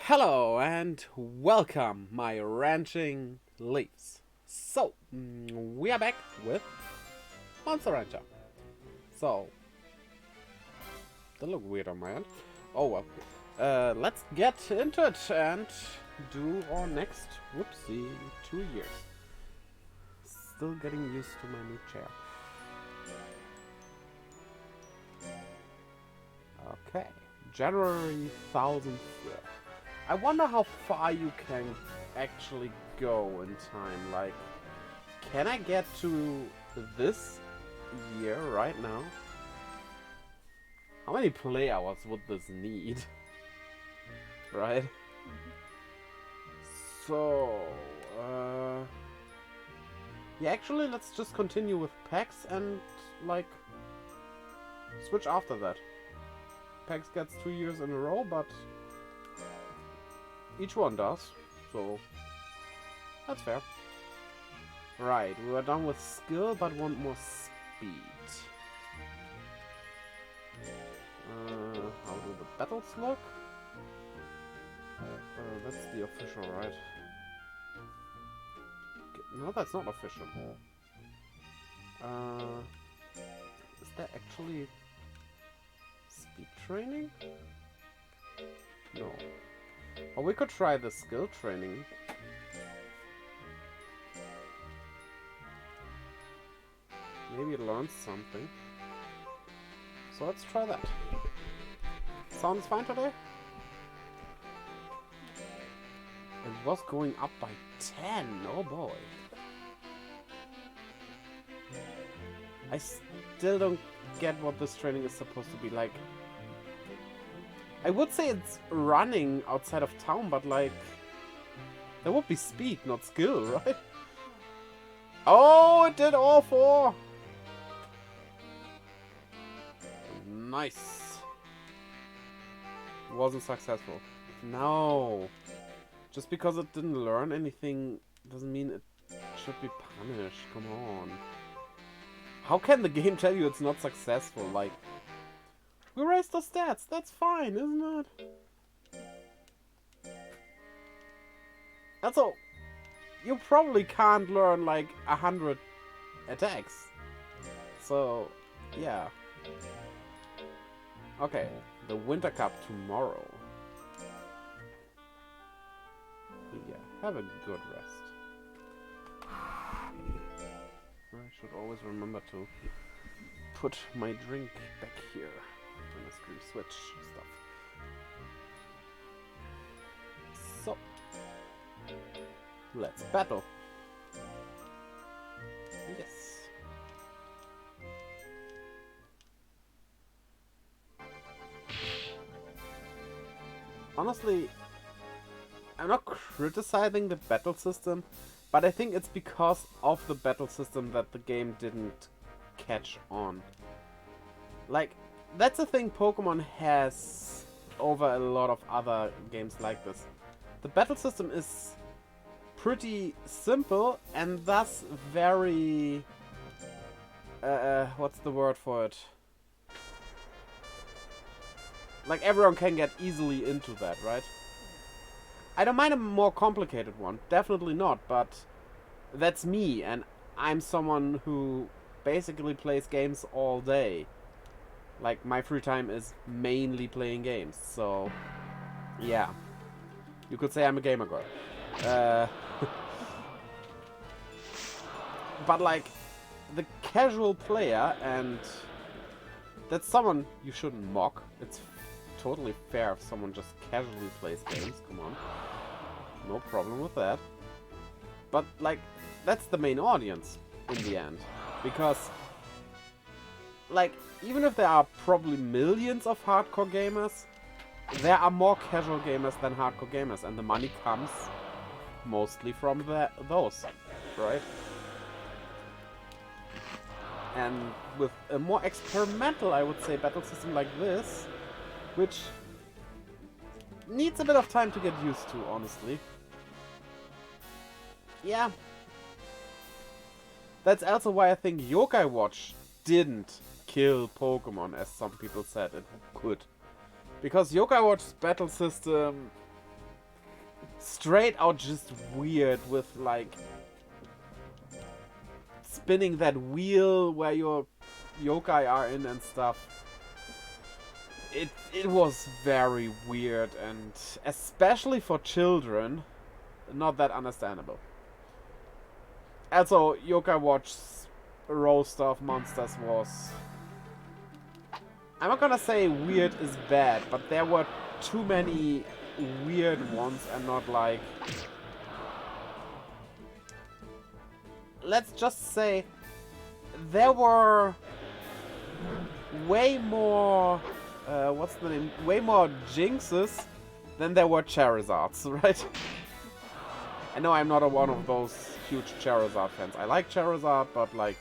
Hello and welcome, my ranching leaves. So, we are back with Monster Rancher. So, that look weird on my end. Oh well. Let's get into it and do our next, whoopsie, 2 years. Still getting used to my new chair. Okay, January 1000th year. I wonder how far you can actually go in time. Like, can I get to this year right now? How many play hours would this need? Right? So, yeah, actually, let's just continue with PAX and, like, switch after that. PAX gets 2 years in a row, but each one does, so that's fair. Right, we are done with skill, but want more speed. How do the battles look? That's the official, right? No, that's not official. Is there actually speed training? No. Or we could try the skill training. Maybe it learns something. So let's try that. Sounds fine today? It was going up by 10. Oh boy. I still don't get what this training is supposed to be like. I would say it's running outside of town, but like, there would be speed, not skill, right? Oh, it did all 4! Nice. It wasn't successful. No. Just because it didn't learn anything doesn't mean it should be punished. Come on. How can the game tell you it's not successful? Like, we raised the stats. That's fine, isn't it? That's all. You probably can't learn like 100 attacks. So, yeah. Okay, the Winter Cup tomorrow. Yeah, have a good rest. I should always remember to put my drink back here. On the screen switch stuff. So, let's battle. Yes. Honestly, I'm not criticizing the battle system, but I think it's because of the battle system that the game didn't catch on. Like, that's a thing Pokemon has over a lot of other games like this. The battle system is pretty simple and thus very... what's the word for it? Like, everyone can get easily into that, right? I don't mind a more complicated one. Definitely not, but that's me, and I'm someone who basically plays games all day. Like, my free time is mainly playing games, so yeah. You could say I'm a gamer girl. But like, the casual player, and that's someone you shouldn't mock. It's totally fair if someone just casually plays games, come on. No problem with that. But like, that's the main audience in the end. Because, like, even if there are probably millions of hardcore gamers, there are more casual gamers than hardcore gamers, and the money comes mostly from those, right? And with a more experimental, I would say, battle system like this, which needs a bit of time to get used to, honestly. Yeah. That's also why I think Yokai Watch didn't kill Pokemon, as some people said it could. Because Yokai Watch's battle system straight out just weird with like spinning that wheel where your yokai are in and stuff. It was very weird, and especially for children, not that understandable. Also, Yokai Watch's roster of monsters was... I'm not gonna say weird is bad, but there were too many weird ones and not like... Let's just say there were way more... what's the name? Way more Jinxes than there were Charizards, right? I know I'm not one of those huge Charizard fans. I like Charizard, but like,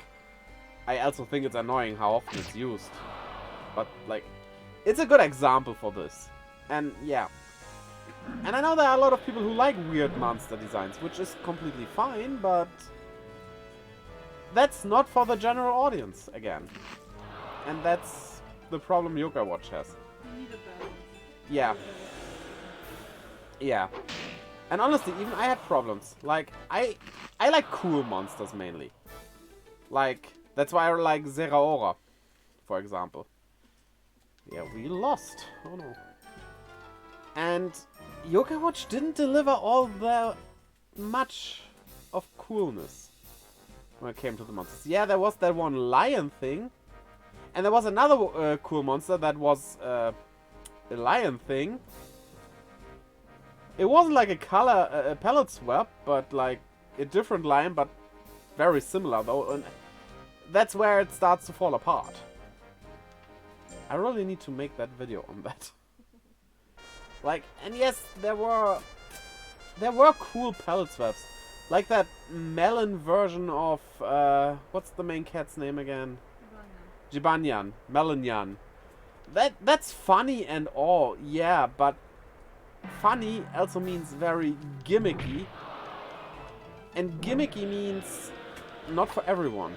I also think it's annoying how often it's used. But like, it's a good example for this. And yeah. And I know there are a lot of people who like weird monster designs, which is completely fine, but that's not for the general audience, again. And that's the problem Yokai Watch has. You need a balance. Yeah. Yeah. And honestly, even I had problems. Like, I like cool monsters mainly. Like, that's why I like Zeraora, for example. Yeah, we lost. Oh no. And Yokai Watch didn't deliver all that much of coolness when it came to the monsters. Yeah, there was that one lion thing. And there was another cool monster that was a lion thing. It wasn't like a palette swap, but like a different lion, but very similar though. And that's where it starts to fall apart. I really need to make that video on that. Like, and yes, there were cool palette swaps. Like that melon version of, what's the main cat's name again? Jibanyan. Melonyan. That's funny and all, yeah, but funny also means very gimmicky. And gimmicky means not for everyone.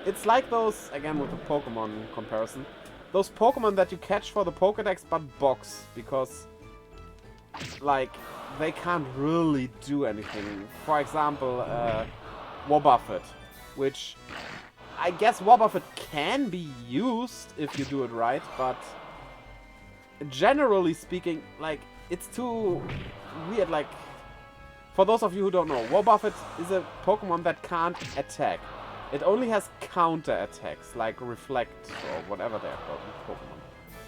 It's like those, again with the Pokemon comparison, those Pokemon that you catch for the Pokédex but box, because like they can't really do anything. For example, Wobbuffet, which I guess Wobbuffet can be used if you do it right, but generally speaking, like, it's too weird. Like, for those of you who don't know, Wobbuffet is a Pokemon that can't attack. It only has counter attacks, like Reflect or whatever they're called in Pokemon.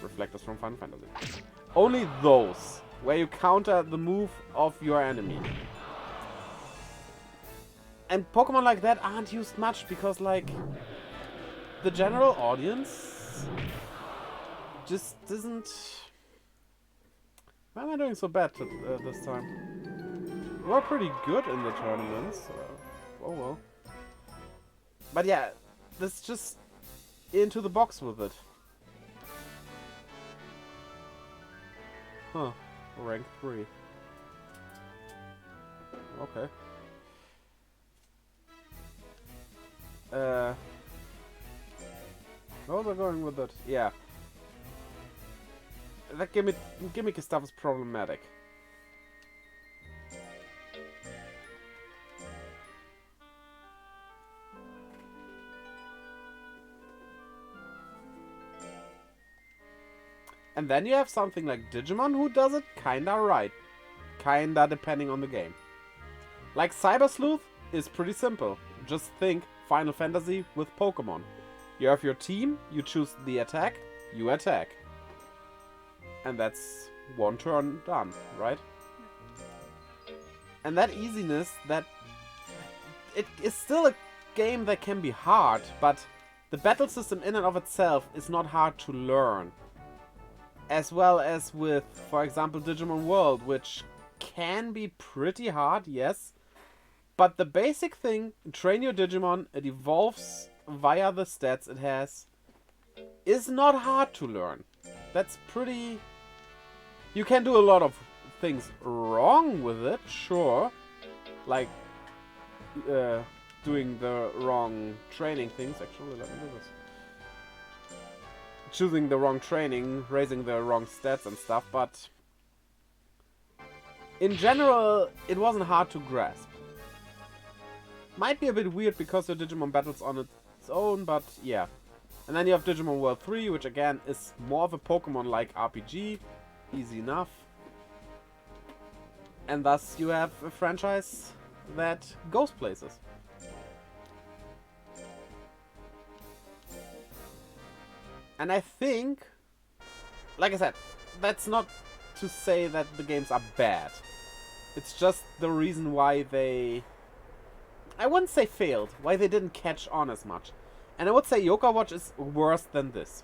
Reflectors from Final Fantasy. Only those, where you counter the move of your enemy. And Pokemon like that aren't used much because, like, the general audience just doesn't... Why am I doing so bad this time? We're pretty good in the tournaments. Oh well. But yeah, this just into the box with it. Huh. Rank 3. Okay. Where was I going with that? Yeah. That gimmicky stuff is problematic. And then you have something like Digimon who does it kinda right. Kinda depending on the game. Like Cyber Sleuth is pretty simple. Just think Final Fantasy with Pokemon. You have your team, you choose the attack, you attack. And that's one turn done, right? And that easiness, that... It is still a game that can be hard, but the battle system in and of itself is not hard to learn. As well as with, for example, Digimon World, which can be pretty hard, yes. But the basic thing, train your Digimon, it evolves via the stats it has, is not hard to learn. That's pretty... You can do a lot of things wrong with it, sure. Like, doing the wrong training things. Actually, let me do this. Choosing the wrong training, raising the wrong stats and stuff, but in general, it wasn't hard to grasp. Might be a bit weird because your Digimon battles on its own, but yeah. And then you have Digimon World 3, which again is more of a Pokemon-like RPG. Easy enough. And thus you have a franchise that goes places. And I think, like I said, that's not to say that the games are bad. It's just the reason why they... I wouldn't say failed, why they didn't catch on as much. And I would say Yokai Watch is worse than this.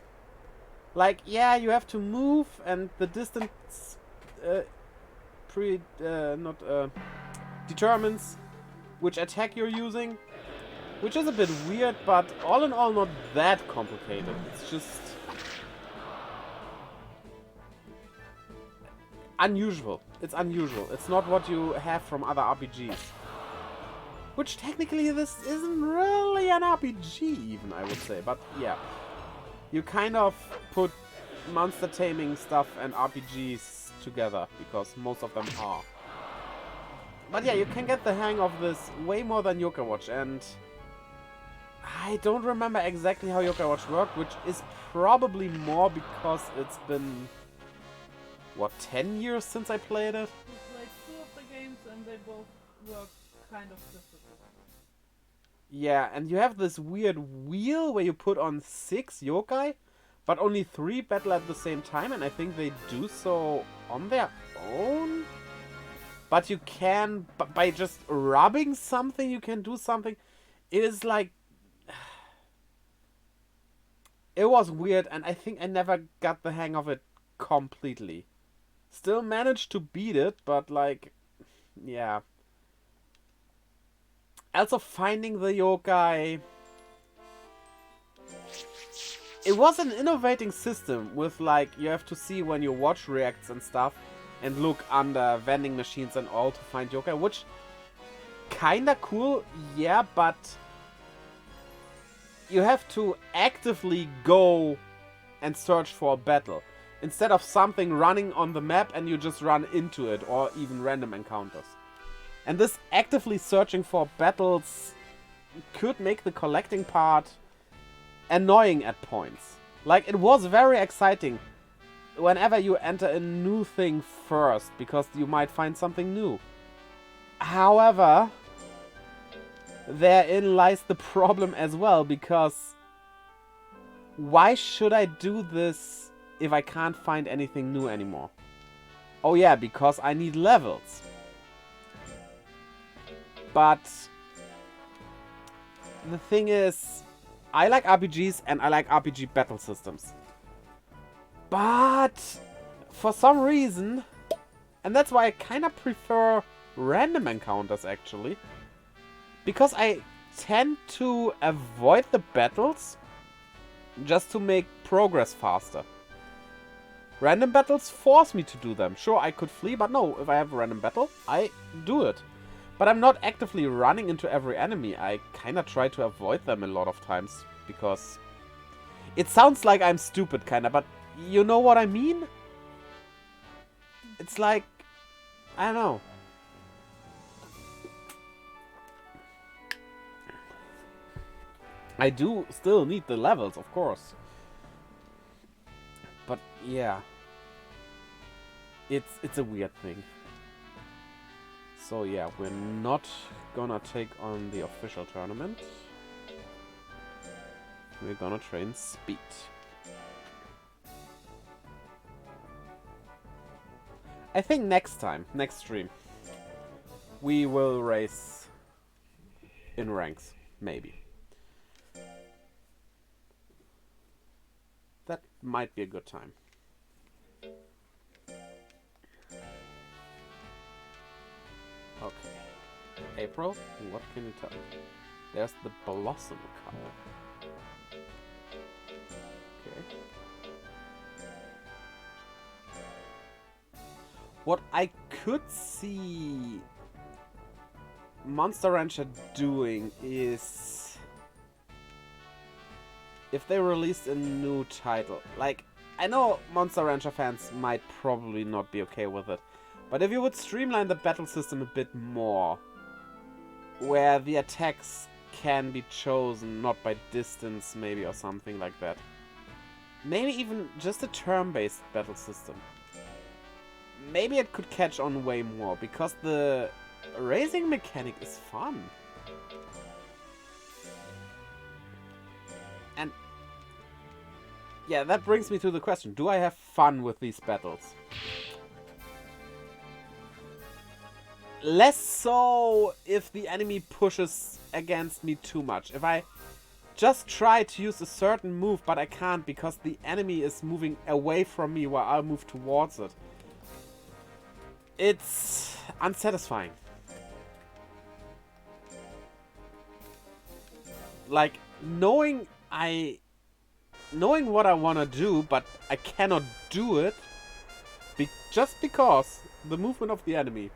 Like, yeah, you have to move, and the distance determines which attack you're using, which is a bit weird, but all in all not that complicated. It's just unusual. It's unusual. It's not what you have from other RPGs. Which technically this isn't really an RPG even, I would say. But yeah, you kind of put monster taming stuff and RPGs together, because most of them are. But yeah, you can get the hang of this way more than Yokai Watch, and I don't remember exactly how Yokai Watch worked, which is probably more because it's been, what, 10 years since I played it? We played 2 of the games and they both work kind of differently. Yeah, and you have this weird wheel where you put on 6 yokai, but only 3 battle at the same time, and I think they do so on their own? But you can, by just rubbing something, you can do something. It is like... It was weird, and I think I never got the hang of it completely. Still managed to beat it, but like... Yeah. Also, finding the yokai... It was an innovating system with, like, you have to see when your watch reacts and stuff, and look under vending machines and all to find yokai, which kinda cool, yeah, but you have to actively go and search for a battle, instead of something running on the map and you just run into it, or even random encounters. And this actively searching for battles could make the collecting part annoying at points. Like, it was very exciting whenever you enter a new thing first, because you might find something new. However, therein lies the problem as well, because why should I do this if I can't find anything new anymore? Oh yeah, because I need levels. But the thing is, I like RPGs and I like RPG battle systems. But for some reason, and that's why I kind of prefer random encounters actually, because I tend to avoid the battles just to make progress faster. Random battles force me to do them. Sure, I could flee, but no, if I have a random battle, I do it. But I'm not actively running into every enemy. I kind of try to avoid them a lot of times, because it sounds like I'm stupid, kind of, but you know what I mean? It's like, I don't know. I do still need the levels, of course. But yeah, it's a weird thing. So yeah, we're not gonna take on the official tournament. We're gonna train speed. I think next time, next stream, we will race in ranks, maybe. That might be a good time. Okay. April, what can you tell? There's the Blossom Cup. Okay. What I could see Monster Rancher doing is if they released a new title. Like, I know Monster Rancher fans might probably not be okay with it, But if you would streamline the battle system a bit more, where the attacks can be chosen not by distance maybe or something like that. Maybe even just a turn-based battle system. Maybe it could catch on way more, because the racing mechanic is fun. And yeah, that brings me to the question, do I have fun with these battles? Less so if the enemy pushes against me too much. If I just try to use a certain move, but I can't because the enemy is moving away from me while I move towards it. It's unsatisfying. Like, knowing what I want to do, but I cannot do it just because the movement of the enemy.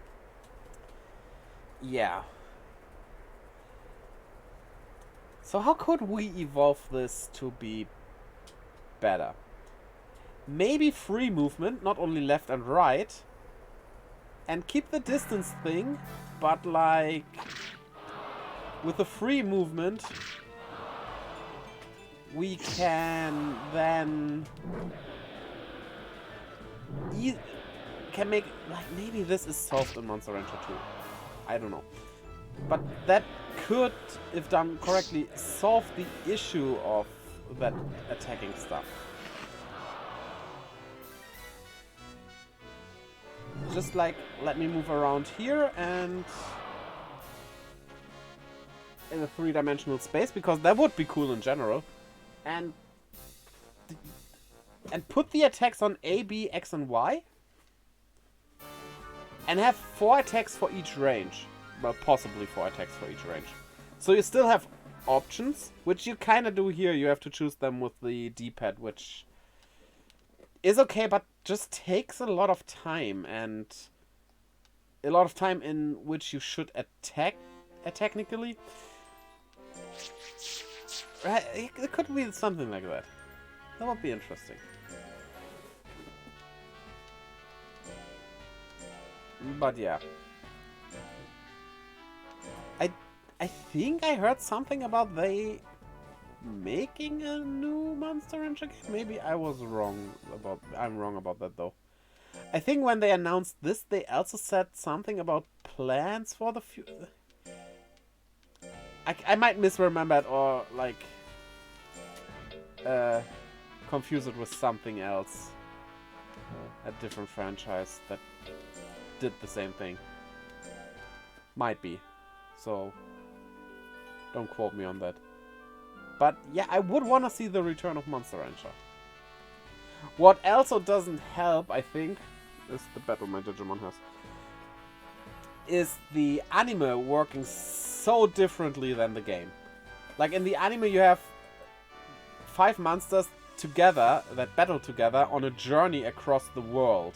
Yeah. So how could we evolve this to be better? Maybe free movement, not only left and right. And keep the distance thing, but like with the free movement we can then can make, like, maybe this is solved in Monster Rancher 2. I don't know. But that could, if done correctly, solve the issue of that attacking stuff. Just like, let me move around here and in a three-dimensional space, because that would be cool in general. And put the attacks on A, B, X, and Y. And have 4 attacks for each range. Well, possibly 4 attacks for each range. So you still have options, which you kind of do here. You have to choose them with the D-pad, which is okay, but just takes a lot of time. And a lot of time in which you should attack technically. It could be something like that. That would be interesting. But yeah. I think I heard something about they making a new Monster Rancher game. Maybe I was wrong about... I'm wrong about that though. I think when they announced this, they also said something about plans for the future. I might misremember it or like confuse it with something else. A different franchise that did the same thing. Might be. So don't quote me on that. But yeah, I would want to see the return of Monster Rancher. What also doesn't help, I think, is the battle my Digimon has. Is the anime working so differently than the game. Like in the anime you have 5 monsters together that battle together on a journey across the world.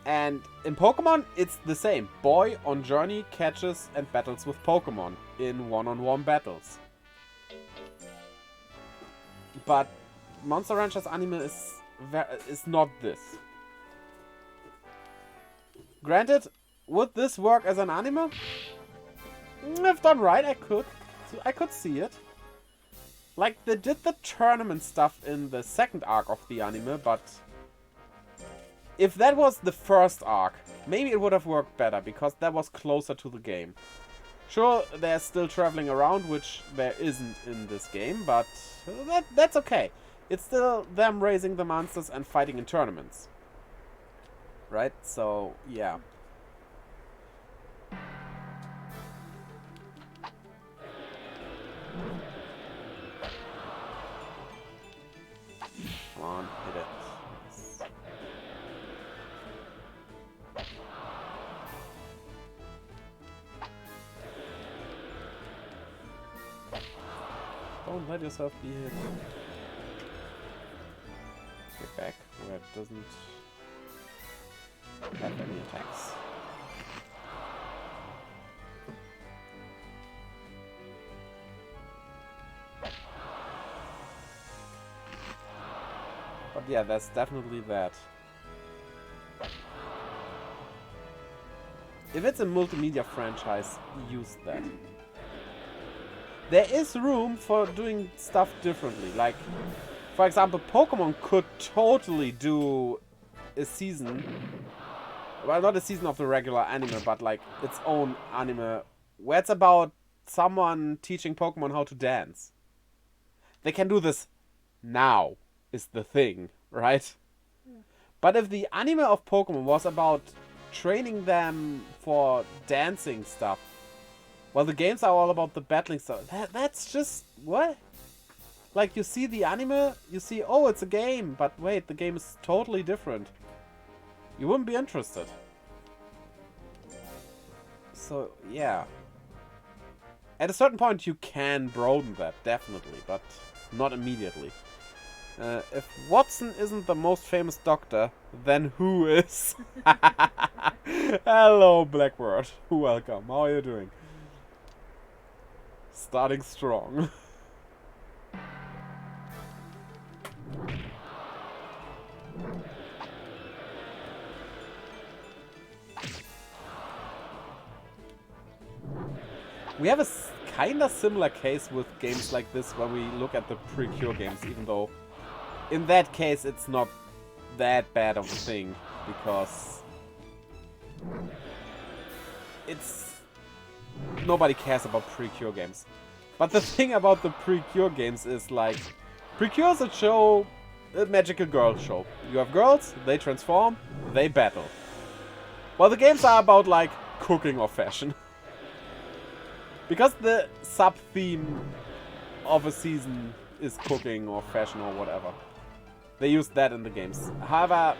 And in Pokemon, it's the same. Boy on journey catches and battles with Pokemon in one-on-one battles. But Monster Rancher's anime is not this. Granted, would this work as an anime? If done right, I could see it. Like, they did the tournament stuff in the second arc of the anime, but if that was the first arc, maybe it would have worked better, because that was closer to the game. Sure, they're still traveling around, which there isn't in this game, but that's okay. It's still them raising the monsters and fighting in tournaments. Right? So, yeah. Come on, hit it. Don't let yourself be hit. Get back where it doesn't have any attacks. But yeah, there's definitely that. If it's a multimedia franchise, use that. There is room for doing stuff differently. Like, for example, Pokemon could totally do a season. Well, not a season of the regular anime, but like its own anime where it's about someone teaching Pokemon how to dance. They can do this now, is the thing, right? Yeah. But if the anime of Pokemon was about training them for dancing stuff, well, the games are all about the battling stuff. That's just... what? Like, you see the anime, you see, oh, it's a game, but wait, the game is totally different. You wouldn't be interested. So, yeah. At a certain point, you can broaden that, definitely, but not immediately. If Watson isn't the most famous doctor, then who is? Hello, Blackbird. Welcome. How are you doing? Starting strong. We have a kind of similar case with games like this when we look at the pre-cure games, even though in that case it's not that bad of a thing, because it's... nobody cares about pre-cure games. But the thing about the pre-cure games is, like, pre-cure is a magical girl show. You have girls, they transform, they battle. Well, the games are about, like, cooking or fashion. Because the sub-theme of a season is cooking or fashion or whatever. They use that in the games. However,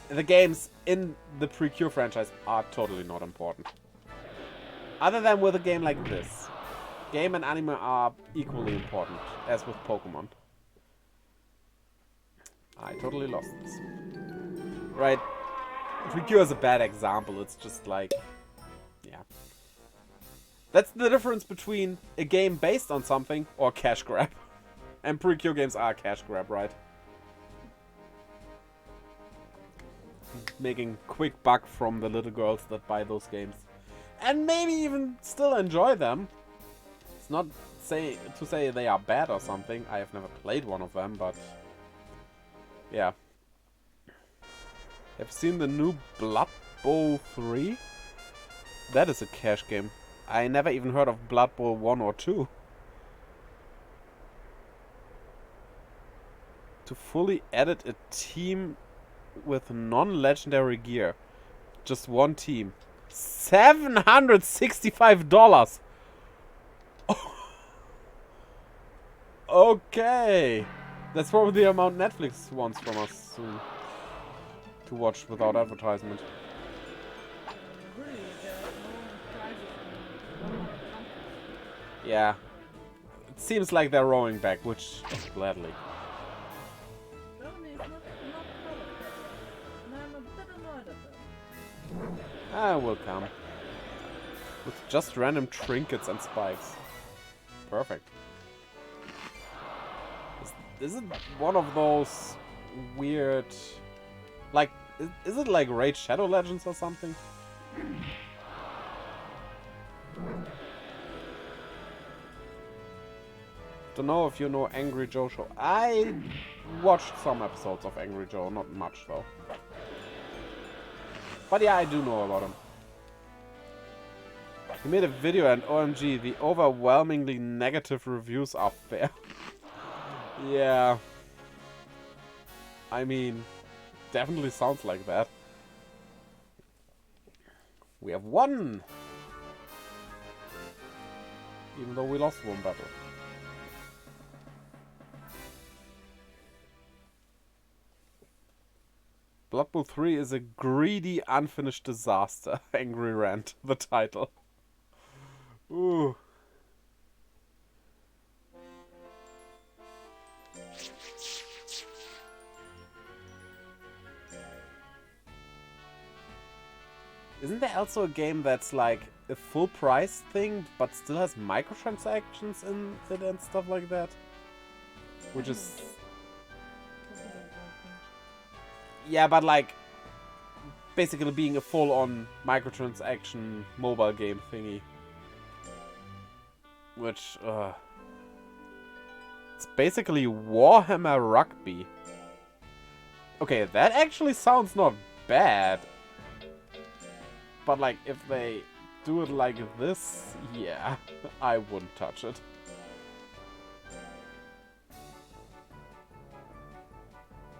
the games in the pre-cure franchise are totally not important. Other than with a game like this. Game and anime are equally important, as with Pokemon. I totally lost this. Right. Pre-cure is a bad example. It's just like... yeah. That's the difference between a game based on something or cash grab. And pre-cure games are cash grab, right? Making quick buck from the little girls that buy those games. And maybe even still enjoy them. It's not to say they are bad or something. I have never played one of them, but... yeah. Have you seen the new Blood Bowl 3? That is a cash game. I never even heard of Blood Bowl 1 or 2. To fully edit a team with non-legendary gear. Just one team. $765! Okay. That's probably the amount Netflix wants from us soon. To watch without advertisement. Really, there are no prizes in countries. Yeah. It seems like they're rowing back, which gladly. Germany is not product, and I'm a bit annoyed at them. I will come. With just random trinkets and spikes. Perfect. Is it one of those weird... like, is it like Raid Shadow Legends or something? Don't know if you know Angry Joe Show. I watched some episodes of Angry Joe, not much though. But yeah, I do know about him. He made a video and OMG, the overwhelmingly negative reviews are fair. Yeah. I mean, definitely sounds like that. We have won! Even though we lost one battle. Blood Bowl 3 is a greedy, unfinished disaster. Angry Rant, the title. Ooh. Isn't there also a game that's like a full price thing, but still has microtransactions in it and stuff like that? Which is... Yeah, but like basically being a full-on microtransaction mobile game thingy. Which, it's basically Warhammer Rugby. Okay, that actually sounds not bad. But like, if they do it like this, yeah, I wouldn't touch it.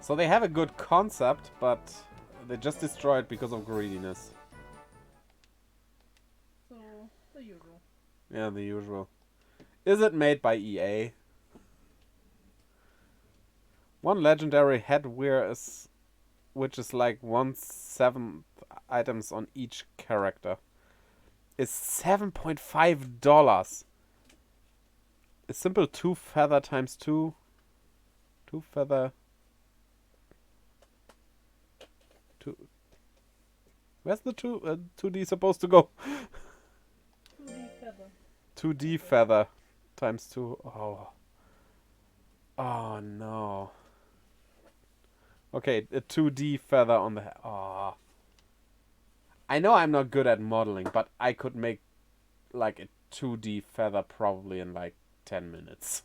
So they have a good concept, but they just destroy it because of greediness. So, the usual. Yeah, the usual. Is it made by EA? One legendary headwear is, which is like 1/7 items on each character, is $7.5. A simple 2 feather times 2. 2 feather. 2. Where's the 2D supposed to go? 2D feather. 2D feather times 2. Oh. Oh no. Okay, a 2D feather on the head. Oh. I know I'm not good at modeling, but I could make like a 2D feather probably in like 10 minutes.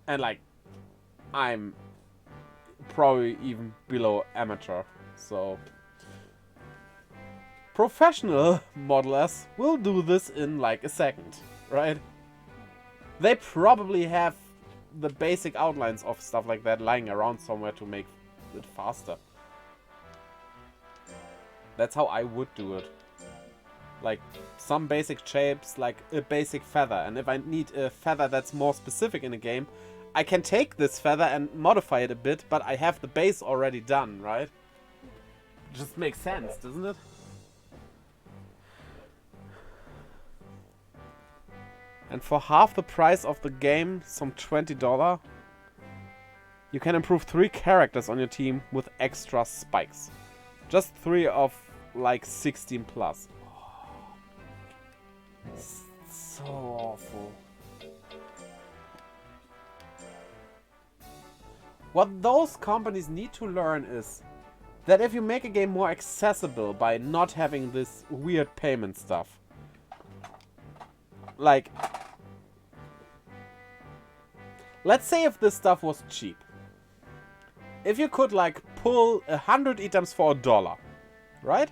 And like, I'm probably even below amateur, so professional modelers will do this in like a second, right? They probably have the basic outlines of stuff like that lying around somewhere to make it faster. That's how I would do it. Like, some basic shapes, like a basic feather. And if I need a feather that's more specific in a game, I can take this feather and modify it a bit, but I have the base already done, right? Just makes sense, doesn't it? And for half the price of the game, some $20, you can improve 3 characters on your team with extra spikes. Just 3 of like 16 plus. Oh, it's so awful. What those companies need to learn is that if you make a game more accessible by not having this weird payment stuff, like, let's say if this stuff was cheap. If you could like pull 100 items for $1, right?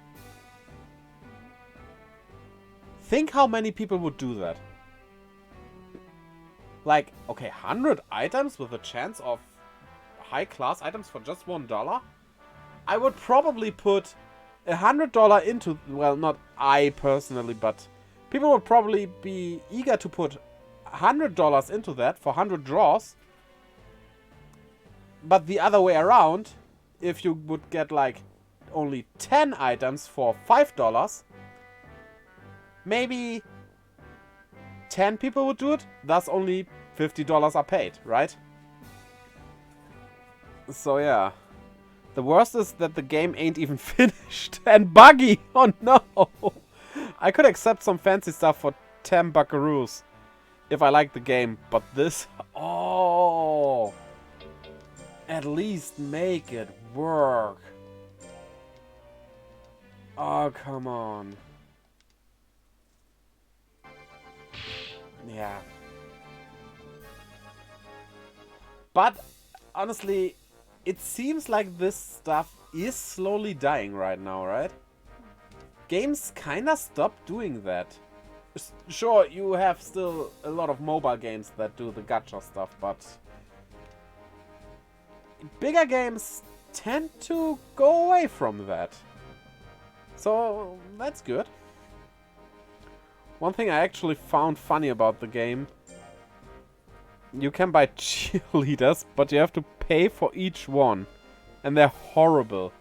Think how many people would do that. Like, okay, 100 items with a chance of high class items for just $1? I would probably put $100 into, well, not I personally, but people would probably be eager to put $100 into that for 100 draws. But the other way around, if you would get like only 10 items for $5, maybe 10 people would do it, thus only $50 are paid, right? So yeah. The worst is that the game ain't even finished and buggy. Oh no! I could accept some fancy stuff for 10 buckaroos if I like the game, but this... Oh! At least make it work. Oh, come on. Yeah. But, honestly, it seems like this stuff is slowly dying right now, right? Games kinda stopped doing that. Sure, you have still a lot of mobile games that do the gacha stuff, but bigger games tend to go away from that. So, that's good. One thing I actually found funny about the game: you can buy cheerleaders, but you have to pay for each one. And they're horrible.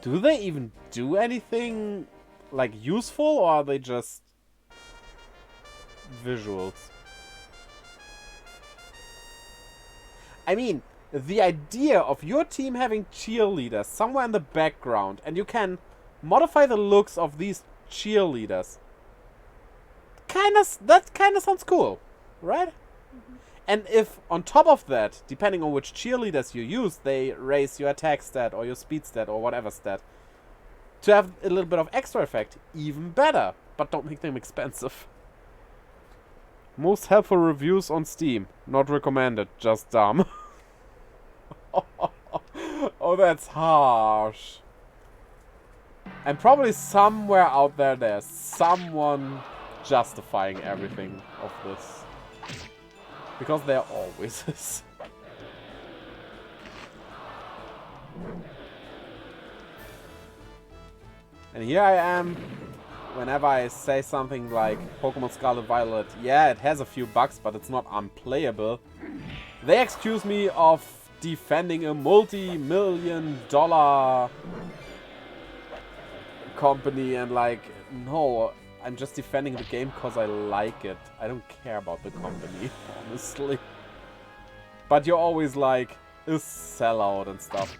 Do they even do anything, like, useful, or are they just visuals? I mean, the idea of your team having cheerleaders somewhere in the background, and you can modify the looks of these cheerleaders, that kinda sounds cool, right? Mm-hmm. And if on top of that, depending on which cheerleaders you use, they raise your attack stat or your speed stat or whatever stat, to have a little bit of extra effect, even better. But don't make them expensive. Most helpful reviews on Steam. Not recommended, just dumb. Oh, that's harsh. And probably somewhere out there, there's someone justifying everything of this. Because there always is. And here I am, whenever I say something like Pokemon Scarlet Violet, yeah, it has a few bugs, but it's not unplayable. They accuse me of defending a multi-million-dollar company and like, no, I'm just defending the game because I like it. I don't care about the company, honestly. But you're always like, a sellout and stuff.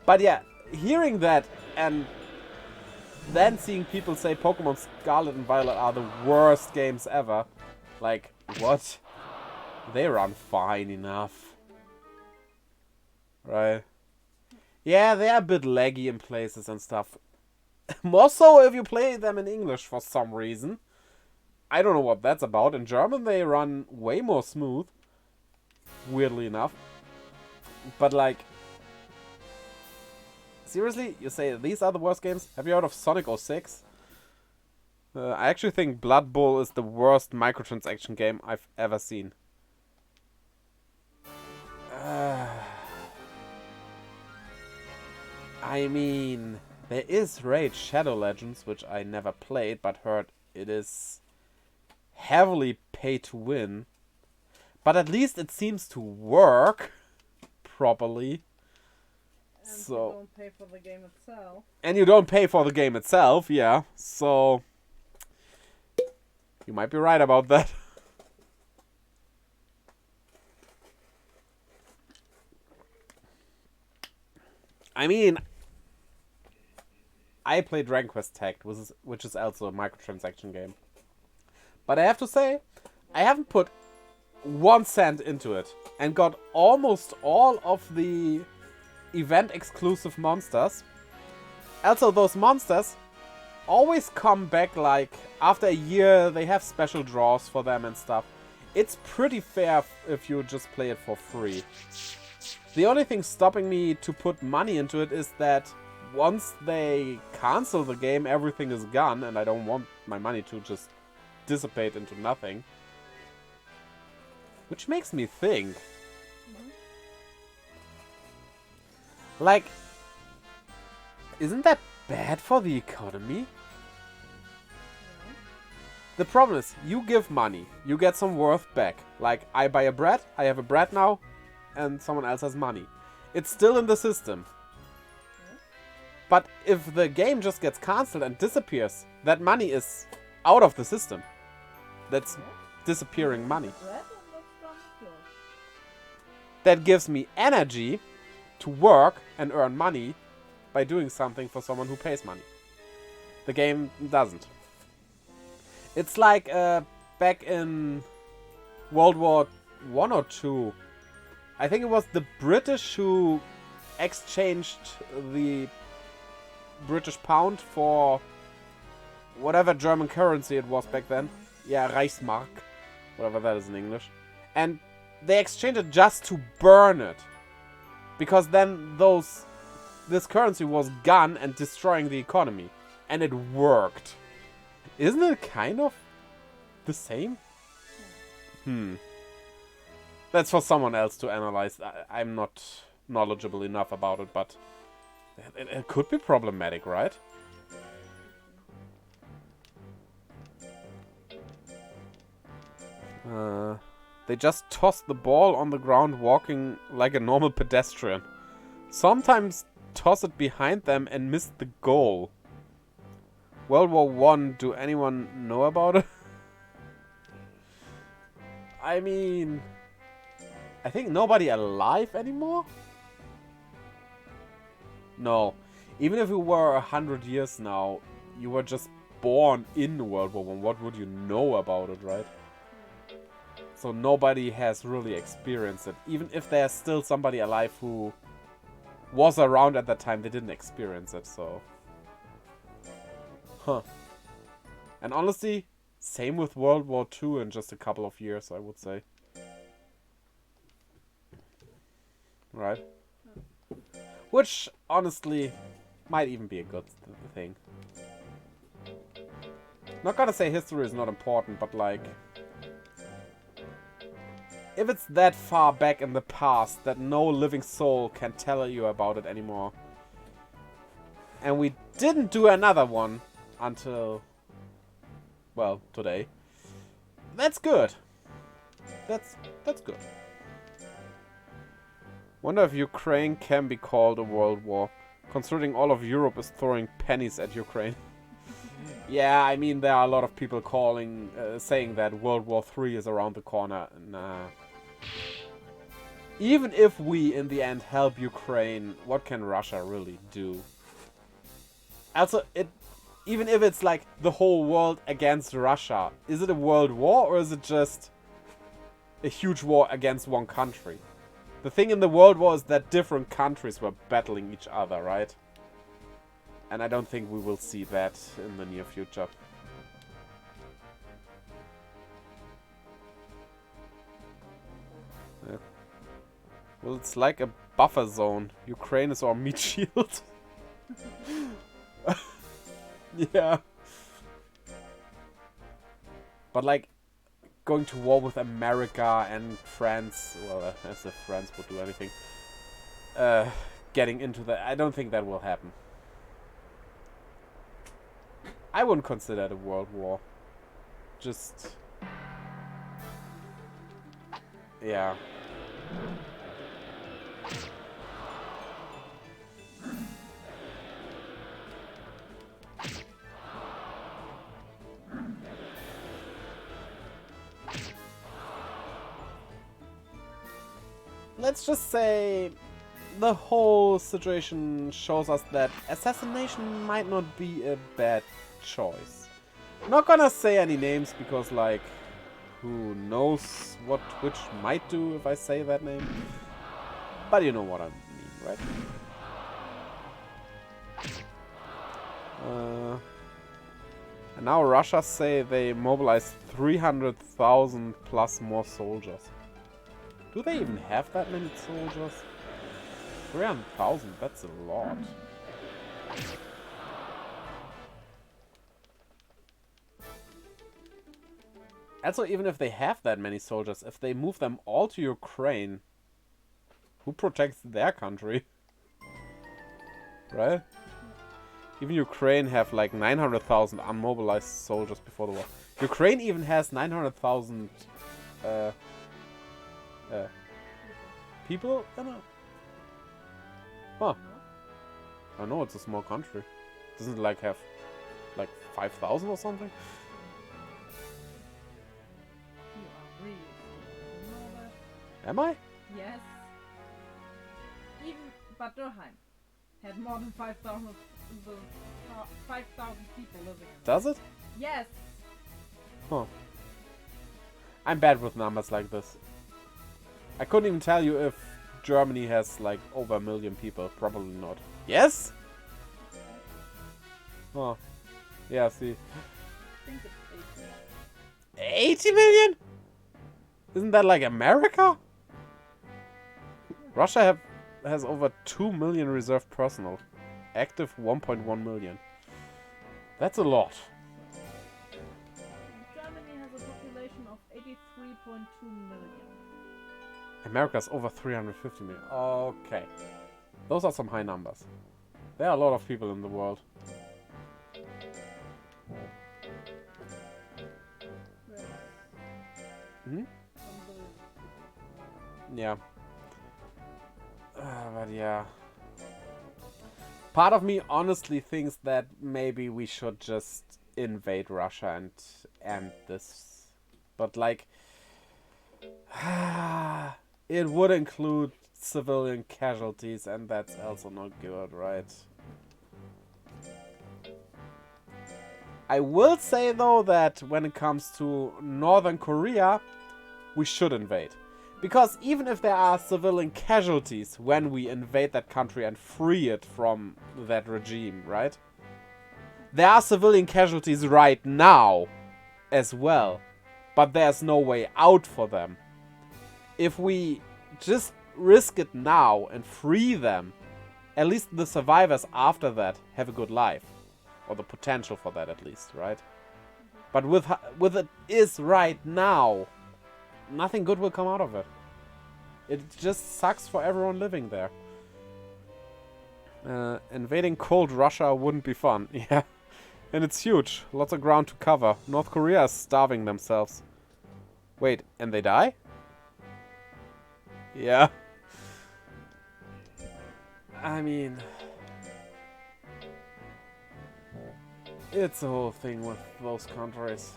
But yeah, hearing that and then seeing people say Pokemon Scarlet and Violet are the worst games ever. Like, what? They run fine enough. Right? Yeah, they're a bit laggy in places and stuff. More so if you play them in English for some reason. I don't know what that's about. In German they run way more smooth. Weirdly enough. But like... Seriously? You say these are the worst games? Have you heard of Sonic 06? I actually think Blood Bowl is the worst microtransaction game I've ever seen. I mean, there is Raid Shadow Legends, which I never played, but heard it is heavily pay to win. But at least it seems to work properly. And So, you don't pay for the game itself. And you don't pay for the game itself, yeah. So, you might be right about that. I mean, I played Dragon Quest Tagged, which is also a microtransaction game. But I have to say, I haven't put 1 cent into it. And got almost all of the event-exclusive monsters. Also, those monsters always come back, like, after a year, they have special draws for them and stuff. It's pretty fair if you just play it for free. The only thing stopping me to put money into it is that once they cancel the game, everything is gone, and I don't want my money to just dissipate into nothing. Which makes me think. Like, isn't that bad for the economy? Yeah. The problem is, you give money, you get some worth back. Like, I buy a bread, I have a bread now, and someone else has money. It's still in the system. Yeah. But if the game just gets cancelled and disappears, that money is out of the system. That's disappearing money. Bread and what's on the floor? That gives me energy to work and earn money by doing something for someone who pays money. The game doesn't. It's like back in World War I or II. I think it was the British who exchanged the British pound for whatever German currency it was back then. Yeah, Reichsmark. Whatever that is in English. And they exchanged it just to burn it. Because then this currency was gone and destroying the economy. And it worked. Isn't it kind of the same? That's for someone else to analyze. I'm not knowledgeable enough about it, but it could be problematic, right? They just toss the ball on the ground walking like a normal pedestrian. Sometimes toss it behind them and miss the goal. World War I, do anyone know about it? I mean, I think nobody alive anymore? No. Even if you were 100 years now, you were just born in World War I. What would you know about it, right? So nobody has really experienced it. Even if there's still somebody alive who was around at that time, they didn't experience it, so... Huh. And honestly, same with World War II in just a couple of years, I would say. Right? Which, honestly, might even be a good thing. Not gonna say history is not important, but like... if it's that far back in the past that no living soul can tell you about it anymore. And we didn't do another one until... well, today. That's good. That's good. Wonder if Ukraine can be called a world war, considering all of Europe is throwing pennies at Ukraine. Yeah, I mean, there are a lot of people saying that World War III is around the corner. Nah. Even if we, in the end, help Ukraine, what can Russia really do? Also, even if it's like the whole world against Russia, is it a world war or is it just a huge war against one country? The thing in the World War is that different countries were battling each other, right? And I don't think we will see that in the near future. Yeah. Well, it's like a buffer zone. Ukraine is our meat shield. Yeah. But like, going to war with America and France, well, as if France would do anything, getting into that, I don't think that will happen. I wouldn't consider it a world war. Just... yeah. Let's just say the whole situation shows us that assassination might not be a bad choice. I'm not gonna say any names because, like, who knows what which might do if I say that name. But you know what I mean, right? And now Russia say they mobilized 300,000 plus more soldiers. Do they even have that many soldiers? 300,000, that's a lot. Also, even if they have that many soldiers, if they move them all to Ukraine, who protects their country? Right? Even Ukraine have like 900,000 unmobilized soldiers before the war. Ukraine even has 900,000 people? I don't know. Huh. I know it's a small country. Doesn't it like have like 5,000 or something? You are Rief. You know that? Am I? Yes. Even Bad Dürkheim had more than 5,000 people living in it. Does it? Yes. Huh. I'm bad with numbers like this. I couldn't even tell you if Germany has like over 1 million people. Probably not. Yes? Oh. Yeah, see. I think it's 80. 80 million? Isn't that like America? Russia has over 2 million reserve personnel. Active 1.1 million. That's a lot. Germany has a population of 83.2 million. America's over 350 million. Okay. Those are some high numbers. There are a lot of people in the world. Hmm? Yeah. But yeah. Part of me honestly thinks that maybe we should just invade Russia and end this. But like... it would include civilian casualties and that's also not good, right? I will say, though, that when it comes to Northern Korea, we should invade. Because even if there are civilian casualties when we invade that country and free it from that regime, right? There are civilian casualties right now as well. But there's no way out for them. If we just risk it now and free them, at least the survivors after that have a good life. Or the potential for that at least, right? But with it is right now, nothing good will come out of it. It just sucks for everyone living there. Invading cold Russia wouldn't be fun. Yeah. And it's huge. Lots of ground to cover. North Korea is starving themselves. Wait, and they die? Yeah. I mean... it's a whole thing with those countries.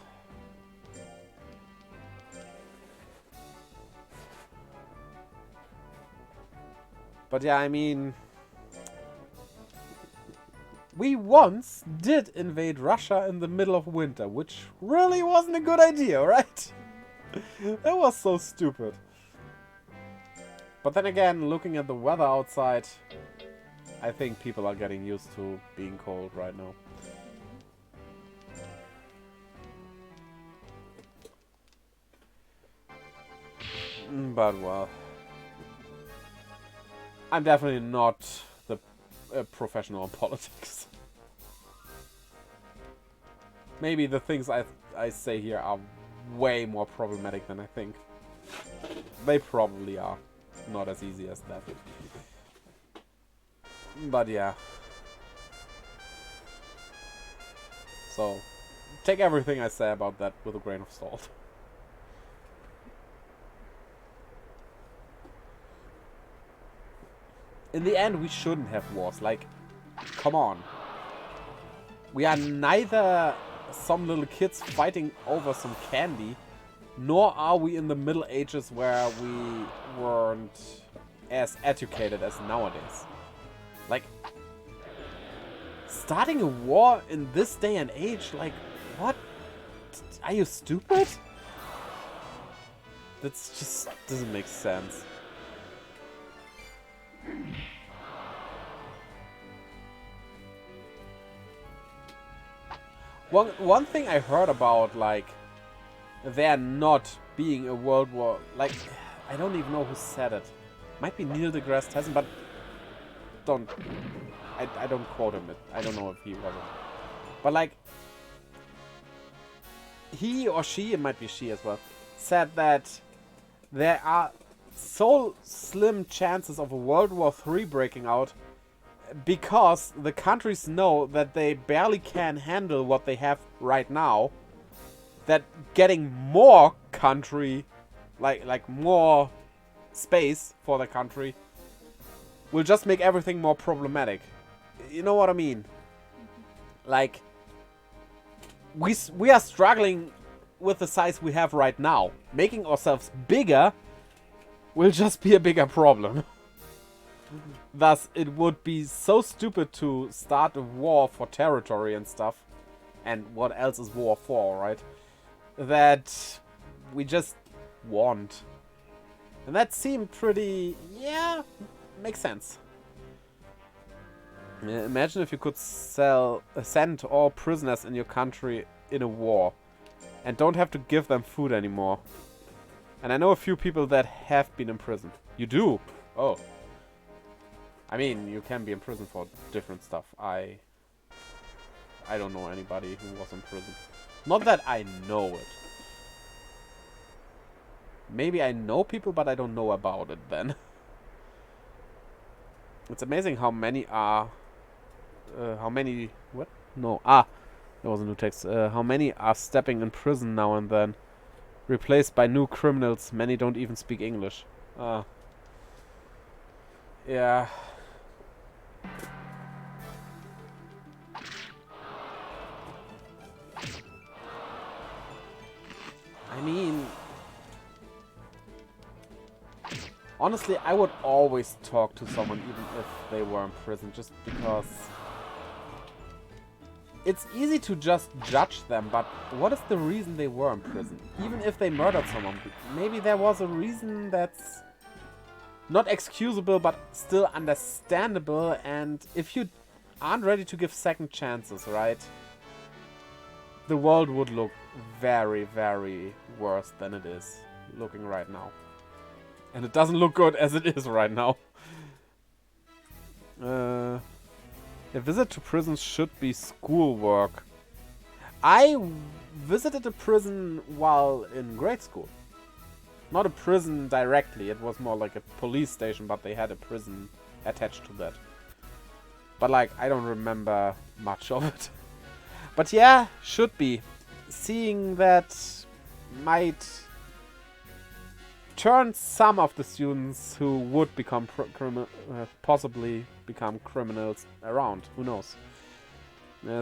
But yeah, I mean... we once did invade Russia in the middle of winter, which really wasn't a good idea, right? That was so stupid. But then again, looking at the weather outside, I think people are getting used to being cold right now. But well, I'm definitely not the professional in politics. Maybe the things I say here are way more problematic than I think. They probably are. Not as easy as that. But yeah. So, take everything I say about that with a grain of salt. In the end, we shouldn't have wars. Like, come on. We are neither some little kids fighting over some candy, nor are we in the Middle Ages where we weren't as educated as nowadays. Like, starting a war in this day and age, like, what? Are you stupid? That just doesn't make sense. One thing I heard about, like, there not being a world war, like, I don't even know who said it. Might be Neil deGrasse Tyson, but I don't quote him. I don't know if he was it. But like, he or she, it might be she as well, said that there are so slim chances of a World War III breaking out because the countries know that they barely can handle what they have right now, that getting more country, like more space for the country, will just make everything more problematic. You know what I mean? Like, we are struggling with the size we have right now. Making ourselves bigger will just be a bigger problem. Thus, it would be so stupid to start a war for territory and stuff. And what else is war for, right? That we just want. And that seemed pretty... yeah, makes sense. Imagine if you could send all prisoners in your country in a war. And don't have to give them food anymore. And I know a few people that have been in prison. You do? Oh. I mean, you can be in prison for different stuff. I don't know anybody who was in prison. Not that I know it. Maybe I know people, but I don't know about it then. It's amazing how many are... how many... what? No. Ah! There was a new text. How many are stepping in prison now and then? Replaced by new criminals. Many don't even speak English. Yeah. I mean... honestly, I would always talk to someone even if they were in prison, just because... it's easy to just judge them, but what is the reason they were in prison? Even if they murdered someone, maybe there was a reason that's not excusable, but still understandable, and if you aren't ready to give second chances, right? The world would look very, very worse than it is looking right now. And it doesn't look good as it is right now. A visit to prisons should be schoolwork. I visited a prison while in grade school. Not a prison directly, it was more like a police station, but they had a prison attached to that. But like, I don't remember much of it. But yeah, should be. Seeing that might turn some of the students who would become possibly become criminals around. Who knows?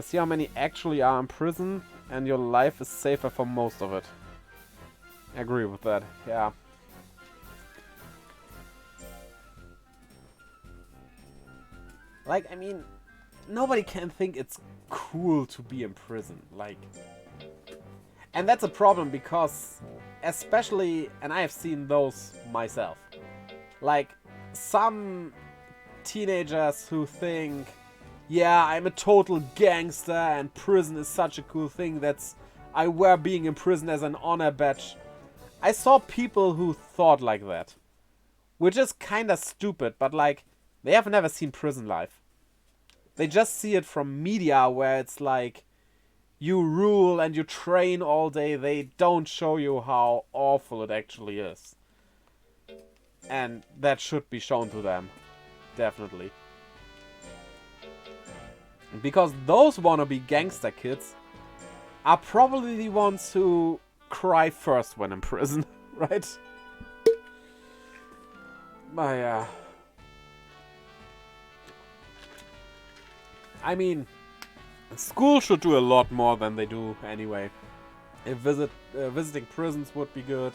See how many actually are in prison, and your life is safer for most of it. I agree with that, yeah. Like, I mean, nobody can think it's cool to be in prison. Like, and that's a problem because, especially, and I have seen those myself. Like, some teenagers who think, yeah, I'm a total gangster and prison is such a cool thing that's, I wear being in prison as an honor badge. I saw people who thought like that. Which is kinda stupid, but like, they have never seen prison life. They just see it from media where it's like, you rule and you train all day. They don't show you how awful it actually is. And that should be shown to them. Definitely. Because those wannabe gangster kids are probably the ones who cry first when in prison, right? But yeah. I mean, school should do a lot more than they do anyway. Visiting prisons would be good.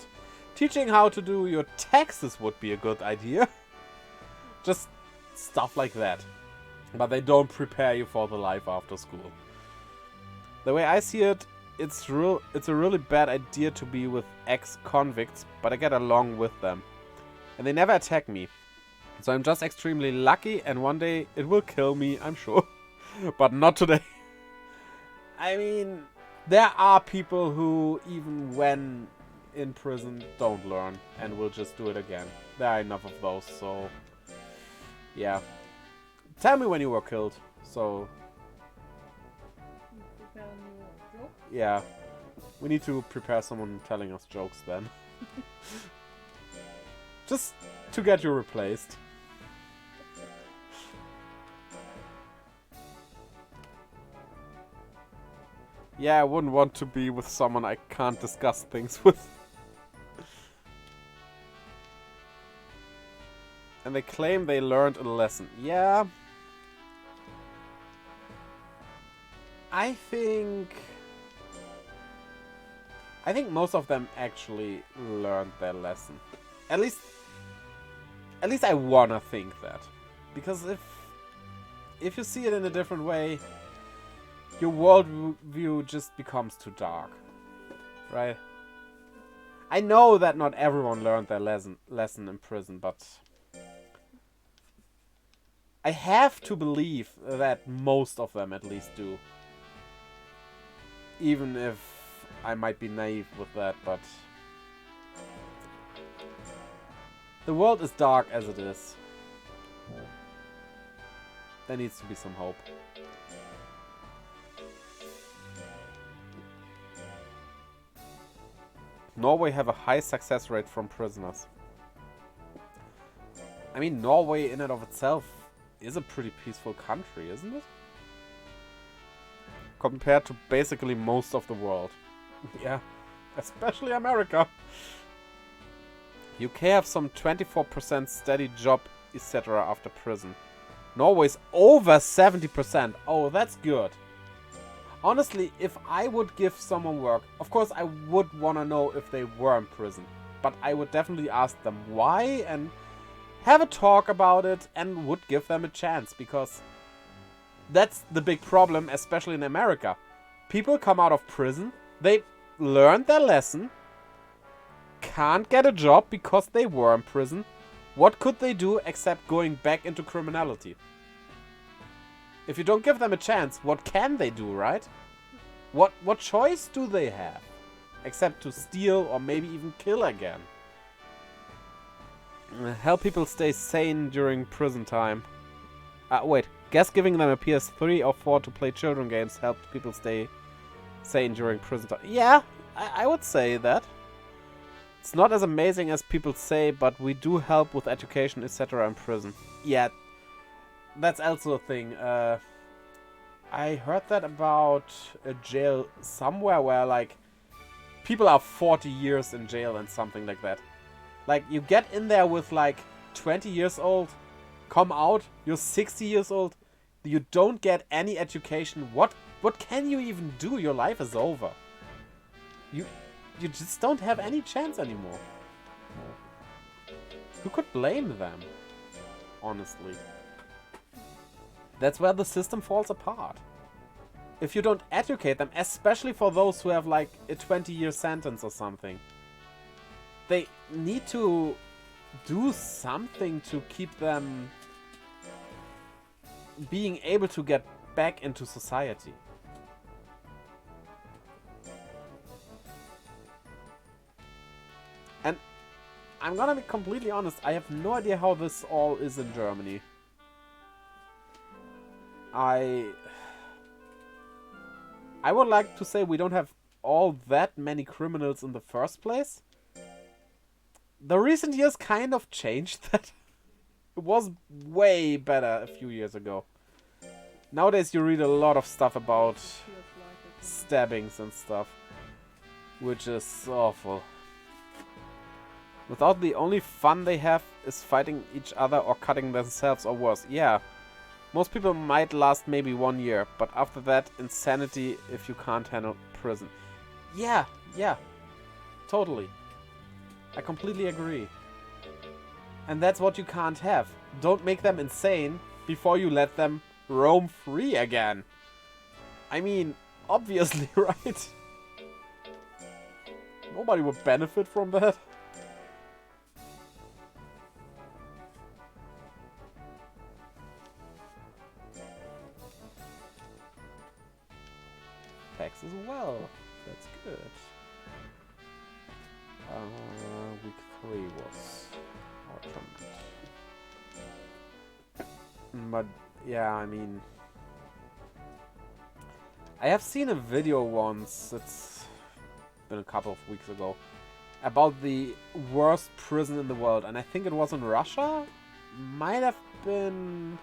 Teaching how to do your taxes would be a good idea. Just stuff like that. But they don't prepare you for the life after school. The way I see it, it's a really bad idea to be with ex-convicts, but I get along with them. And they never attack me. So I'm just extremely lucky, and one day it will kill me, I'm sure. But not today. I mean, there are people who, even when in prison, don't learn and will just do it again. There are enough of those, so yeah. Tell me when you were killed, so yeah. We need to prepare someone telling us jokes then. Just to get you replaced. Yeah, I wouldn't want to be with someone I can't discuss things with. And they claim they learned a lesson. Yeah. I think most of them actually learned their lesson. At least I wanna think that. Because if you see it in a different way, your worldview just becomes too dark. Right? I know that not everyone learned their lesson in prison, but I have to believe that most of them at least do. Even if I might be naive with that, but the world is dark as it is. There needs to be some hope. Norway have a high success rate from prisoners. I mean, Norway in and of itself is a pretty peaceful country, isn't it? Compared to basically most of the world. Yeah, especially America. UK have some 24% steady job, etc. after prison. Norway's over 70%. Oh, that's good. Honestly, if I would give someone work, of course I would want to know if they were in prison. But I would definitely ask them why and have a talk about it and would give them a chance. Because That's the big problem, especially in America. People come out of prison, they learned their lesson, can't get a job because they were in prison. What could they do except going back into criminality? If you don't give them a chance, what can they do, right? What choice do they have? Except to steal or maybe even kill again. Help people stay sane during prison time. Wait. Guess giving them a PS3 or 4 to play children games helps people stay sane during prison time. Yeah, I would say that. It's not as amazing as people say, but we do help with education, etc. in prison. Yeah, that's also a thing. I heard that about a jail somewhere where, like, people are 40 years in jail and something like that. Like, you get in there with, like, 20 years old, come out, you're 60 years old, you don't get any education. What can you even do? Your life is over. You just don't have any chance anymore. Who could blame them? Honestly. That's where the system falls apart. If you don't educate them, especially for those who have like a 20-year sentence or something, they need to do something to keep them being able to get back into society. And I'm gonna be completely honest, I have no idea how this all is in Germany. I would like to say we don't have all that many criminals in the first place. The recent years kind of changed that. It was way better a few years ago. Nowadays you read a lot of stuff about stabbings and stuff, which is awful. Without the only fun they have is fighting each other or cutting themselves or worse. Yeah, most people might last maybe 1 year, but after that, insanity if you can't handle prison. Yeah, totally. I completely agree. And that's what you can't have. Don't make them insane before you let them roam free again. I mean, obviously, right? Nobody would benefit from that. Packs as well. That's good. Week 3 was our tournament. But yeah, I mean, I have seen a video once. It's been a couple of weeks ago about the worst prison in the world, and I think it was in Russia. Might have been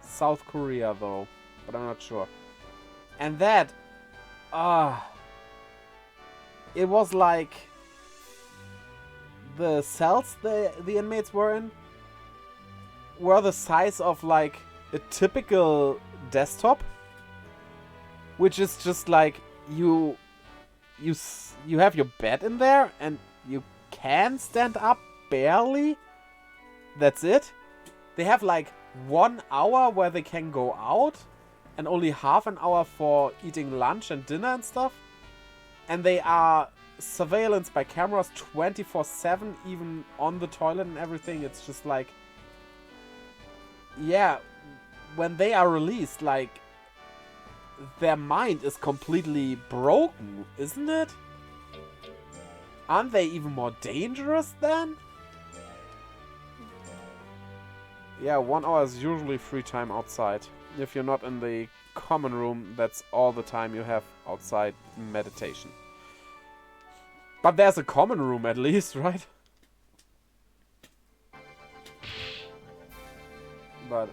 South Korea though, but I'm not sure. And that, it was like the cells the inmates were in were the size of like a typical desktop, which is just like you have your bed in there and you can stand up barely. That's it. They have like 1 hour where they can go out and only half an hour for eating lunch and dinner and stuff. And they are surveillance by cameras 24/7, even on the toilet and everything. It's just like, yeah, when they are released, like, their mind is completely broken, isn't it? Aren't they even more dangerous then? Yeah, 1 hour is usually free time outside. If you're not in the common room, that's all the time you have outside meditation. But there's a common room at least, right? But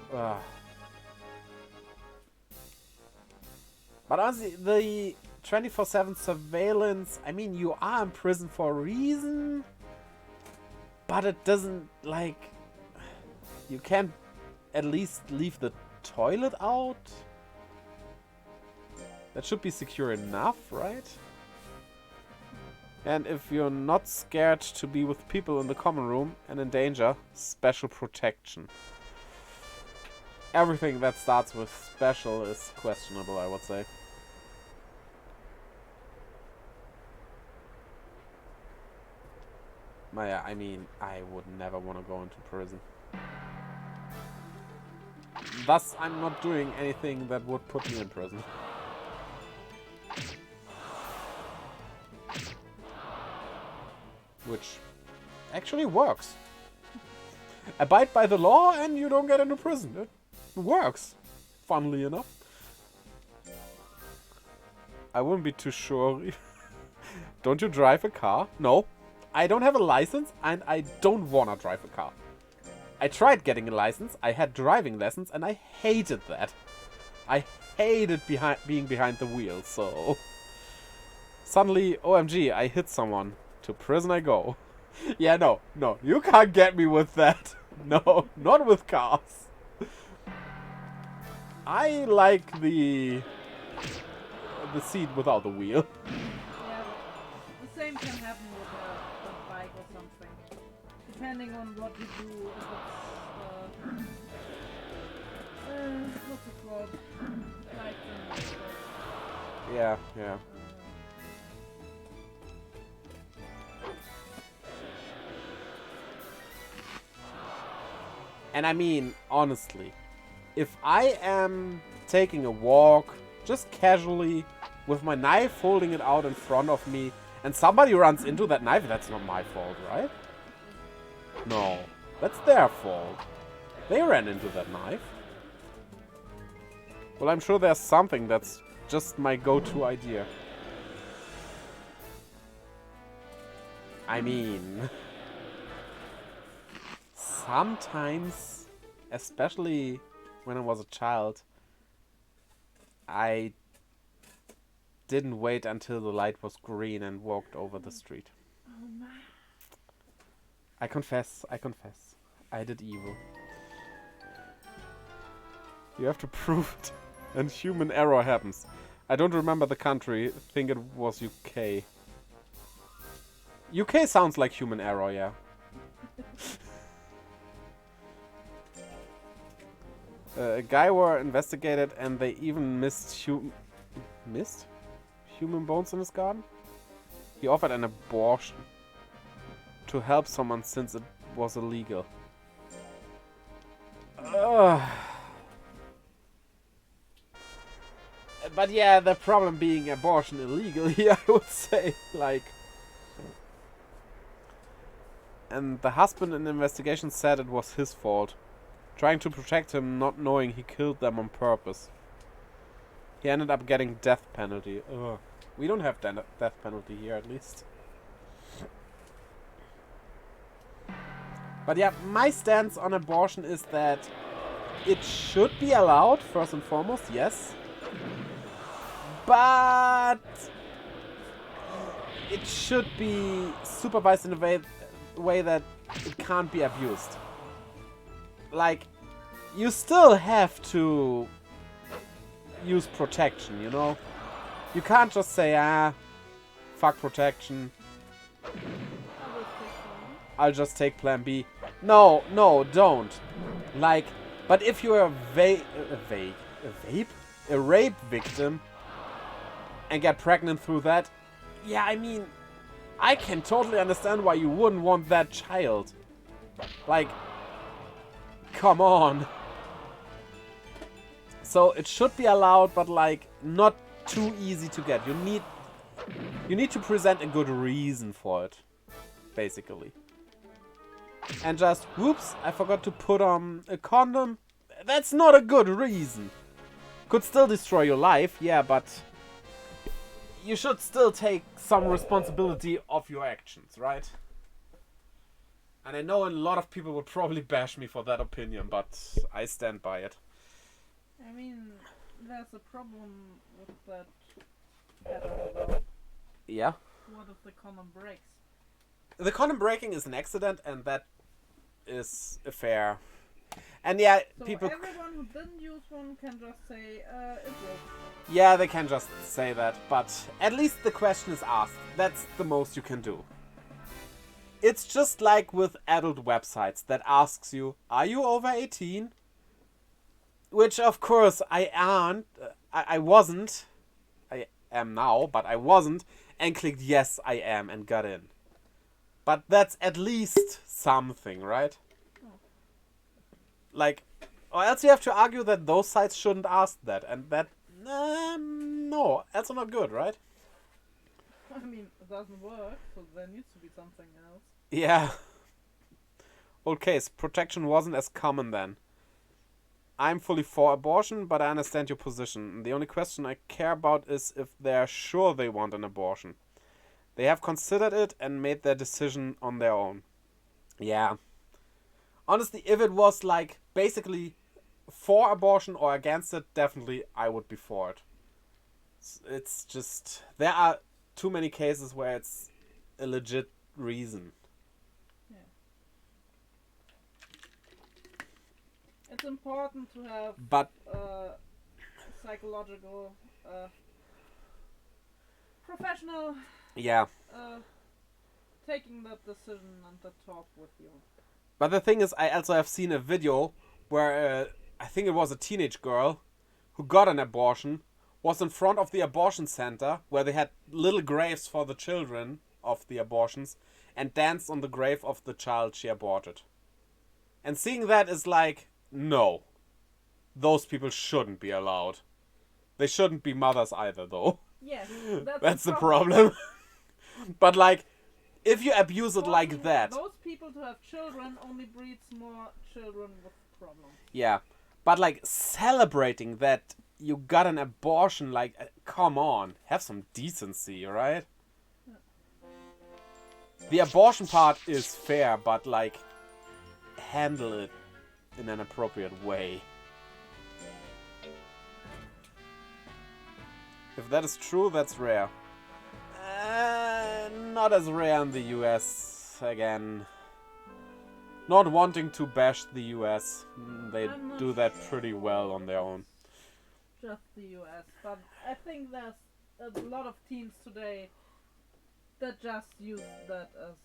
honestly, the 24/7 surveillance, I mean, you are in prison for a reason, but it doesn't, like, you can't at least leave the toilet out? That should be secure enough, right? And if you're not scared to be with people in the common room and in danger, special protection. everything that starts with special is questionable, I would say. Yeah, I mean, I would never want to go into prison. Thus, I'm not doing anything that would put me in prison. Which actually works. Abide by the law and you don't get into prison. It works, funnily enough. I wouldn't be too sure. Don't you drive a car? No. I don't have a license and I don't wanna drive a car. I tried getting a license, I had driving lessons and I hated that. I hated being behind the wheel, so... Suddenly, OMG, I hit someone. To prison I go. Yeah, no, you can't get me with that. No, not with cars. I like the seat without the wheel. Yeah, the same can happen with a bike or something. Depending on what you do, if it's what's it called? Like Yeah. And I mean, honestly, if I am taking a walk, just casually, with my knife holding it out in front of me, and somebody runs into that knife, that's not my fault, right? No, that's their fault. They ran into that knife. Well, I'm sure there's something that's just my go-to idea. I mean... Sometimes, especially when I was a child, I didn't wait until the light was green and walked over the street. Oh man. I confess. I did evil. You have to prove it. And human error happens. I don't remember the country. I think it was UK. UK sounds like human error, yeah. A guy were investigated and they even missed human bones in his garden? He offered an abortion to help someone since it was illegal. But yeah, the problem being abortion illegal here, I would say, like... And the husband in the investigation said it was his fault. Trying to protect him, not knowing he killed them on purpose. He ended up getting death penalty. Ugh. We don't have death penalty here, at least. But yeah, my stance on abortion is that it should be allowed, first and foremost, yes. But it should be supervised in a way that it can't be abused. Like, you still have to use protection, you know? You can't just say, fuck protection. I'll just take plan B. No, don't. Like, but if you're a rape victim and get pregnant through that, yeah, I mean, I can totally understand why you wouldn't want that child. Like, come on. So it should be allowed, but like not too easy to get. You need to present a good reason for it, basically. And just, whoops, I forgot to put on a condom. That's not a good reason. Could still destroy your life, yeah, but you should still take some responsibility of your actions, right? And I know a lot of people would probably bash me for that opinion, but I stand by it. I mean, there's a problem with that pattern. Yeah? What if the condom breaks? The condom breaking is an accident, and that is fair. And yeah, so people... everyone who didn't use one can just say, it broke. Yeah, they can just say that, but at least the question is asked. That's the most you can do. It's just like with adult websites that asks you, are you over 18? Which, of course, I aren't. I wasn't. I am now, but I wasn't. And clicked yes, I am, and got in. But that's at least something, right? Oh. Like, or else you have to argue that those sites shouldn't ask that. And that, no, that's not good, right? I mean, it doesn't work, so there needs to be something else. Yeah. Old case, protection wasn't as common then. I'm fully for abortion, but I understand your position. The only question I care about is if they're sure they want an abortion. They have considered it and made their decision on their own. Yeah. Honestly, if it was like basically for abortion or against it, definitely I would be for it. It's just, there are too many cases where it's a legit reason. It's important to have But psychological professional yeah. taking that decision and the talk with you. But the thing is, I also have seen a video where I think it was a teenage girl who got an abortion, was in front of the abortion center where they had little graves for the children of the abortions, and danced on the grave of the child she aborted. And seeing that is like, no. Those people shouldn't be allowed. They shouldn't be mothers either, though. Yes, That's the problem. But like, if you abuse it like that... Those people to have children only breeds more children with problems. Yeah. But like, celebrating that you got an abortion, like, come on. Have some decency, right? Yeah. The abortion part is fair, but like, handle it in an appropriate way. If that is true, that's rare. Not as rare in the US, again. Not wanting to bash the US. They do that pretty well on their own. Just the US, but I think there's a lot of teams today that just use that as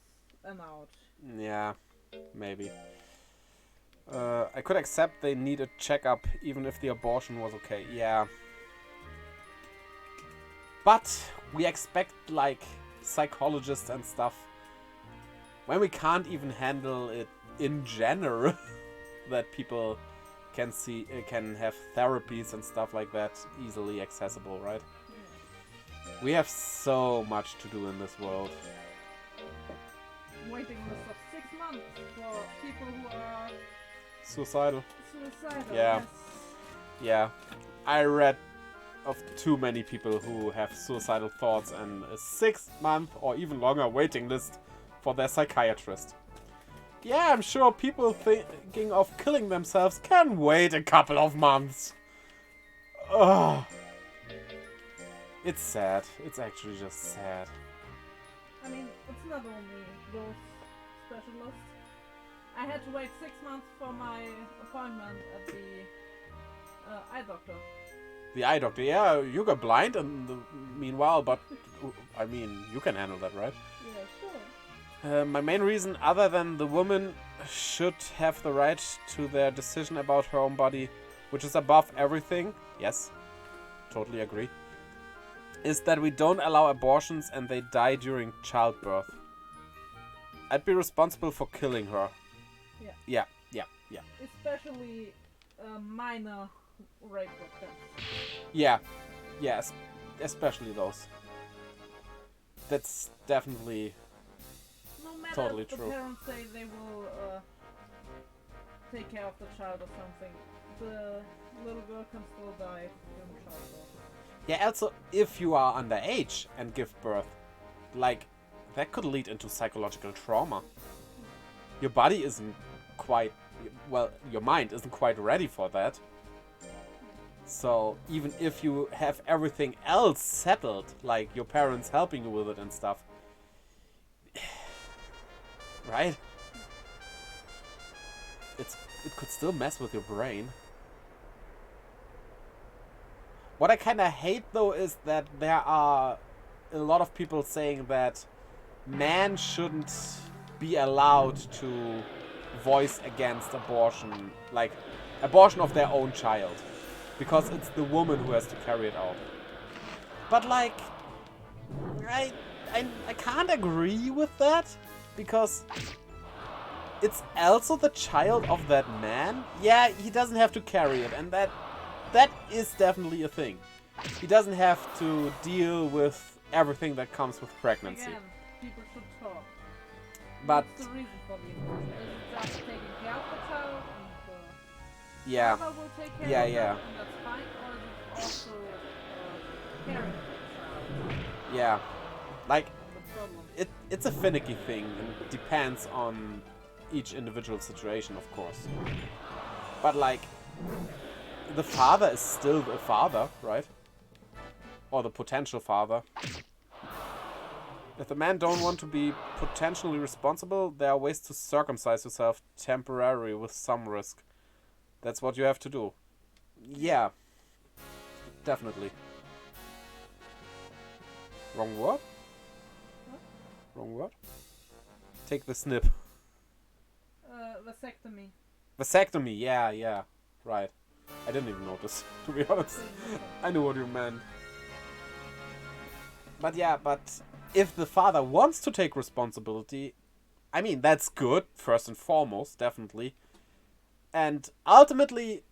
an out. Yeah, maybe. I could accept they need a checkup even if the abortion was okay. Yeah. But we expect like psychologists and stuff when we can't even handle it in general that people can have therapies and stuff like that easily accessible, right? Yeah. We have so much to do in this world. Waiting list of 6 months for people who are Suicidal. suicidal. Yeah. Yes. Yeah. I read of too many people who have suicidal thoughts and a 6-month or even longer waiting list for their psychiatrist. Yeah, I'm sure people thinking of killing themselves can wait a couple of months. Ugh. It's sad. It's actually just sad. I mean, it's not only those specialists. I had to wait 6 months for my appointment at the eye doctor. The eye doctor, yeah, you got blind in the meanwhile, but I mean, you can handle that, right? Yeah, sure. My main reason, other than the woman should have the right to their decision about her own body, which is above everything, yes, totally agree, is that we don't allow abortions and they die during childbirth. I'd be responsible for killing her. Yeah. Yeah. Especially minor rape attempts. Yeah, especially those. That's definitely No matter totally if the true. parents say they will take care of the child or something, the little girl can still die during childbirth. Yeah, also, if you are underage and give birth, like, that could lead into psychological trauma. Your body isn't quite, well, your mind isn't quite ready for that. So, even if you have everything else settled, like your parents helping you with it and stuff, right? It could still mess with your brain. What I kind of hate, though, is that there are a lot of people saying that men shouldn't be allowed to voice against abortion. Like, abortion of their own child. Because it's the woman who has to carry it out. But like, I can't agree with that. Because it's also the child of that man. Yeah, he doesn't have to carry it. And that is definitely a thing. He doesn't have to deal with everything that comes with pregnancy. Again, people should talk. But What's the reason for the abortion? Is it just taking care of the child and the yeah, mother will take care Yeah, of yeah. it and that's fine? Or is it also caring for the child? yeah, like The problem. it's a finicky thing and it depends on each individual situation, of course. But like, the father is still the father, right? Or the potential father. If the man don't want to be potentially responsible, there are ways to circumcise yourself temporarily with some risk. That's what you have to do. Yeah. Definitely. Wrong word? What? Wrong word? Take the snip. Vasectomy. Vasectomy, yeah. Right. I didn't even notice, to be honest. I knew what you meant. But yeah, if the father wants to take responsibility, I mean, that's good, first and foremost, definitely. And ultimately,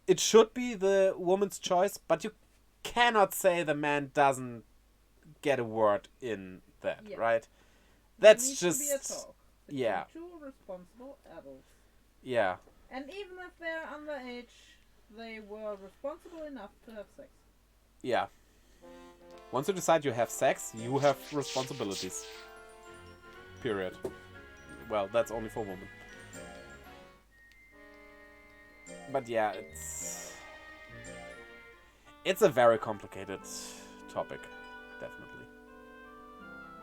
it should be the woman's choice, but you cannot say the man doesn't get a word in that, Yeah. right? There That's needs just... to be a talk between yeah. two responsible adults. Yeah. And even if they're underage, they were responsible enough to have sex. Yeah. Once you decide you have sex, you have responsibilities. Period. Well, that's only for women. But yeah, it's a very complicated topic, definitely.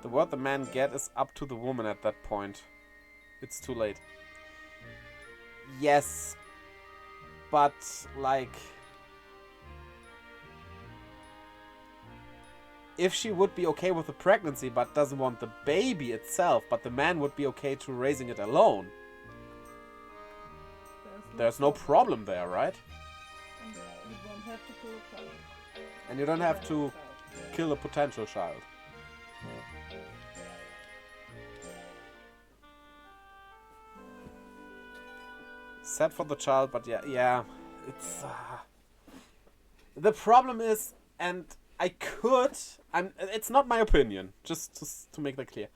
The word the man get is up to the woman at that point. It's too late. Yes, but like, if she would be okay with the pregnancy but doesn't want the baby itself, but the man would be okay to raising it alone, there's no problem there, right? And you don't have to kill a child. And you don't have to kill a potential child. Sad for the child, but yeah, it's... The problem is, and it's not my opinion, just to make that clear,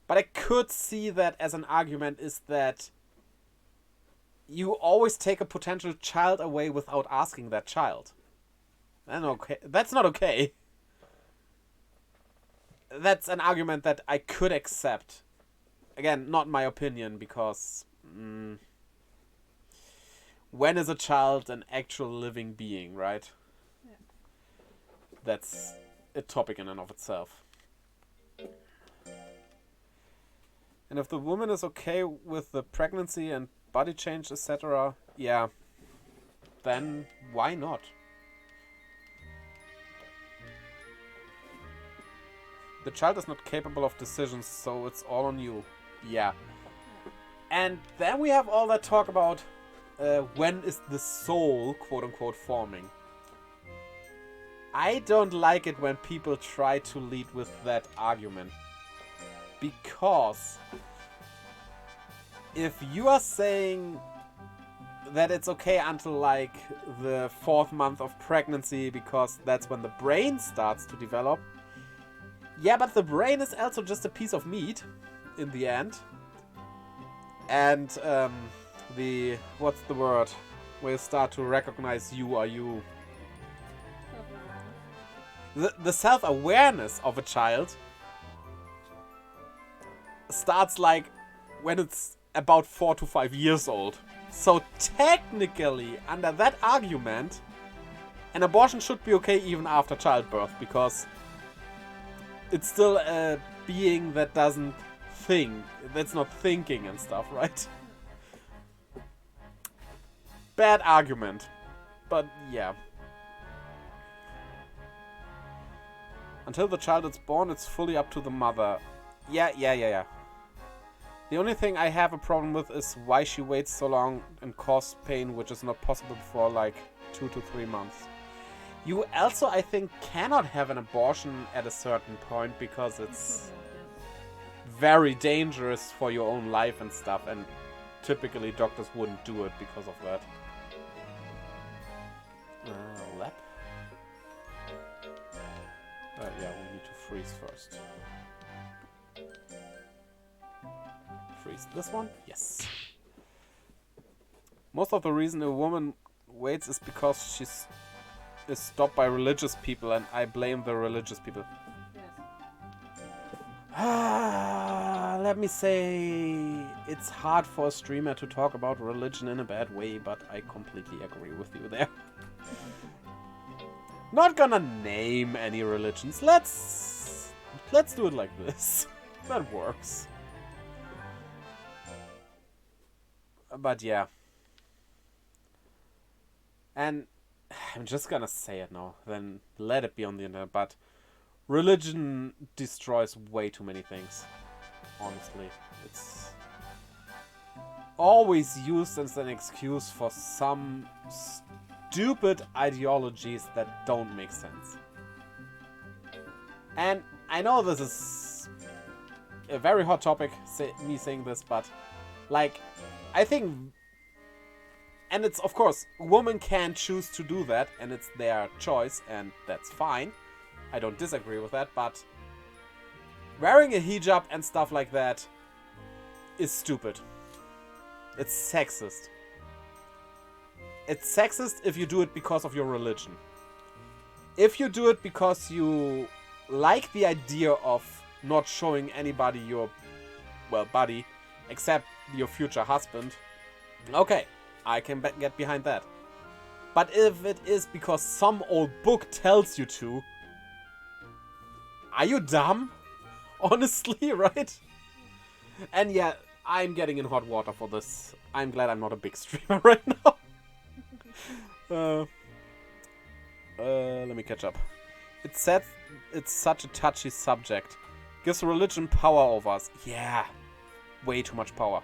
but I could see that as an argument is that you always take a potential child away without asking that child. That's not okay. That's an argument that I could accept. Again, not my opinion, because... when is a child an actual living being, right? Yeah. That's a topic in and of itself. And if the woman is okay with the pregnancy and body change, etc., yeah, then why not? The child is not capable of decisions, so it's all on you. Yeah. And then we have all that talk about when is the soul, quote-unquote, forming. I don't like it when people try to lead with that argument. Because if you are saying that it's okay until like the 4th month of pregnancy because that's when the brain starts to develop, yeah, but the brain is also just a piece of meat in the end. And what's the word? Where you start to recognize you are you. The self-awareness of a child starts like when it's about 4 to 5 years old. So technically, under that argument, an abortion should be okay even after childbirth, because it's still a being that doesn't think, that's not thinking and stuff, right? Bad argument, but yeah. Until the child is born, it's fully up to the mother. Yeah. The only thing I have a problem with is why she waits so long and causes pain, which is not possible for like 2 to 3 months. You also, I think, cannot have an abortion at a certain point because it's very dangerous for your own life and stuff, and typically doctors wouldn't do it because of that. Lap. Yeah, we need to freeze first. Freeze this one? Yes. Most of the reason a woman waits is because she's is stopped by religious people, and I blame the religious people. Yes. Let me say, it's hard for a streamer to talk about religion in a bad way, but I completely agree with you there. Not gonna name any religions. Let's do it like this. That works. But yeah. And I'm just gonna say it now, then let it be on the internet, but religion destroys way too many things. Honestly. It's always used as an excuse for some stupid ideologies that don't make sense. And I know this is a very hot topic, me saying this, but like, I think, and it's, of course, women can choose to do that, and it's their choice, and that's fine. I don't disagree with that, but wearing a hijab and stuff like that is stupid. It's sexist. It's sexist if you do it because of your religion. If you do it because you like the idea of not showing anybody your, well, body, except your future husband, okay, I can get behind that. But if it is because some old book tells you to, are you dumb? Honestly, right? And yeah, I'm getting in hot water for this. I'm glad I'm not a big streamer right now. Let me catch up. It said it's such a touchy subject. Gives religion power over us. Yeah, way too much power.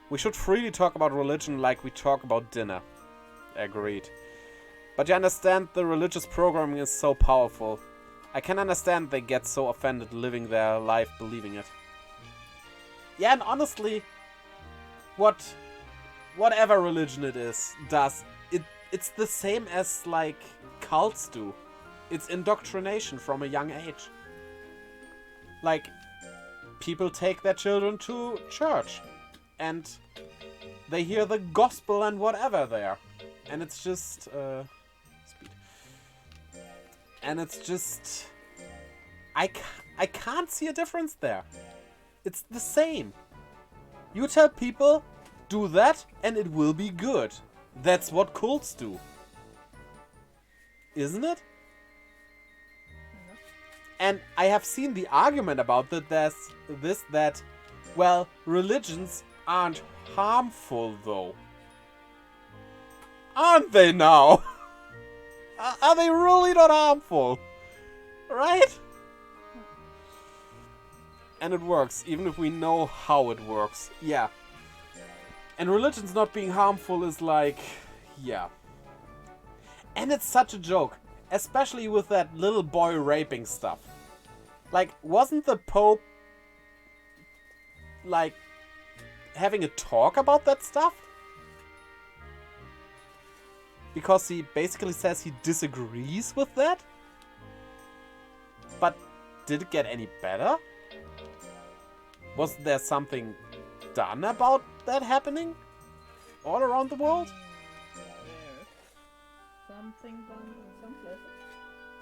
We should freely talk about religion like we talk about dinner. Agreed. But you understand, the religious programming is so powerful. I can understand they get so offended living their life believing it. Yeah, and honestly, whatever religion it is, it's the same as like cults do. It's indoctrination from a young age. Like, people take their children to church and they hear the gospel and whatever there. And it's just speed. And it's just, I can't see a difference there. It's the same. You tell people, do that and it will be good. That's what cults do. Isn't it? And I have seen the argument about that, well, religions aren't harmful though. Aren't they now? Are they really not harmful? Right? And it works, even if we know how it works. Yeah. And religions not being harmful is like, yeah. And it's such a joke. Especially with that little boy raping stuff. Like, wasn't the Pope, like, having a talk about that stuff? Because he basically says he disagrees with that? But did it get any better? Was there something done about that happening? All around the world? Something done in some places.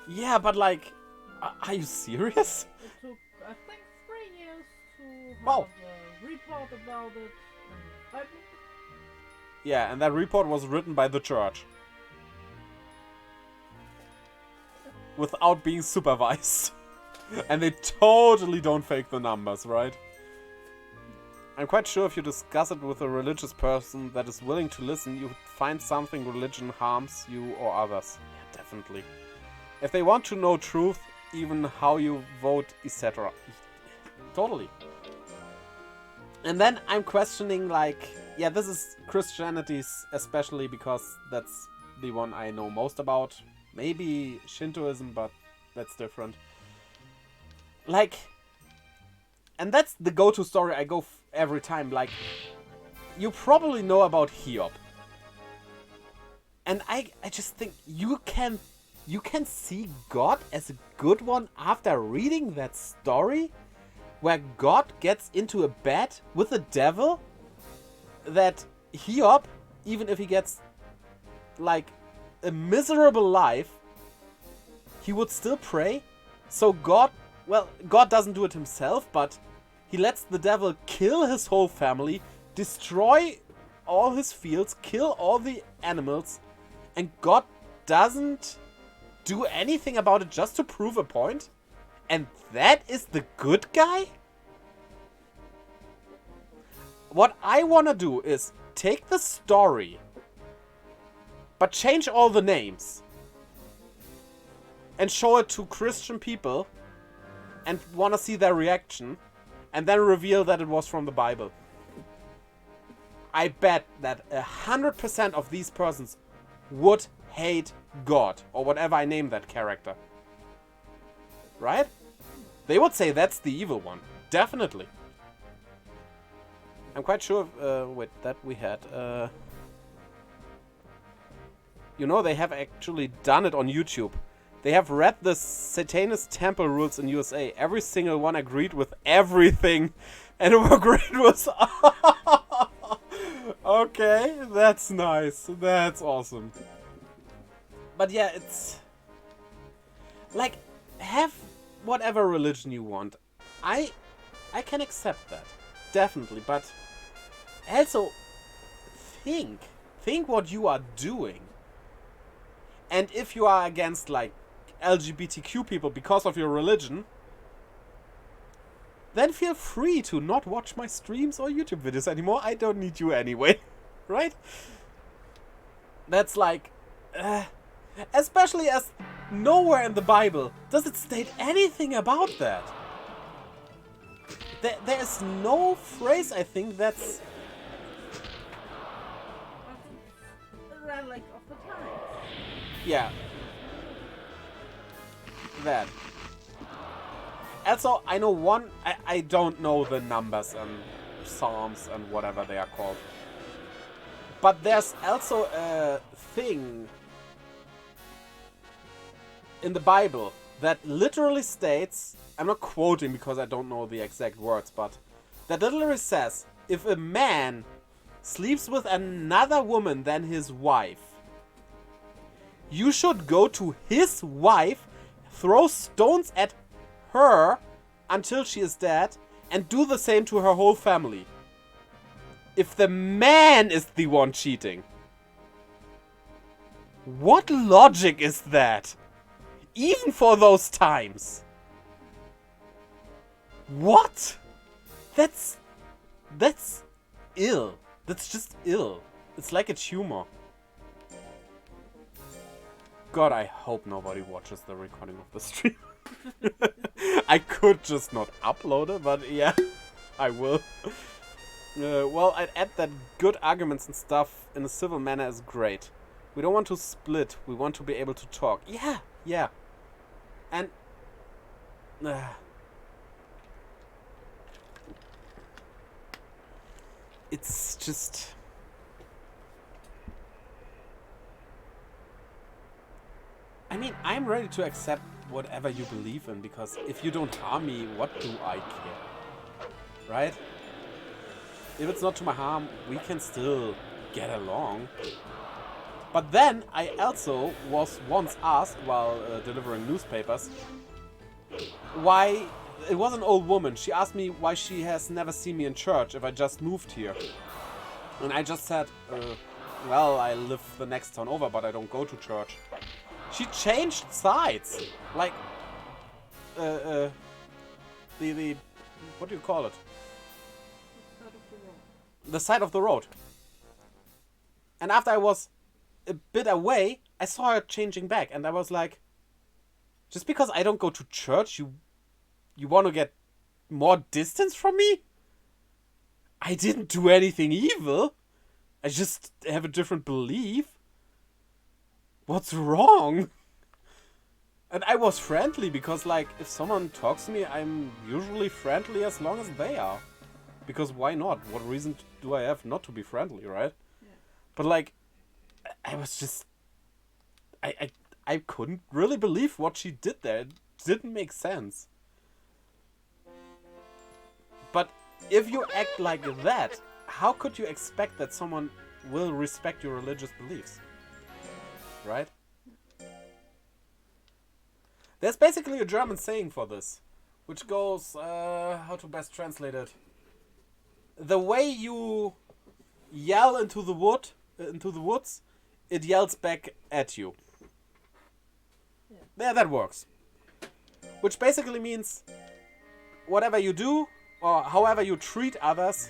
Yeah, but like, are you serious? It took, I think, 3 years to have Wow. a report about it. And Yeah, and that report was written by the church. Without being supervised. And they totally don't fake the numbers, right? I'm quite sure if you discuss it with a religious person that is willing to listen, you would find something religion harms you or others. Yeah, definitely. If they want to know truth, even how you vote, etc. Totally. And then I'm questioning, like, yeah, this is Christianity's, especially because that's the one I know most about. Maybe Shintoism, but that's different. Like, and that's the go-to story I go every time. Like, you probably know about Hiob. And I just think you can see God as a good one after reading that story? Where God gets into a bed with the devil, that Hiob, even if he gets like a miserable life, he would still pray. So God doesn't do it himself, but he lets the devil kill his whole family, destroy all his fields, kill all the animals, and God doesn't do anything about it just to prove a point? And that is the good guy? What I want to do is take the story, but change all the names. And show it to Christian people and want to see their reaction. And then reveal that it was from the Bible. I bet that 100% of these persons would hate God. Or whatever I name that character. Right? They would say that's the evil one. Definitely. I'm quite sure that we had... you know, they have actually done it on YouTube. They have read the Satanist temple rules in USA. Every single one agreed with everything. And agreed was... Okay, that's nice. That's awesome. But yeah, it's... like, have whatever religion you want. I can accept that. Definitely, but... also, think what you are doing. And if you are against, like, LGBTQ people because of your religion, then feel free to not watch my streams or YouTube videos anymore. I don't need you anyway. Right? That's like... especially as nowhere in the Bible does it state anything about that. There is no phrase, I think, that's... the relic of the times. yeah. That. Also, I know one... I don't know the numbers and psalms and whatever they are called. But there's also a thing in the Bible that literally states... I'm not quoting because I don't know the exact words, but... that literally says, if a man sleeps with another woman than his wife, you should go to his wife, throw stones at her until she is dead, and do the same to her whole family. If the man is the one cheating. What logic is that? Even for those times. What? That's ill. That's just ill. It's like a tumor. God, I hope nobody watches the recording of the stream. I could just not upload it, but yeah, I will. Well, I'd add that good arguments and stuff in a civil manner is great. We don't want to split. We want to be able to talk. Yeah. And... it's just... I mean, I'm ready to accept whatever you believe in, because if you don't harm me, what do I care? Right? If it's not to my harm, we can still get along. But then, I also was once asked, while delivering newspapers, why... it was an old woman. She asked me why she has never seen me in church if I just moved here. And I just said, well, I live the next town over, but I don't go to church. She changed sides. Like, the what do you call it? The side of the road. The side of the road. And after I was a bit away, I saw her changing back, and I was like, just because I don't go to church, you want to get more distance from me? I didn't do anything evil. I just have a different belief. What's wrong? And I was friendly because, like, if someone talks to me, I'm usually friendly as long as they are. Because why not? What reason do I have not to be friendly, right? Yeah. But, like, I was just... I couldn't really believe what she did there. It didn't make sense. But if you act like that, how could you expect that someone will respect your religious beliefs? Right? There's basically a German saying for this, which goes, how to best translate it? The way you yell into the woods, it yells back at you. Yeah. There, that works. Which basically means whatever you do, or however you treat others,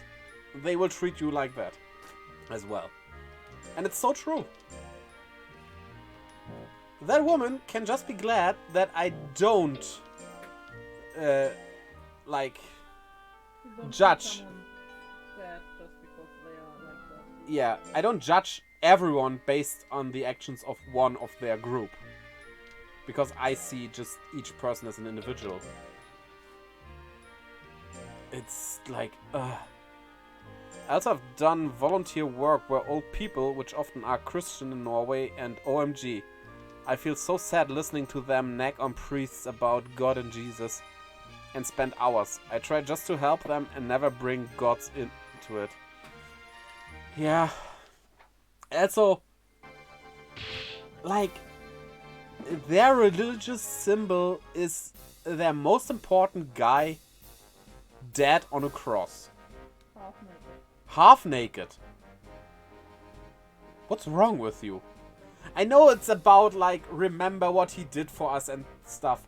they will treat you like that as well. And it's so true. That woman can just be glad that I don't, like, You don't judge. treat someone bad just because they are like that. Yeah, I don't judge everyone based on the actions of one of their group. Because I see just each person as an individual. It's like, I also have done volunteer work where old people, which often are Christian in Norway, and OMG, I feel so sad listening to them nag on priests about God and Jesus and spend hours. I try just to help them and never bring gods into it. Yeah. Also, like, their religious symbol is their most important guy dead on a cross. Half naked. Half naked. What's wrong with you? I know it's about, like, remember what he did for us and stuff.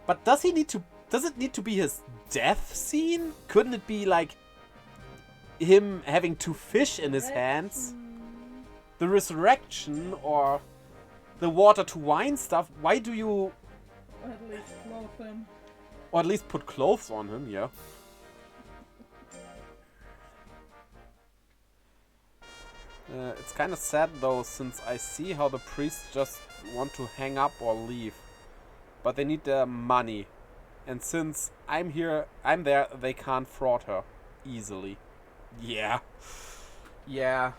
But does it need to be his death scene? Couldn't it be, like, him having two fish in his hands? The resurrection or the water to wine stuff? Why do you... Or at least clothe him. Or at least put clothes on him, yeah. It's kind of sad though, since I see how the priests just want to hang up or leave. But they need their money. And since I'm there, they can't fraud her easily. Yeah. Yeah.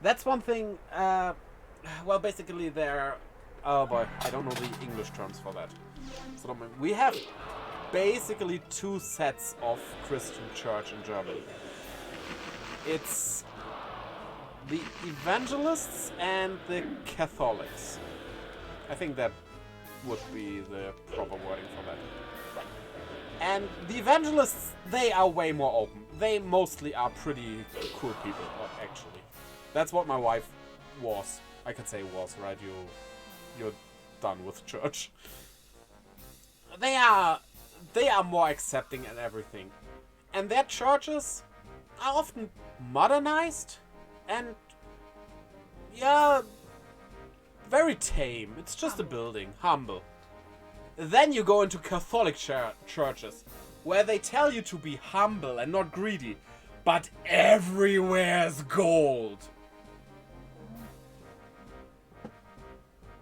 That's one thing, well, basically they're... Oh boy, I don't know the English terms for that. So don't mind. We have basically two sets of Christian church in Germany. It's the evangelists and the Catholics. I think that would be the proper wording for that. And the evangelists, they are way more open. They mostly are pretty cool people, actually. That's what my wife was. I could say was, right? You're done with church. They are more accepting and everything. And their churches are often modernized and, yeah, very tame. It's just a building. Humble. Then you go into Catholic churches, where they tell you to be humble and not greedy, but everywhere's gold.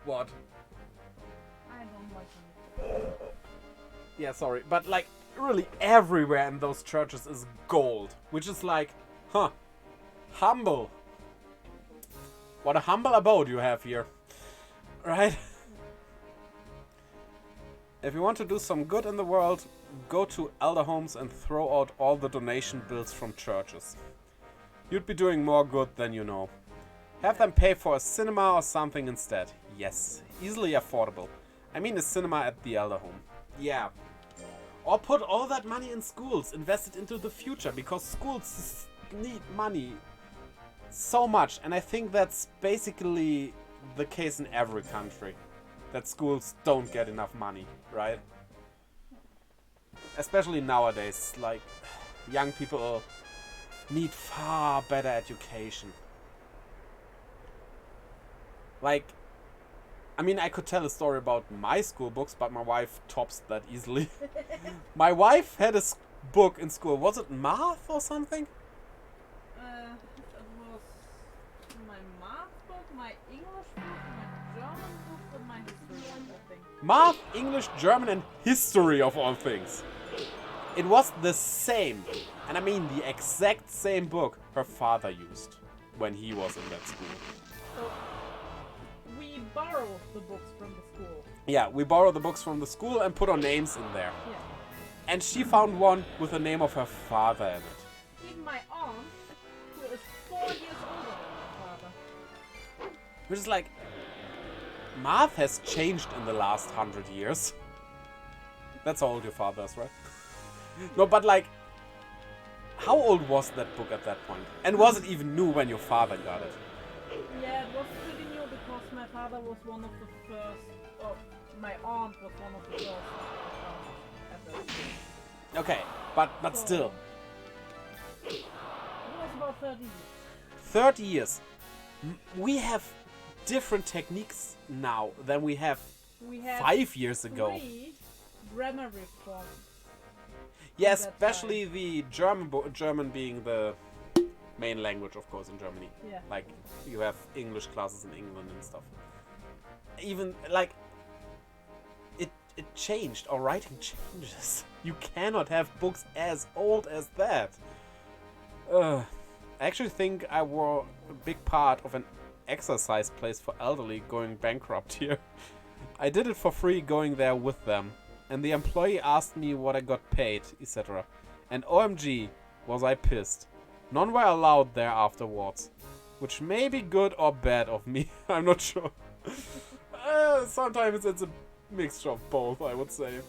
What? I don't like him. Yeah, sorry, but like, really everywhere in those churches is gold, which is like, huh, humble. What a humble abode you have here, right? If you want to do some good in the world, go to elder homes and throw out all the donation bills from churches. You'd be doing more good than you know. Have them pay for a cinema or something instead. Yes, easily affordable. I mean a cinema at the elder home. Yeah. Or put all that money in schools, invest it into the future, because schools need money so much. And I think that's basically the case in every country. That schools don't get enough money, right? Especially nowadays, like, young people need far better education. Like, I mean, I could tell a story about my school books, but my wife tops that easily. My wife had a book in school? Was it math or something? It was my math book, my English book, my German book, and my history book, I think. Math, English, German, and history of all things. It was the same, and I mean the exact same book her father used when he was in that school. So we borrow the books from the school. Yeah, we borrowed the books from the school and put our names in there. Yeah. And she found one with the name of her father in it. Even my aunt, who is 4 years older than my father. Which is like, math has changed in the last 100 years. That's how old your father is, right? No, but like, how old was that book at that point? And was it even new when your father got it? Yeah, it was pretty new because my father was one of the first, or my aunt was one of the first at that school. Okay, but So, still, It was about 30 years. 30 years. We have different techniques now than we have We had 5 years ago. 3 grammar reforms. Yeah, at that especially the German being the main language, of course, in Germany. Yeah. Like, you have English classes in England and stuff. Even, like, it changed. Our writing changes. You cannot have books as old as that. I actually think I were a big part of an exercise place for elderly going bankrupt here. I did it for free going there with them. And the employee asked me what I got paid, etc. And OMG, was I pissed. None were allowed there afterwards. Which may be good or bad of me, I'm not sure. Sometimes it's a mixture of both, I would say.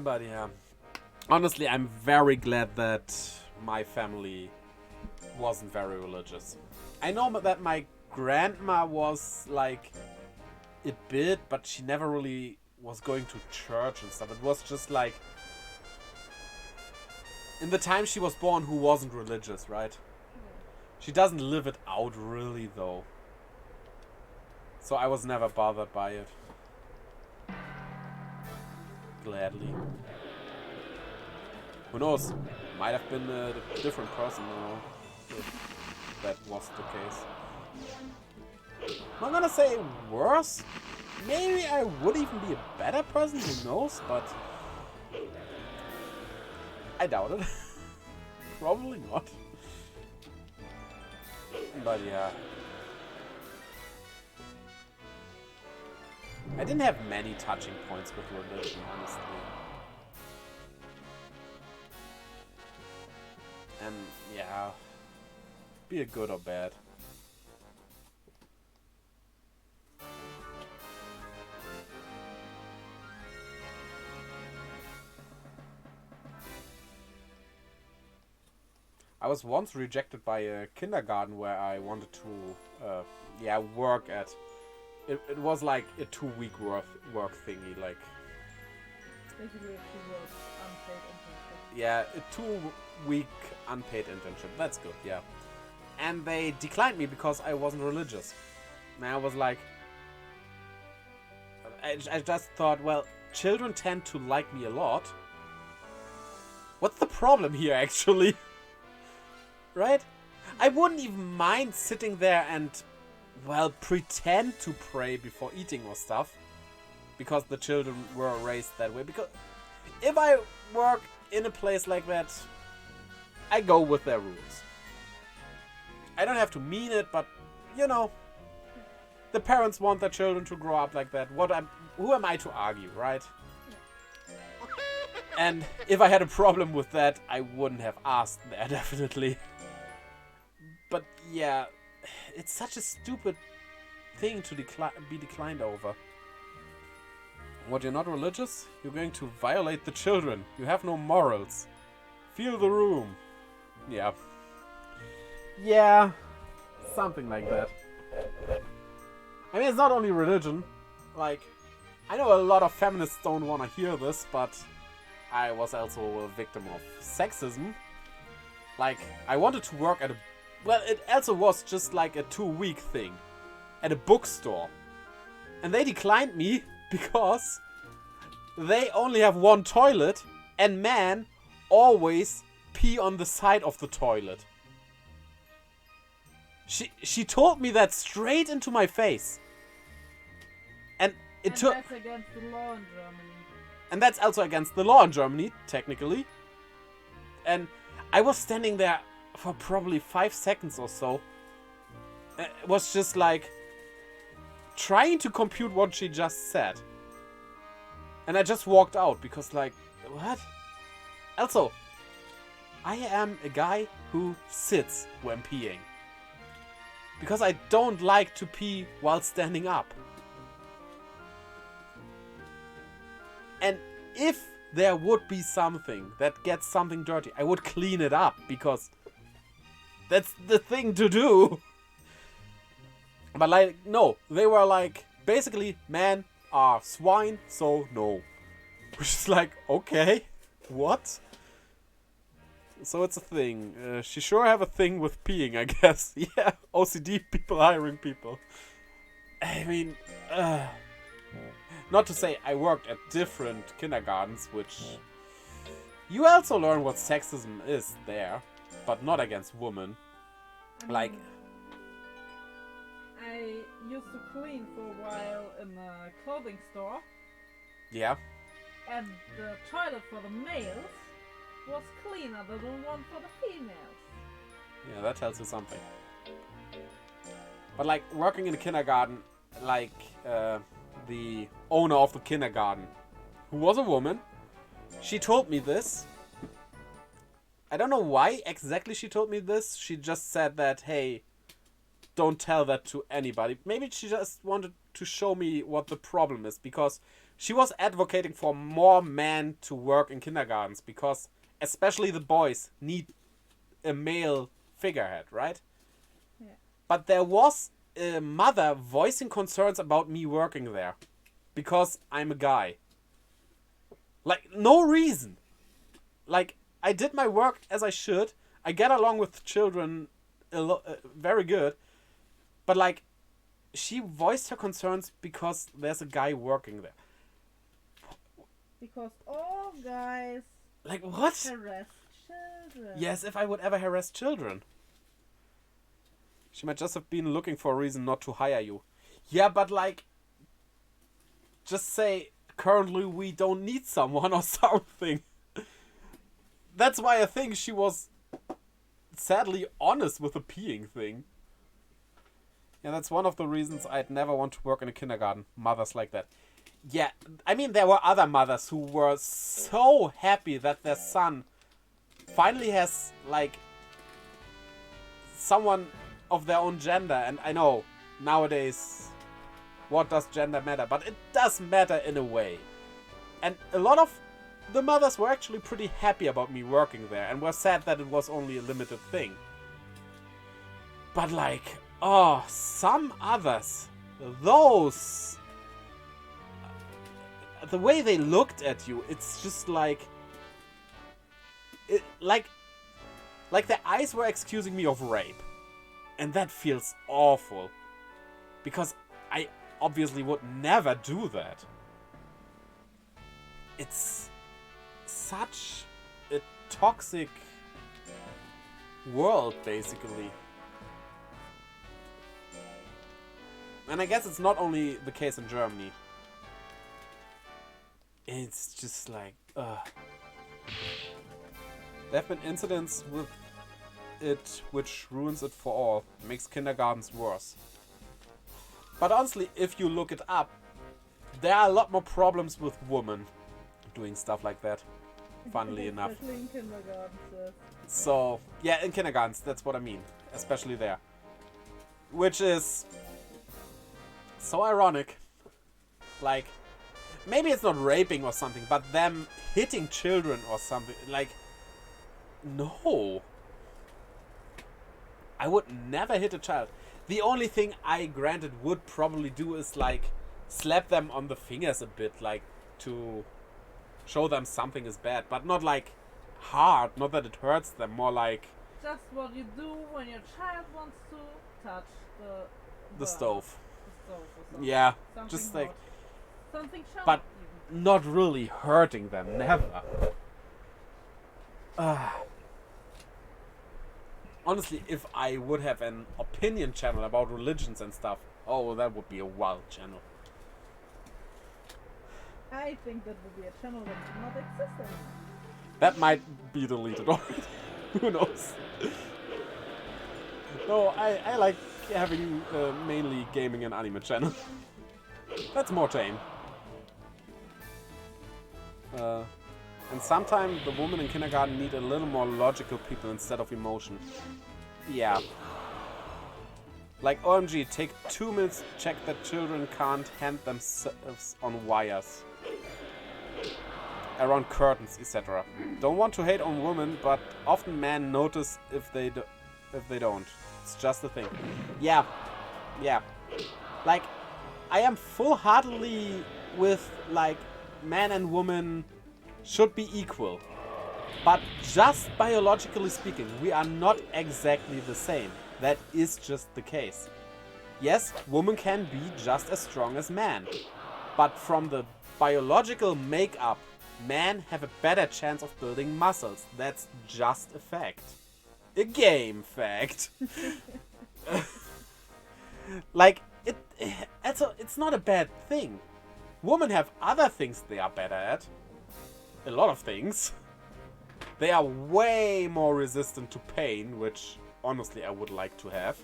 But yeah. Honestly, I'm very glad that my family wasn't very religious. I know that my grandma was like a bit, but she never really was going to church and stuff. It was just like, in the time she was born, who wasn't religious, right? She doesn't live it out really, though. So I was never bothered by it. Gladly. Who knows? Might have been a different person now, if that was the case. I'm not gonna say worse. Maybe I would even be a better person, who knows, but I doubt it. Probably not. But yeah. I didn't have many touching points with religion, honestly. And yeah, be it good or bad. I was once rejected by a kindergarten where I wanted to, work at. It was like a 2-week work thingy, like. Basically, a 2-week unpaid internship. Yeah, a 2-week unpaid internship. That's good, yeah. And they declined me because I wasn't religious. And I was like, I just thought, well, children tend to like me a lot. What's the problem here, actually? Right? I wouldn't even mind sitting there and, well, pretend to pray before eating or stuff. Because the children were raised that way. Because if I work in a place like that, I go with their rules. I don't have to mean it, but, you know, the parents want their children to grow up like that. Who am I to argue, right? And if I had a problem with that, I wouldn't have asked there, definitely. But yeah, it's such a stupid thing to be declined over. What, you're not religious? You're going to violate the children. You have no morals. Feel the room. Yeah. Yeah, something like that. I mean, it's not only religion. Like, I know a lot of feminists don't want to hear this, but I was also a victim of sexism. Like, I wanted to work at a... Well, it also was just like a 2-week thing. At a bookstore. And they declined me because they only have one toilet, and men always pee on the side of the toilet. She told me that straight into my face. And took... that's against the law in Germany. And that's also against the law in Germany, technically. And I was standing there for probably 5 seconds or so. It was just like trying to compute what she just said. And I just walked out because like, what? Also, I am a guy who sits when peeing. Because I don't like to pee while standing up. And if there would be something that gets something dirty, I would clean it up because that's the thing to do. But like, no, they were like, basically, men are swine, so no. Which is like, okay, what? So it's a thing. She sure have a thing with peeing, I guess. Yeah, OCD people hiring people. I mean, not to say I worked at different kindergartens, which you also learn what sexism is there, but not against women. Like, I used to clean for a while in a clothing store, yeah. and the toilet for the males was cleaner than the one for the females. Yeah, that tells you something. But like, working in a kindergarten, like, the owner of the kindergarten, who was a woman, she told me this. I don't know why exactly she told me this. She just said that, hey, don't tell that to anybody. Maybe she just wanted to show me what the problem is, because she was advocating for more men to work in kindergartens, because especially the boys need a male figurehead, right? Yeah. But there was a mother voicing concerns about me working there because I'm a guy. Like, no reason. Like, I did my work as I should. I get along with children very good. But, like, she voiced her concerns because there's a guy working there. Because all guys Like, what? harass children. Yes, if I would ever harass children. She might just have been looking for a reason not to hire you. Yeah, but like, just say, currently we don't need someone or something. That's why I think she was sadly honest with the peeing thing. Yeah, that's one of the reasons I'd never want to work in a kindergarten. Mothers like that. Yeah, I mean, there were other mothers who were so happy that their son finally has, like, someone of their own gender. And I know, nowadays, what does gender matter? But it does matter in a way. And a lot of the mothers were actually pretty happy about me working there and were sad that it was only a limited thing. But like, oh, some others, those... the way they looked at you, it's just like... like their eyes were accusing me of rape. And that feels awful. Because I obviously would never do that. It's such a toxic world, basically. And I guess it's not only the case in Germany. It's just like, ugh. There have been incidents with it which ruins it for all. It makes kindergartens worse. But honestly, if you look it up, there are a lot more problems with women doing stuff like that. Funnily enough. Especially in kindergartens. Yes. So, yeah, in kindergartens, that's what I mean. Especially there. Which is so ironic. Like, maybe it's not raping or something, but them hitting children or something. Like, no. I would never hit a child. The only thing I, granted, would probably do is, like, slap them on the fingers a bit, like, to show them something is bad. But not, like, hard. Not that it hurts them. More like... just what you do when your child wants to touch the the stove. The stove or something. Yeah. Something just, like... hot. Something sharp But even. not really hurting them, never. Honestly, if I would have an opinion channel about religions and stuff, oh, that would be a wild channel. I think that would be a channel that does not exist anymore. That might be deleted already. Who knows? No, I like having mainly gaming and anime channel. That's more tame. And sometimes the women in kindergarten need a little more logical people instead of emotion. Yeah. Like, OMG, take 2 minutes to check that children can't hand themselves on wires. Around curtains, etc. Don't want to hate on women, but often men notice if they don't. It's just a thing. Yeah. Yeah. Like, I am full-heartedly with, like, man and woman should be equal. But just biologically speaking, we are not exactly the same. That is just the case. Yes, women can be just as strong as man. But from the biological makeup, men have a better chance of building muscles. That's just a fact. A game fact. Like, it's not a bad thing. Women have other things they are better at. A lot of things. They are way more resistant to pain, which honestly I would like to have.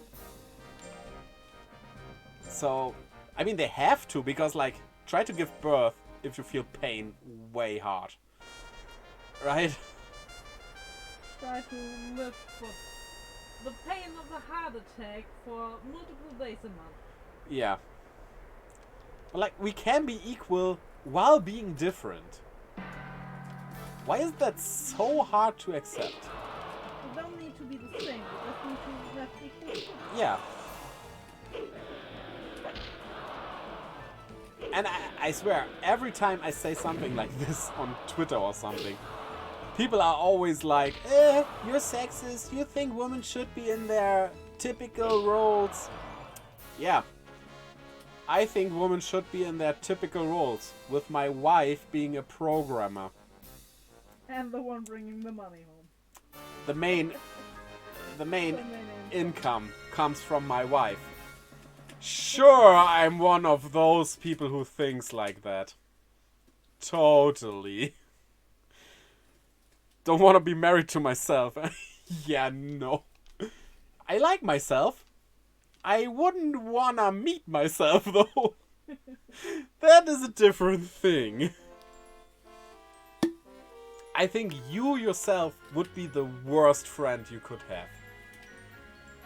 So, I mean, they have to, because, like, try to give birth if you feel pain way hard. Right? Try to live with the pain of a heart attack for multiple days a month. Yeah. But, like, we can be equal while being different. Why is that so hard to accept? We don't need to be the same, we just need to have equal skills. Yeah. And I swear, every time I say something like this on Twitter or something, people are always like, you're sexist, you think women should be in their typical roles. Yeah. I think women should be in their typical roles, with my wife being a programmer. And the one bringing the money home. The main income comes from my wife. Sure, I'm one of those people who thinks like that. Totally. Don't want to be married to myself. Yeah, no. I like myself. I wouldn't wanna meet myself, though. That is a different thing. I think you yourself would be the worst friend you could have.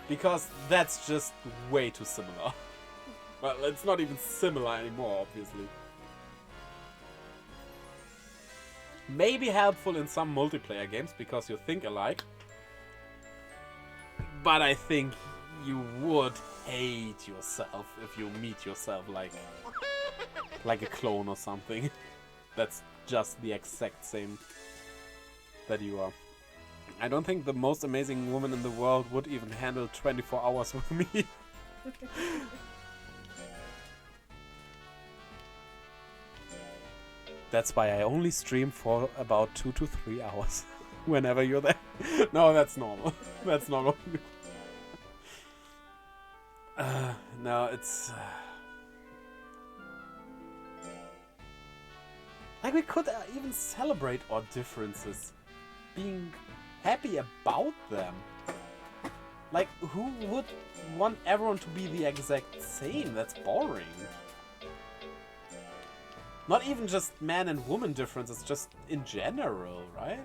Because that's just way too similar. Well, it's not even similar anymore, obviously. Maybe helpful in some multiplayer games because you think alike. But I think you would hate yourself if you meet yourself like a clone or something. That's just the exact same that you are. I don't think the most amazing woman in the world would even handle 24 hours with me. That's why I only stream for about 2 to 3 hours. Whenever you're there. No, that's normal. That's normal. No, it's... Like, we could even celebrate our differences. Being happy about them. Like, who would want everyone to be the exact same? That's boring. Not even just man and woman differences, just in general, right?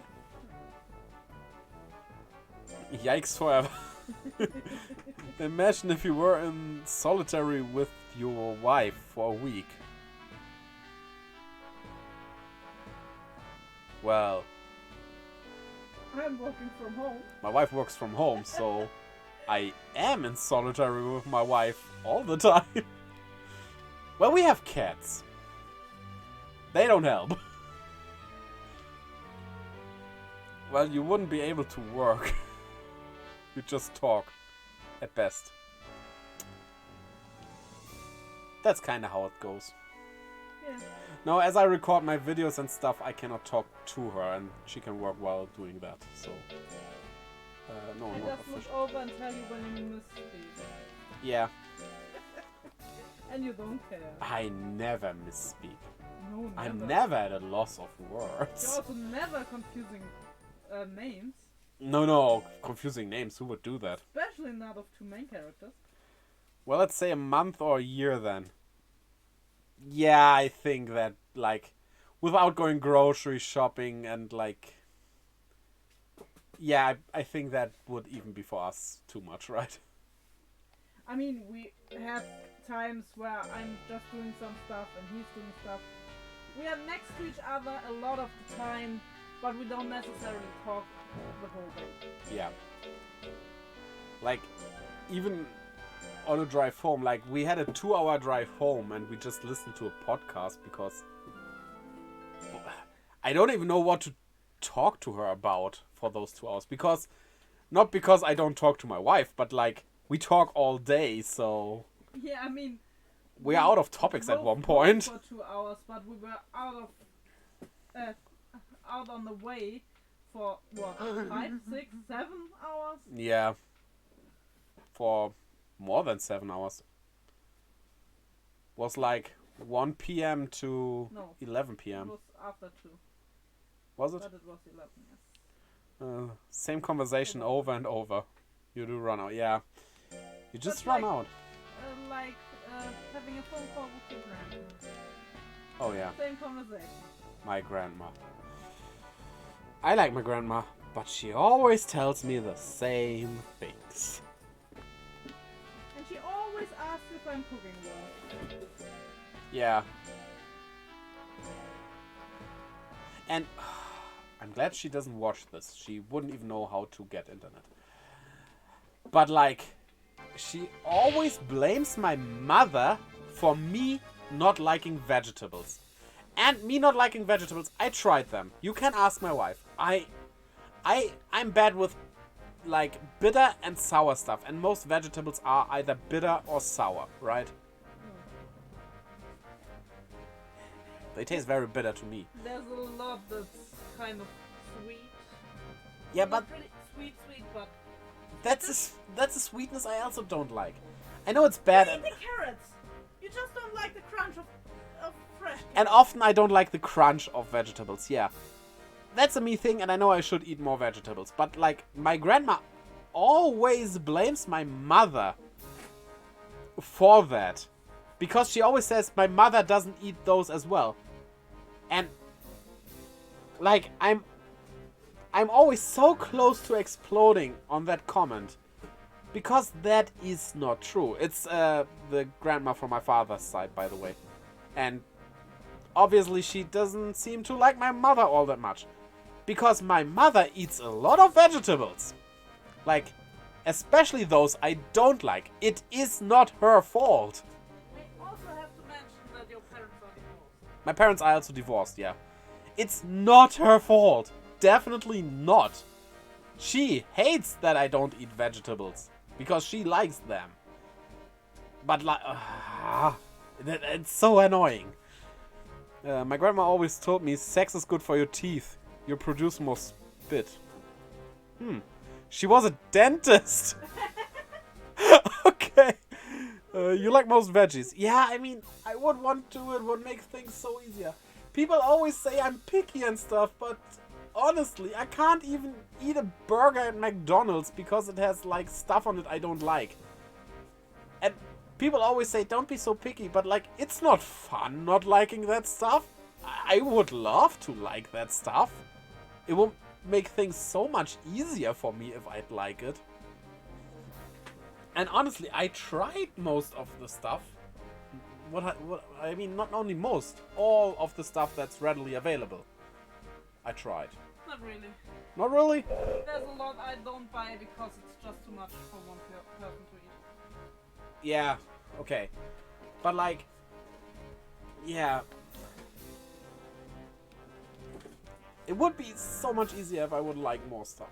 Yikes forever. Imagine if you were in solitary with your wife for a week. Well... I'm working from home. My wife works from home, so I am in solitary with my wife all the time. Well, we have cats. They don't help. Well, you wouldn't be able to work. You just talk, at best. That's kind of how it goes. Yeah. No, as I record my videos and stuff, I cannot talk to her, and she can work while doing that. So, no, I not just look official. over and tell you when you misspeak. Yeah, And you don't care. I never misspeak. No, never. I'm never at a loss of You're words. also never confusing names. No, confusing names. Who would do that? Especially not of two main characters. Well, let's say a month or a year then. Yeah, I think that, like, without going grocery shopping and, like... Yeah, I think that would even be for us too much, right? I mean, we have times where I'm just doing some stuff and he's doing stuff. We are next to each other a lot of the time, but we don't necessarily talk the whole day. Yeah. Like, even on a drive home, like, we had a 2-hour drive home and we just listened to a podcast because I don't even know what to talk to her about for those 2 hours. Because, not because I don't talk to my wife, but, like, we talk all day, so... Yeah, I mean... We're out of topics at one point. For 2 hours, but we were out on the way for, what, 5, 6, 7 hours? Yeah. For more than 7 hours. Was like 1 p.m. to 11 It p.m. was after 2. Was it? But it was 11, yes. Same conversation over and over. You do run out, yeah. You just But run out. Like having a phone call with your grandma. Oh yeah, Same conversation. my grandma. I like my grandma, but she always tells me the same things. And she always asks if I'm cooking well. Yeah. And I'm glad she doesn't watch this. She wouldn't even know how to get internet. But like, she always blames my mother for me not liking vegetables. And me not liking vegetables, I tried them. You can ask my wife. I'm bad with like bitter and sour stuff, and most vegetables are either bitter or sour, right? They taste very bitter to me. There's a lot that's kind of sweet. Yeah, Not but really sweet, but... that's a sweetness I also don't like. I know it's bad, You eat the carrots! You just don't like the crunch of fresh carrots. and often I don't like the crunch of vegetables, yeah. That's a me thing, and I know I should eat more vegetables. But, like, my grandma always blames my mother for that. Because she always says my mother doesn't eat those as well. And, like, I'm always so close to exploding on that comment. Because that is not true. It's the grandma from my father's side, by the way. And obviously she doesn't seem to like my mother all that much. Because my mother eats a lot of vegetables. Like, especially those I don't like. It is not her fault. We also have to mention that your parents are divorced. My parents are also divorced, yeah. It's not her fault. Definitely not. She hates that I don't eat vegetables. Because she likes them. But like... it's so annoying. My grandma always told me sex is good for your teeth. You produce more spit. She was a dentist. Okay. You like most veggies. Yeah, I mean, I would want to. It would make things so easier. People always say I'm picky and stuff, but honestly, I can't even eat a burger at McDonald's because it has, like, stuff on it I don't like. And people always say, don't be so picky, but, like, it's not fun not liking that stuff. I would love to like that stuff. It will make things so much easier for me if I'd like it. And honestly, I tried most of the stuff. I mean, not only most, all of the stuff that's readily available. I tried. Not really. Not really? There's a lot I don't buy because it's just too much for one person to eat. Yeah, okay. But like, yeah. It would be so much easier if I would like more stuff.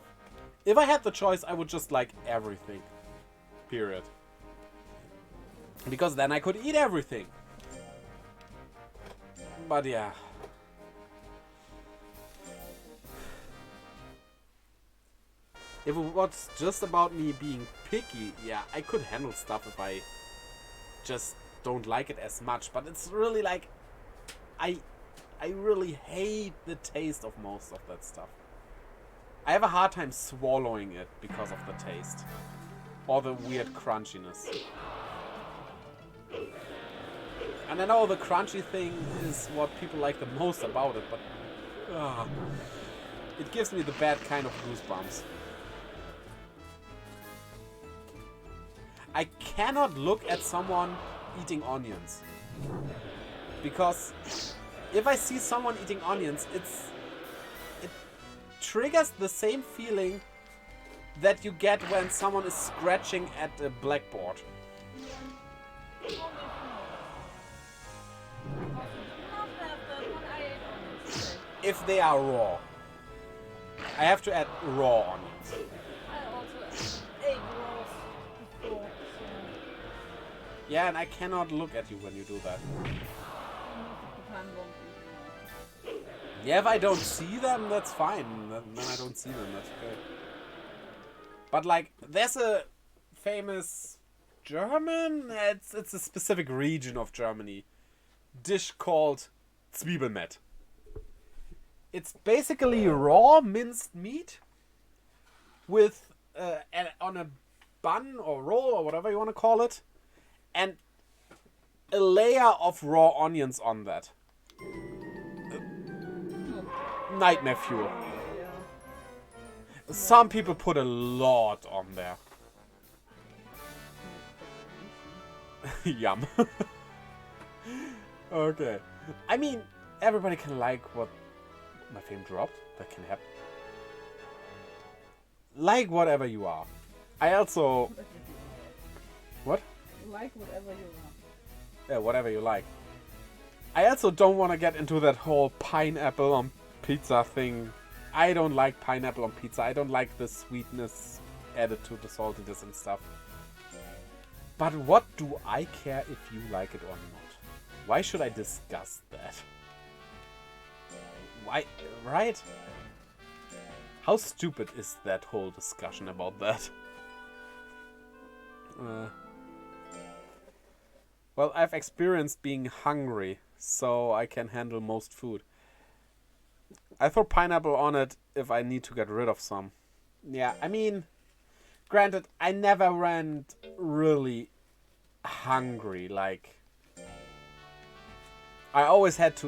If I had the choice, I would just like everything. Period. Because then I could eat everything. But yeah. If it was just about me being picky, yeah, I could handle stuff if I just don't like it as much. But it's really like, I really hate the taste of most of that stuff. I have a hard time swallowing it because of the taste. Or the weird crunchiness. And I know the crunchy thing is what people like the most about it, but it gives me the bad kind of goosebumps. I cannot look at someone eating onions. Because if I see someone eating onions, it triggers the same feeling that you get when someone is scratching at a blackboard. If they are raw. I have to add raw onions. I also ate raws before, so Yeah, and I cannot look at you when you do that. Yeah, if I don't see them, that's fine. Then I don't see them, that's okay. But like, there's a famous German, it's a specific region of Germany, dish called Zwiebelmet. It's basically raw minced meat with on a bun or roll or whatever you want to call it, and a layer of raw onions on that. Nightmare fuel. Some people put a lot on there. Yum. Okay. I mean, everybody can like what my fame dropped. That can happen. Like whatever you are. I also... What? Like whatever you want. Yeah, whatever you like. I also don't want to get into that whole pineapple on pizza thing. I don't like pineapple on pizza. I don't like the sweetness added to the saltiness and stuff. But what do I care if you like it or not? Why should I discuss that? Why? Right? How stupid is that whole discussion about that? Well, I've experienced being hungry, so I can handle most food. I throw pineapple on it if I need to get rid of some. Yeah, I mean, granted, I never went really hungry. Like, I always had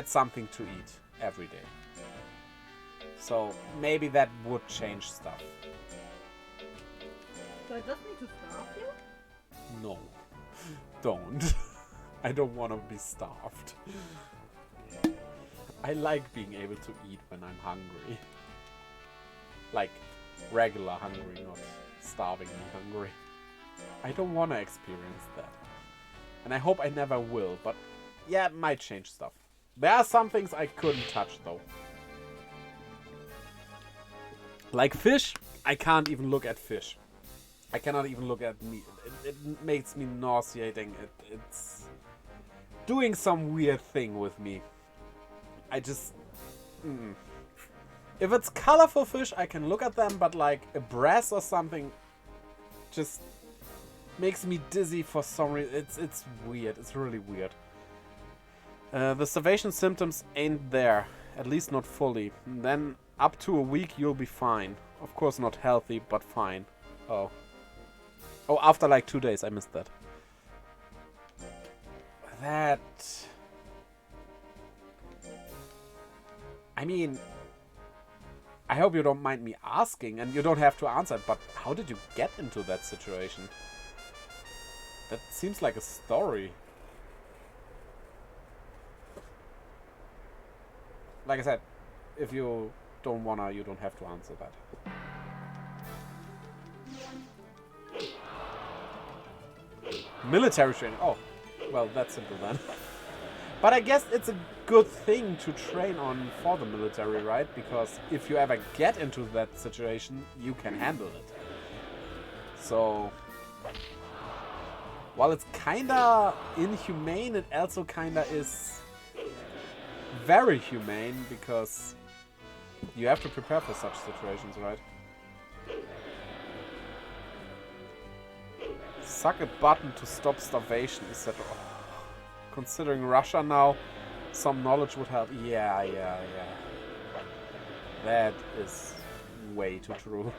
something to eat every day. So maybe that would change stuff. So I just need to starve you? No, don't. I don't want to be starved. I like being able to eat when I'm hungry. Like, regular hungry, not starvingly hungry. I don't want to experience that. And I hope I never will, but yeah, it might change stuff. There are some things I couldn't touch, though. Like fish, I can't even look at fish. I cannot even look at meat. It makes me nauseating. It's doing some weird thing with me. I just... If it's colorful fish, I can look at them, but like a brass or something just makes me dizzy for some reason. It's weird. It's really weird. The starvation symptoms ain't there. At least not fully. Then up to a week you'll be fine. Of course not healthy, but fine. Oh. Oh, after like 2 days. I missed that. That... I mean, I hope you don't mind me asking, and you don't have to answer it, but how did you get into that situation? That seems like a story. Like I said, if you don't wanna, you don't have to answer that. Military training. Oh, well, that's simple then. But I guess it's a good thing to train on for the military, right? Because if you ever get into that situation, you can handle it. So, while it's kinda inhumane, it also kinda is very humane because you have to prepare for such situations, right? Suck a button to stop starvation, etc. Oh, considering Russia now, some knowledge would help. Yeah. That is way too true.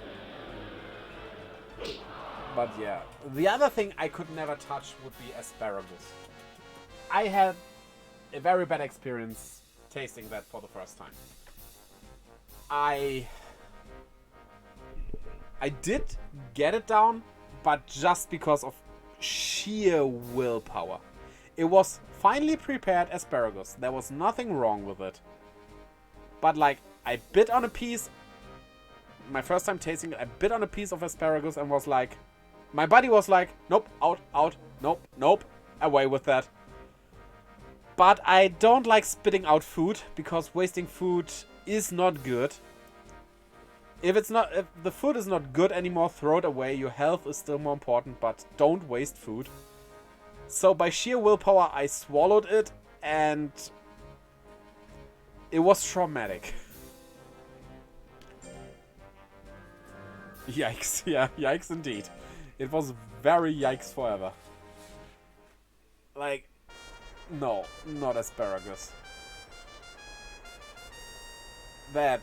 But yeah, the other thing I could never touch would be asparagus. I had a very bad experience tasting that for the first time. I did get it down, but just because of sheer willpower. It was finely prepared asparagus. There was nothing wrong with it. But like, I bit on a piece. My first time tasting it, I bit on a piece of asparagus and was like, my body was like, nope, out, nope, away with that. But I don't like spitting out food because wasting food is not good. If the food is not good anymore, throw it away. Your health is still more important, but don't waste food. So by sheer willpower, I swallowed it, and it was traumatic. Yikes, yeah, yikes indeed. It was very yikes forever. Like, no, not asparagus. That,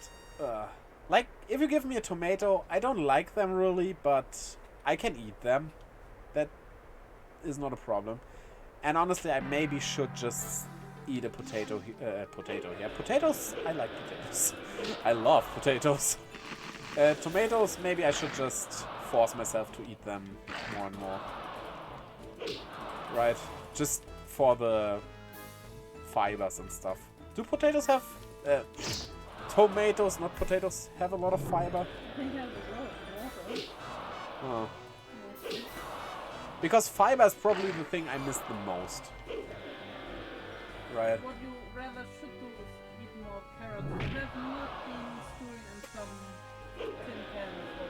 like, if you give me a tomato, I don't like them really, but I can eat them. That is not a problem. And honestly, I maybe should just eat a potato here. Potatoes, I like potatoes. I love potatoes. Tomatoes, maybe I should just force myself to eat them more and more. Right? Just for the fibers and stuff. Do potatoes have... tomatoes, not potatoes, have a lot of fiber? They have a lot of water. Oh. Because fiber is probably the thing I miss the most. Right. What you rather should do is eat more carrots. You have not been stewing in some tin can for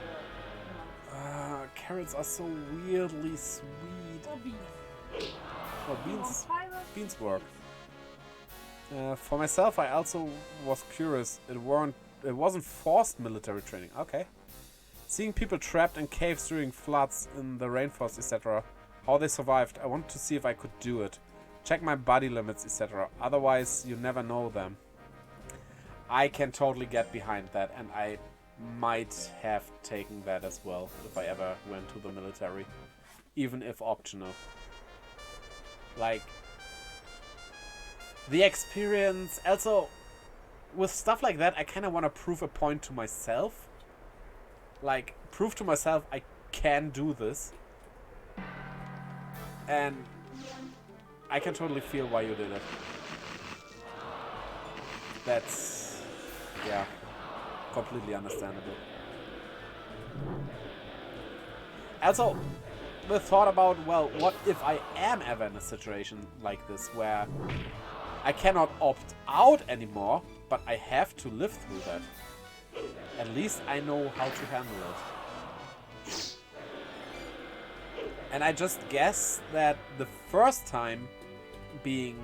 months. Carrots are so weirdly sweet. Or beans. Well, You want fiber? beans work. For myself, I also was curious. It wasn't forced military training. Okay. Seeing people trapped in caves during floods in the rainforest, etc. How they survived. I wanted to see if I could do it. Check my body limits, etc. Otherwise, you never know them. I can totally get behind that, and I might have taken that as well if I ever went to the military. Even if optional. Like... the experience... Also, with stuff like that, I kind of want to prove a point to myself. Like, prove to myself I can do this. And I can totally feel why you did it. That's... yeah. Completely understandable. Also, the thought about, well, what if I am ever in a situation like this where I cannot opt out anymore, but I have to live through that. At least I know how to handle it. And I just guess that the first time being,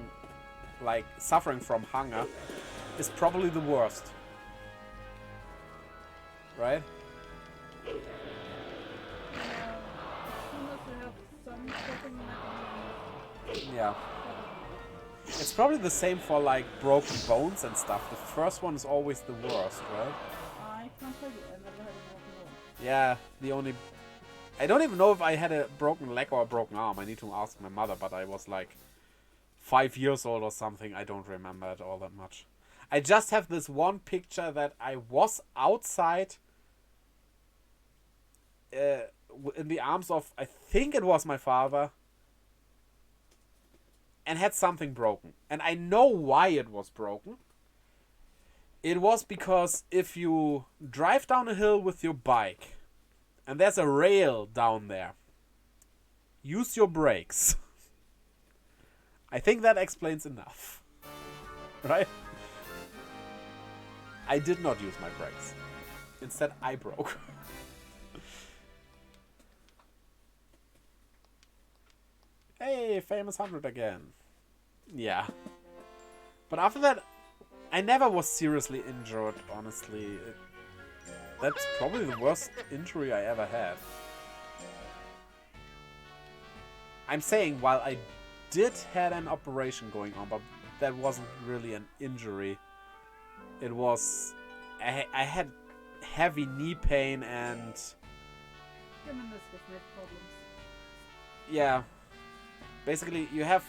like, suffering from hunger is probably the worst. Right? As soon as you have some cooking mechanism, Yeah. It's probably the same for, like, broken bones and stuff. The first one is always the worst, right? I can't tell you. I never had a broken bone. Yeah, the only... I don't even know if I had a broken leg or a broken arm. I need to ask my mother, but I was like 5 years old or something. I don't remember it all that much. I just have this one picture that I was outside in the arms of, I think it was my father, and had something broken. And I know why it was broken. It was because if you drive down a hill with your bike and there's a rail down there, use your brakes. I think that explains enough. Right? I did not use my brakes. Instead, I broke. Hey, famous 100 again. Yeah. But after that, I never was seriously injured, honestly. That's probably the worst injury I ever had. I'm saying, while I did had an operation going on, but that wasn't really an injury. It was... I had heavy knee pain and... problems. Yeah. Basically, you have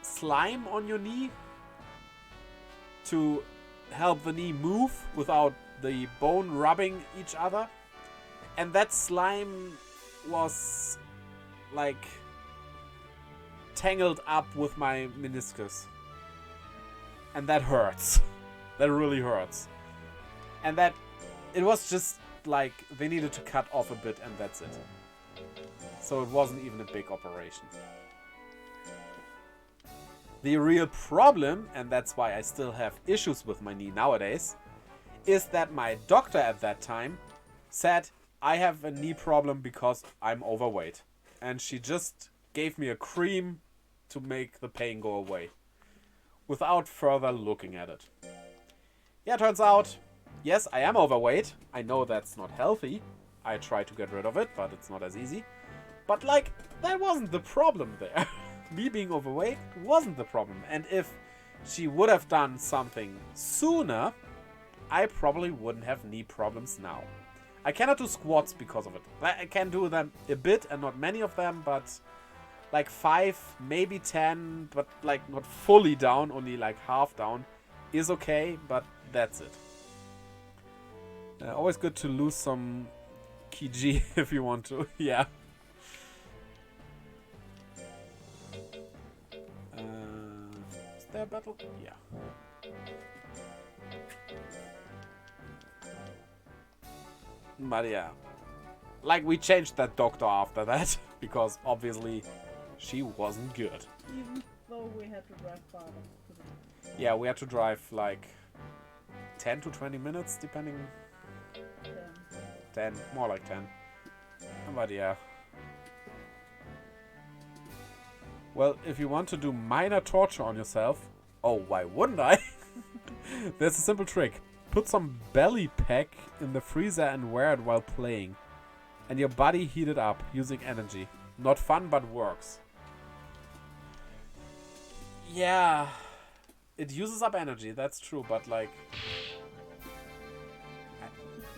slime on your knee to help the knee move without the bone rubbing each other. And that slime was like tangled up with my meniscus. And that hurts. That really hurts. And that it was just like they needed to cut off a bit and that's it. So it wasn't even a big operation. The real problem, and that's why I still have issues with my knee nowadays, is that my doctor at that time said I have a knee problem because I'm overweight. And she just gave me a cream to make the pain go away. Without further looking at it. Yeah, turns out, yes, I am overweight. I know that's not healthy. I try to get rid of it, but it's not as easy. But like, that wasn't the problem there. Me being overweight wasn't the problem. And if she would have done something sooner, I probably wouldn't have knee problems now. I cannot do squats because of it. I can do them a bit and not many of them, but like 5, maybe 10, but like not fully down, only like half down is okay, but that's it. Always good to lose some kg if you want to, yeah. Is there a battle? Yeah. But yeah. Like, we changed that doctor after that, because obviously she wasn't good. Even though we had to drive far. Yeah, we had to drive like 10 to 20 minutes, depending. 10, more like 10. But yeah. Well, if you want to do minor torture on yourself, oh, why wouldn't I? There's a simple trick. Put some belly pack in the freezer and wear it while playing. And your body heat it up using energy. Not fun, but works. Yeah. It uses up energy, that's true, but like...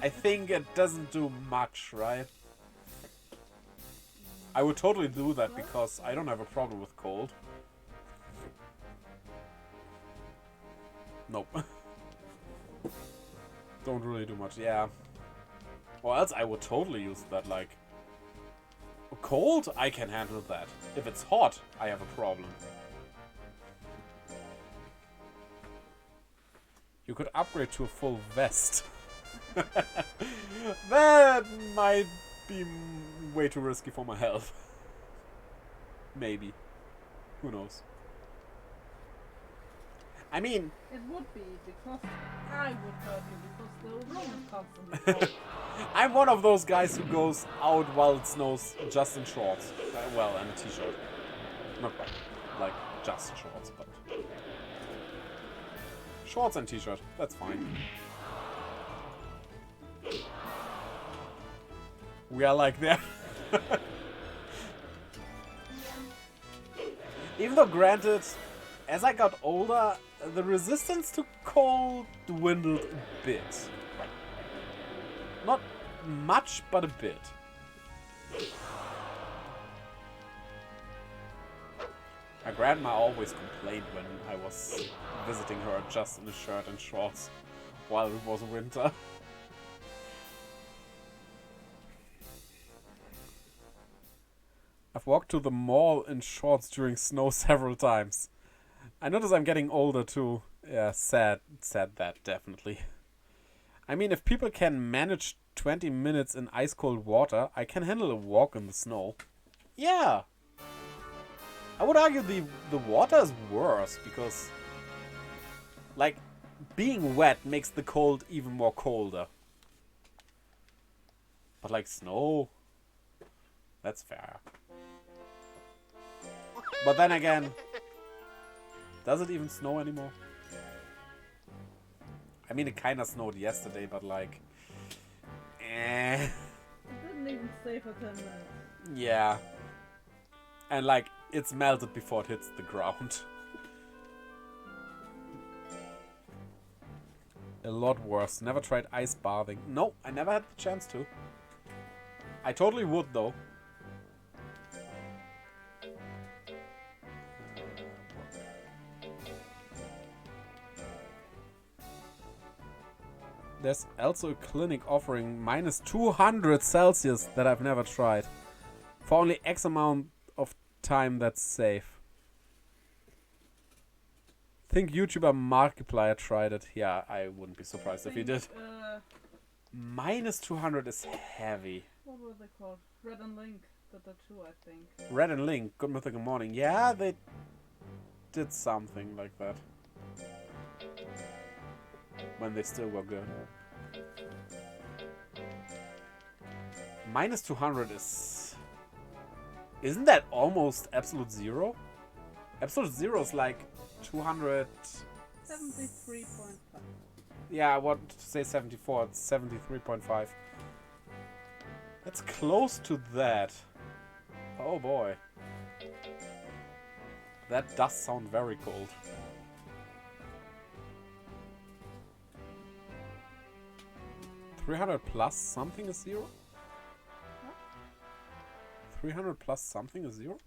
I think it doesn't do much, right? I would totally do that because I don't have a problem with cold. Nope. Don't really do much, yeah. Or else I would totally use that, like... Cold, I can handle that. If it's hot, I have a problem. You could upgrade to a full vest. That might be way too risky for my health. Maybe. Who knows? I mean... It would be, because I would hurt you, because the room is constantly cold. I'm one of those guys who goes out while it snows just in shorts. Well, and a t-shirt. Not quite. Like, just shorts, but... Shorts and t-shirt. That's fine. We are like there. Even though, granted, as I got older, the resistance to cold dwindled a bit. Not much, but a bit. My grandma always complained when I was visiting her just in a shirt and shorts while it was winter. I've walked to the mall in shorts during snow several times. I notice I'm getting older too. Yeah, sad that, definitely. I mean, if people can manage 20 minutes in ice-cold water, I can handle a walk in the snow. Yeah! I would argue the water is worse, because... like, being wet makes the cold even more colder. But like snow... that's fair. But then again... does it even snow anymore? I mean, it kind of snowed yesterday, but like... Eh. It didn't even stay for 10 minutes. Yeah. And like, it's melted before it hits the ground. A lot worse. Never tried ice bathing. No, I never had the chance to. I totally would, though. There's also a clinic offering minus 200 Celsius that I've never tried. For only X amount of time that's safe. Think YouTuber Markiplier tried it. Yeah, I wouldn't be surprised if he did. Minus 200 is heavy. What were they called? Red and Link did that too, I think. Red and Link, Good Mythical Morning. Yeah, they did something like that. When they still were good. Minus 200 is... Isn't that almost absolute zero? Absolute zero is like 200... 73.5. Yeah, I wanted to say 74. It's 73.5. That's close to that. Oh boy. That does sound very cold. $300 plus something is zero? What? 300 plus something is zero?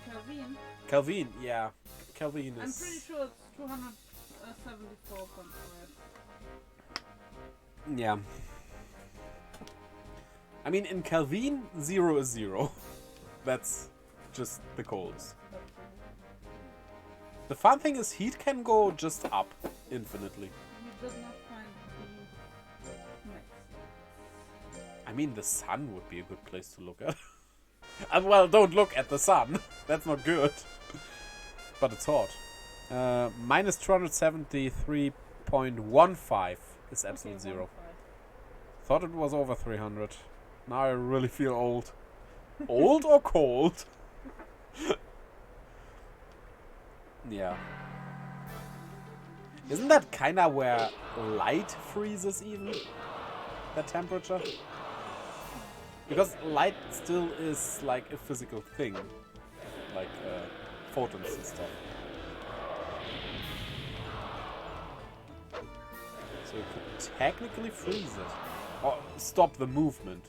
Calvin. Calvin, yeah. Calvin is... I'm pretty sure it's 274.5. Yeah. I mean, in Calvin, zero is zero. That's just the colds. The fun thing is heat can go just up infinitely. We did not find the next. I mean, the sun would be a good place to look at. Well, don't look at the sun. That's not good. But it's hot. Minus 273.15 is absolute zero. Thought it was over 300. Now I really feel old. Old or cold? Yeah. Isn't that kinda where light freezes even? That temperature? Because light still is like a physical thing. Like photons and stuff. So you could technically freeze it. Or stop the movement.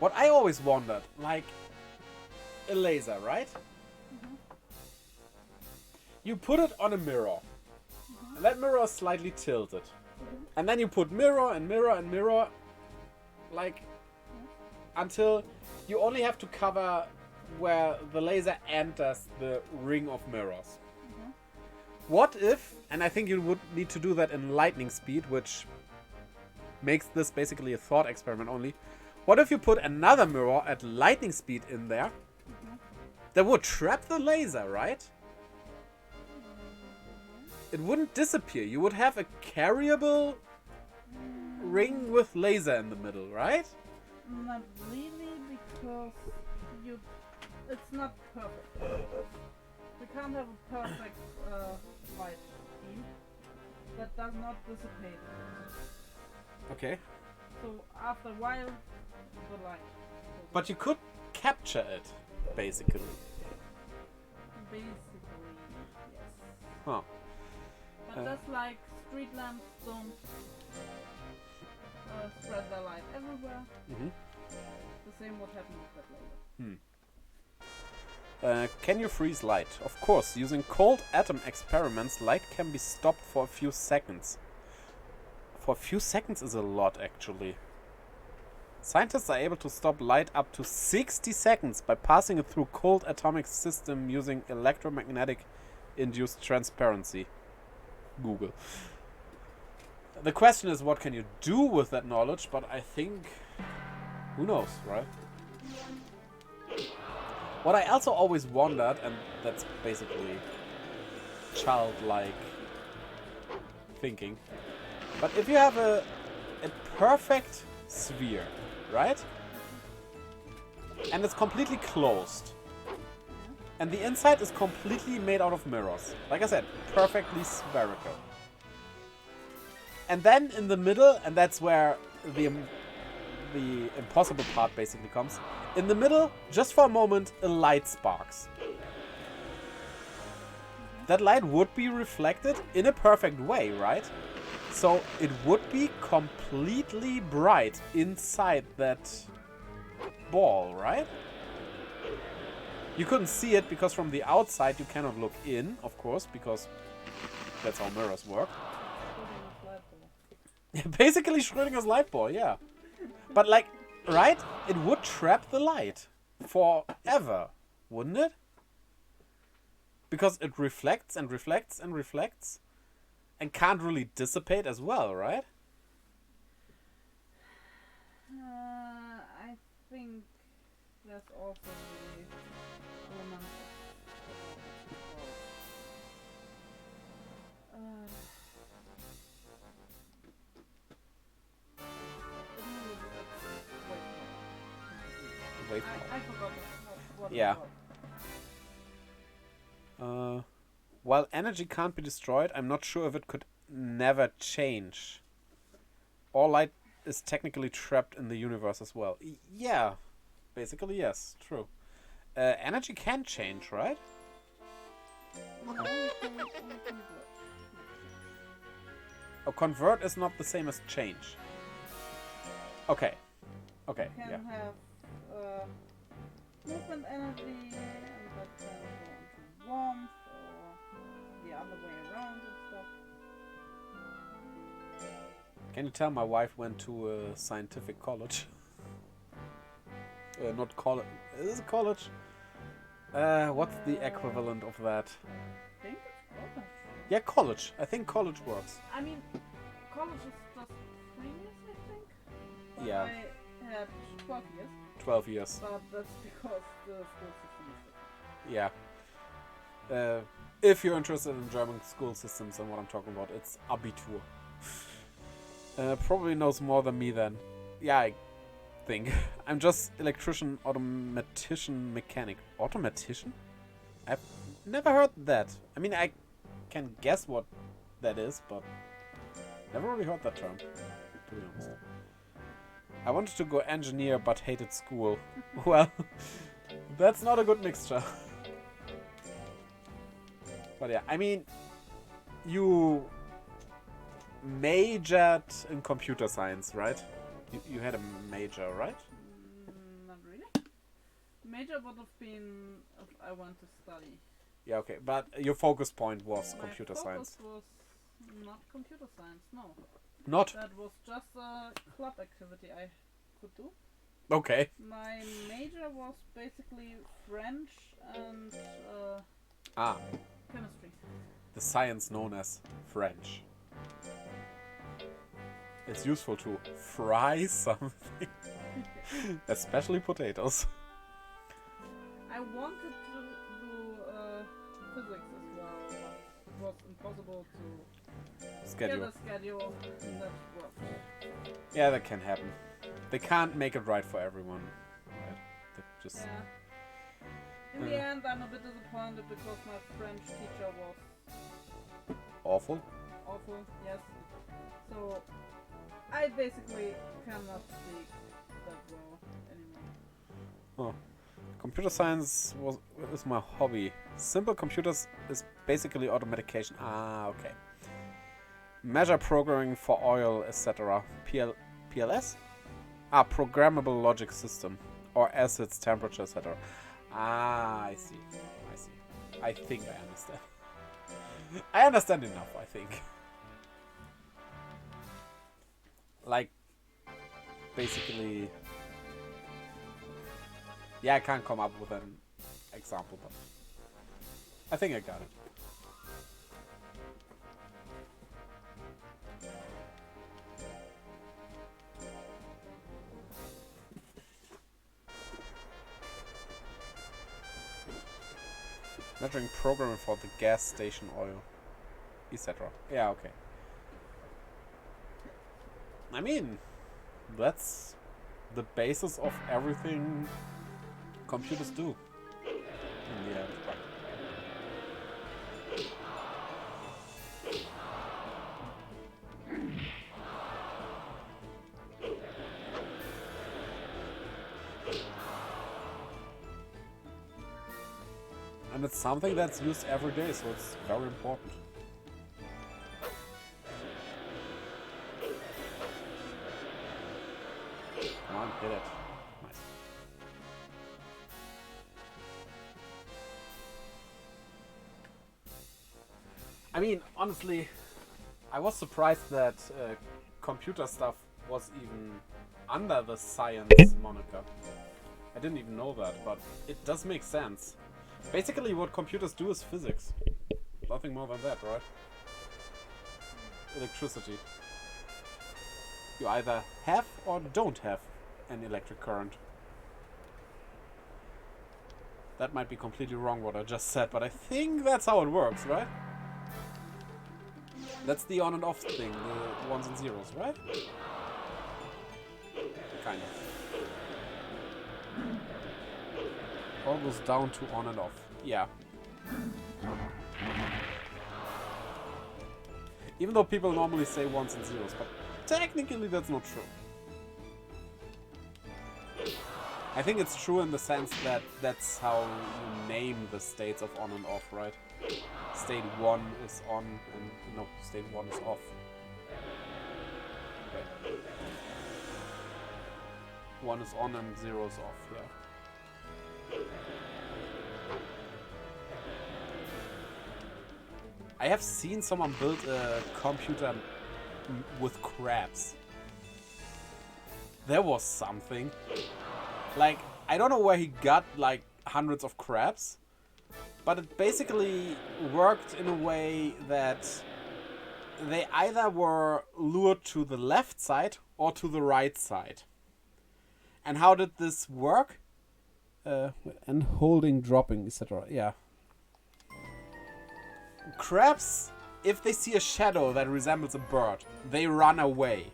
What I always wondered, like a laser, right? Mm-hmm. You put it on a mirror. Mm-hmm. And that mirror is slightly tilted. Mm-hmm. And then you put mirror and mirror and mirror, like, until you only have to cover where the laser enters the ring of mirrors. Mm-hmm. What if, and I think you would need to do that in lightning speed, which makes this basically a thought experiment only. What if you put another mirror at lightning speed in there? Mm-hmm. That would trap the laser, right? It wouldn't disappear. You would have a carryable ring with laser in the middle, right? Not really, because it's not perfect. We can't have a perfect light beam that does not dissipate. Okay. So after a while, the light. But you could capture it, basically. Basically, yes. Huh. But just like street lamps don't spread their light everywhere, Mm-hmm. the same would happen with that laser. Can you freeze light? Of course, using cold atom experiments, light can be stopped for a few seconds. For a few seconds is a lot, actually. Scientists are able to stop light up to 60 seconds by passing it through cold atomic system using electromagnetic induced transparency. Google. The question is, what can you do with that knowledge? But I think, who knows, right? What I also always wondered, and that's basically childlike thinking, but if you have a perfect sphere, right? and it's completely closed. And the inside is completely made out of mirrors. Like I said, perfectly spherical. And then in the middle, and that's where the impossible part basically comes. In the middle, just for a moment, a light sparks. That light would be reflected in a perfect way, right? So it would be completely bright inside that ball, right? You couldn't see it because from the outside you cannot look in, of course, because that's how mirrors work. Basically Schrödinger's light ball, yeah. But like, right? It would trap the light forever, wouldn't it? Because it reflects and reflects and reflects and can't really dissipate as well, right? I think that's also the element Wave I forgot what Yeah. it was. While energy can't be destroyed, I'm not sure if it could never change. All light is technically trapped in the universe as well. Yeah. Basically, yes. True. Energy can change, right? Oh, convert is not the same as change. Okay. Okay, Can yeah. have movement energy, and that can go into warmth, or the other way around and stuff. Can you tell my wife went to a scientific college? Not college. Is it college? What's the equivalent of that? I think it's college. Yeah, college. I think college works. I mean, college is just 3 years, I think. But Yeah. I had 12 years, 12 years. but that's because the school system is different. Yeah. If you're interested in German school systems and what I'm talking about, it's Abitur. Probably knows more than me then. Yeah, I think. I'm just electrician, automatician, mechanic. Automatician? I've never heard that. I mean, I can guess what that is, but never really heard that term, to be honest. I wanted to go engineer, but hated school. Well, that's not a good mixture. But yeah, I mean, you majored in computer science, right? You had a major, right? Not really. Major would have been if I want to study. Yeah, okay. But your focus point was My computer focus science. was not computer science, no. Not? That was just a club activity I could do. Okay. My major was basically French and Ah, chemistry. the science known as French. It's useful to fry something. Especially potatoes. I wanted to do physics as well, but it was impossible to Schedule. get a schedule that worked. Yeah, that can happen. They can't make it right for everyone. Right? They just... Yeah. In the end, I'm a bit disappointed because my French teacher was Awful. awful, yes. So, I basically cannot speak that well anymore. Oh. Computer science is my hobby. Simple computers is basically automatication. Ah, okay. Measure programming for oil, etc. PLS? Ah, programmable logic system. Or acids, temperature, etc. Ah, I see. I see. I think I understand. I understand enough, I think. Like, basically... Yeah, I can't come up with an example, but... I think I got it. Measuring programming for the gas station oil, etc. Yeah, okay. I mean, that's the basis of everything computers do. In the end. And it's something that's used every day, so it's very important. Come on, hit it. Nice. I mean, honestly, I was surprised that computer stuff was even under the science moniker. I didn't even know that, but it does make sense. Basically, what computers do is physics. Nothing more than that, right? Electricity. You either have or don't have an electric current. That might be completely wrong what I just said, but I think that's how it works, right? That's the on and off thing, the ones and zeros, right? Kind of. All goes down to on and off. Yeah. Even though people normally say ones and zeros, but technically that's not true. I think it's true in the sense that that's how you name the states of on and off, right? State 1 is on and no, state 1 is off. Okay. 1 is on and 0 is off, yeah. I have seen someone build a computer with crabs. There was something. Like, I don't know where he got like hundreds of crabs, but it basically worked in a way that they either were lured to the left side or to the right side. And how did this work? And holding, dropping, etc. Yeah. Crabs, if they see a shadow that resembles a bird, they run away.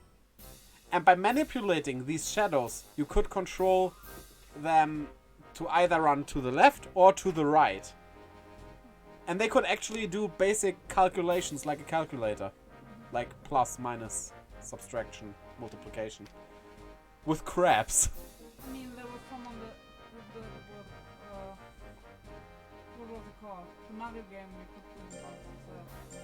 And by manipulating these shadows, you could control them to either run to the left or to the right. And they could actually do basic calculations like a calculator. Like plus, minus, subtraction, multiplication. With crabs. I mean, there was some on the what was it called? The Mario game we could do this.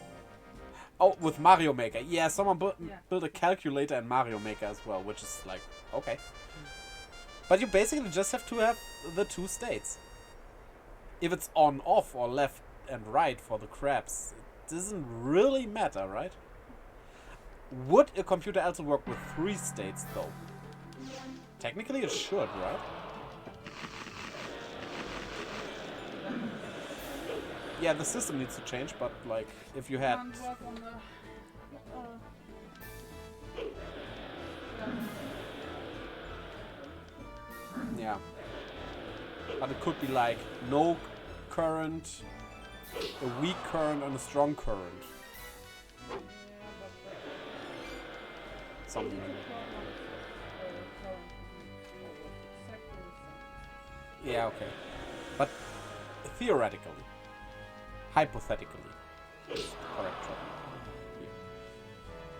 Oh, with Mario Maker. Yeah, someone Yeah. built a calculator in Mario Maker as well, which is like, okay. But you basically just have to have the two states. If it's on, off, or left and right for the crabs, it doesn't really matter, right? Would a computer also work with 3 states, though? Technically it should, right? Yeah, the system needs to change, but like, if you had... And work on the, Yeah. But it could be like, no current, a weak current, and a strong current. Something like that. Yeah, okay. But theoretically, hypothetically, is the correct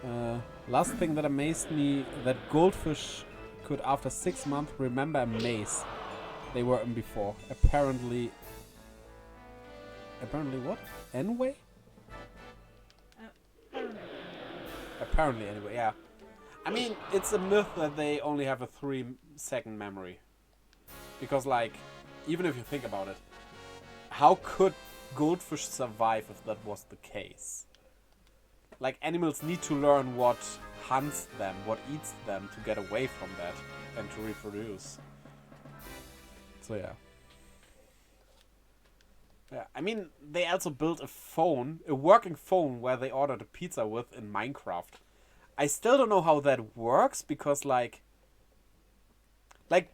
term. Last thing that amazed me, that goldfish could after 6 months remember a maze they were in before. Apparently what? Anyway? Apparently anyway, yeah. I mean, it's a myth that they only have a 3-second memory. Because, like, even if you think about it, how could goldfish survive if that was the case? Like, animals need to learn what hunts them, what eats them to get away from that and to reproduce. So, yeah. Yeah, I mean, they also built a phone, a working phone where they ordered a pizza with in Minecraft. I still don't know how that works because, like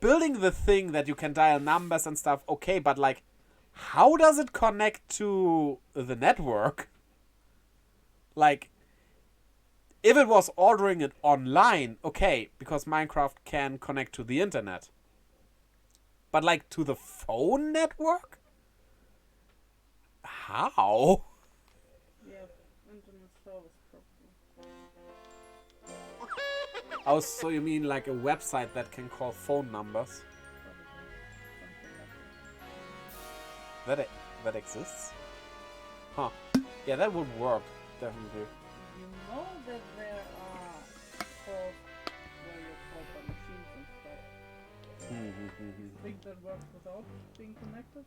building the thing that you can dial numbers and stuff, okay, but like, how does it connect to the network? Like, if it was ordering it online, okay, because Minecraft can connect to the internet. But like to the phone network? How? Yeah, internet service probably. Oh, so you mean like a website that can call phone numbers? Probably. Something like that. That exists? Huh. Yeah, that would work. Definitely. You know that there are calls where you call by machines and stuff. Think that works without being connected?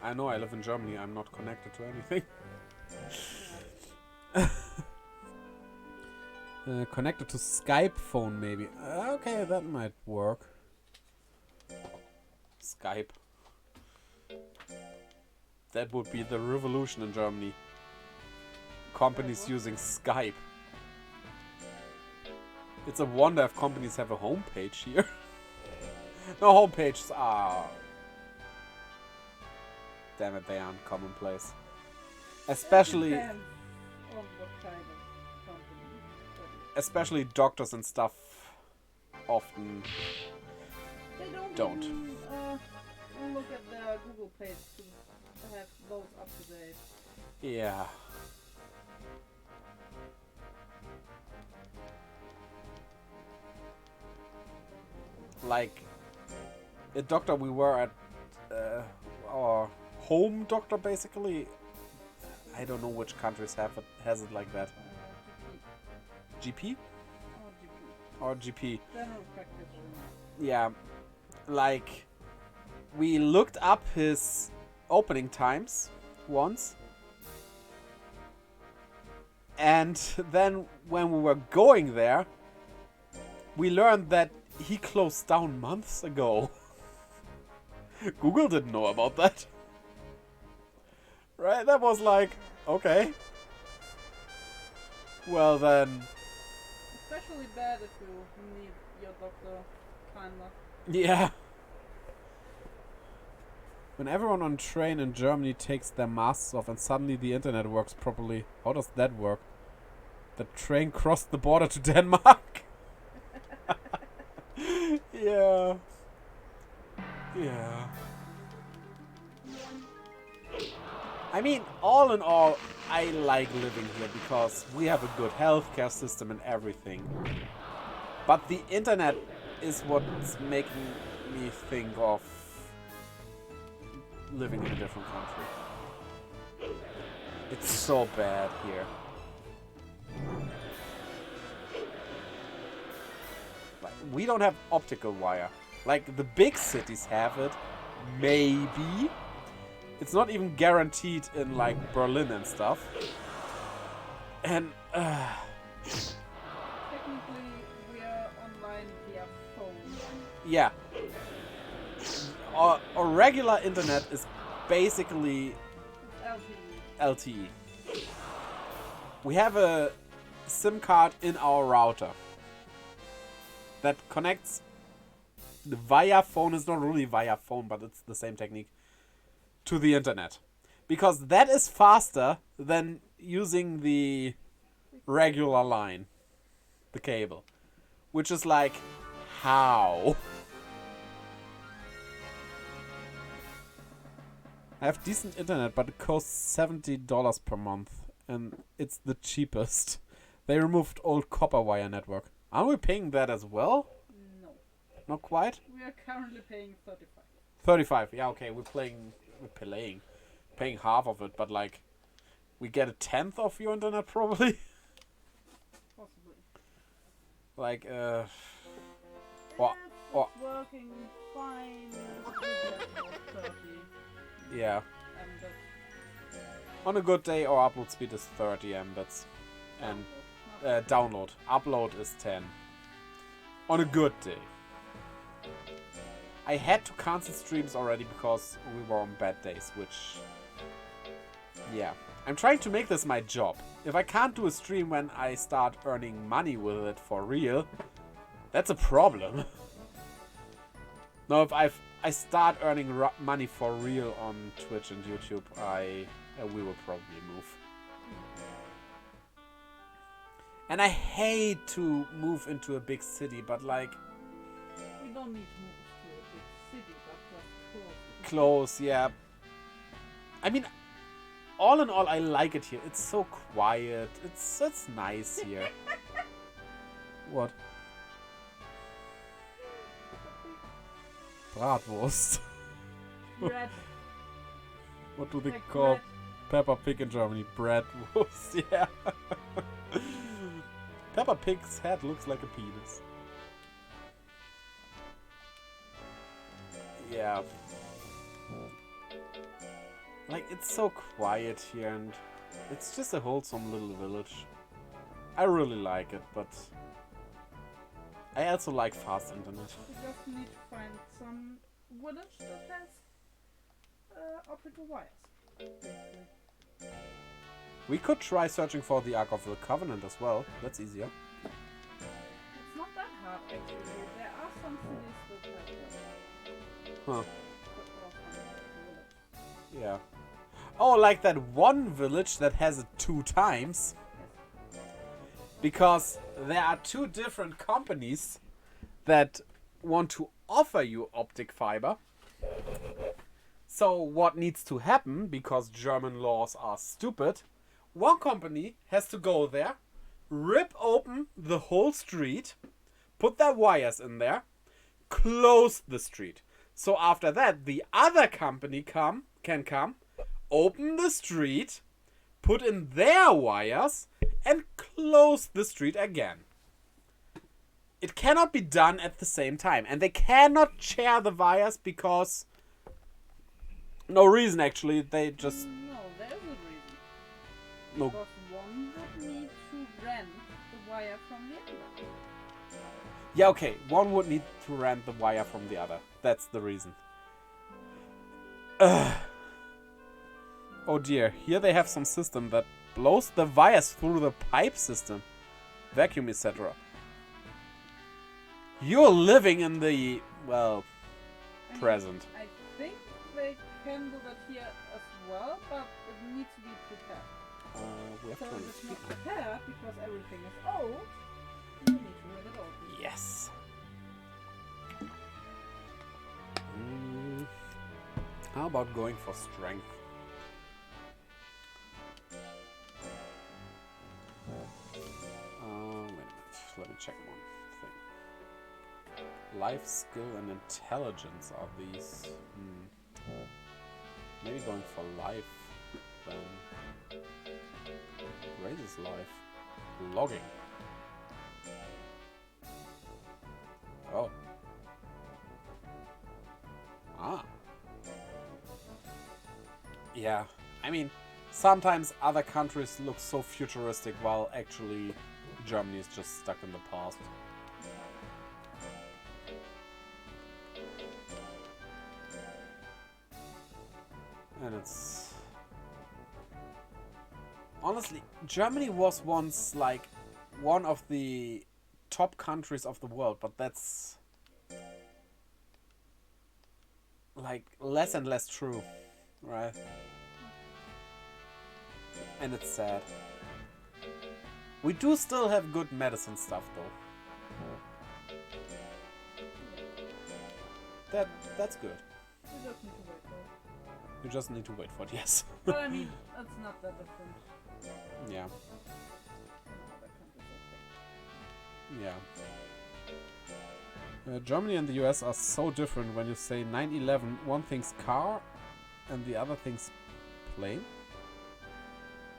I know, I live in Germany. I'm not connected to anything. Connected to Skype phone, maybe. Okay, that might work. Skype. That would be the revolution in Germany. Companies using Skype. It's a wonder if companies have a homepage here. No, homepages are... Damn it, they aren't commonplace. Especially... Depends on what kind of company. Especially doctors and stuff often They don't. even, look at their Google page to have those up to date. Yeah. Like a doctor we were at, our home doctor basically. I don't know which countries has it like that. GP? Or GP. General practitioner. Yeah. Like we looked up his opening times once. And then when we were going there, we learned that he closed down months ago. Google didn't know about that. Right? That was like, okay. Well then. Especially bad if you need your doctor kinda. Yeah. When everyone on train in Germany takes their masks off and suddenly the internet works properly. How does that work? The train crossed the border to Denmark. Yeah. Yeah. I mean, all in all, I like living here because we have a good healthcare system and everything. But the internet is what's making me think of living in a different country. It's so bad here. Like, we don't have optical wire. Like, the big cities have it. Maybe. It's not even guaranteed in, like, Berlin and stuff. And, Technically, we are online via phone. yeah. Our regular internet is basically LTE. LTE. We have a SIM card in our router that connects via phone. It's not really via phone, but it's the same technique to the internet, because that is faster than using the regular line, the cable, which is like, how? I have decent internet, but it costs $70 per month, and it's the cheapest. They removed old copper wire network. Are we paying that as well? No. Not quite? We are currently paying 35. 35, yeah, okay, we're paying half of it, but like, we get a tenth of your internet probably? Possibly. Like, It's working fine. With 30. yeah. And On a good day, our upload speed is 30 Mbits. And download. Upload is 10. On a good day. I had to cancel streams already because we were on bad days, which... Yeah. I'm trying to make this my job. If I can't do a stream when I start earning money with it for real, that's a problem. No, if I start earning money for real on Twitch and YouTube, we will probably move. And I hate to move into a big city, but like... we don't need to move to it. close, yeah. I mean, all in all, I like it here. It's so quiet. It's nice here. What? Bratwurst. Bread. What do they Like call bread. Peppa Pig in Germany? Bratwurst, yeah. Peppa Pig's head looks like a penis. Yeah. Like, it's so quiet here, and it's just a wholesome little village. I really like it, but I also like fast internet. We just need to find some village that has optical wires. We could try searching for the Ark of the Covenant as well. That's easier. It's not that hard actually. There are some cities that have Huh. that village. Yeah. Oh, like that one village that has it 2 times. Because there are 2 different companies that want to offer you optic fiber. So what needs to happen, because German laws are stupid, one company has to go there, rip open the whole street, put their wires in there, close the street. So after that, the other company can come, open the street, put in their wires, and close the street again. It cannot be done at the same time. And they cannot share the wires because... No reason, actually. They just... No, there's a reason. No. Because one would need to rent the wire from the other. Yeah, okay. One would need to rent the wire from the other. That's the reason. Ugh. Oh dear. Here they have some system that blows the wires through the pipe system. Vacuum, etc. You're living in the, well, I mean, present. I think they can do that here as well, but it needs to be prepared. We have So to if it's speak. not prepared because everything is old, you need to rip it open. Yes. How about going for strength? Wait a minute. Let me check one thing. Life, skill, and intelligence are these. Maybe going for life then. Raises life. Logging. Oh. Ah. Yeah, I mean, sometimes other countries look so futuristic while actually Germany is just stuck in the past. And it's... Honestly, Germany was once like one of the top countries of the world, but that's like less and less true, right? And it's sad. We do still have good medicine stuff though. That's good. You just need to wait for You just need to wait for it. it, yes. But I mean, that's not that different. Yeah. from other countries, I think. Yeah. Germany and the US are so different. When you say 9/11, one thinks car and the other thinks plane.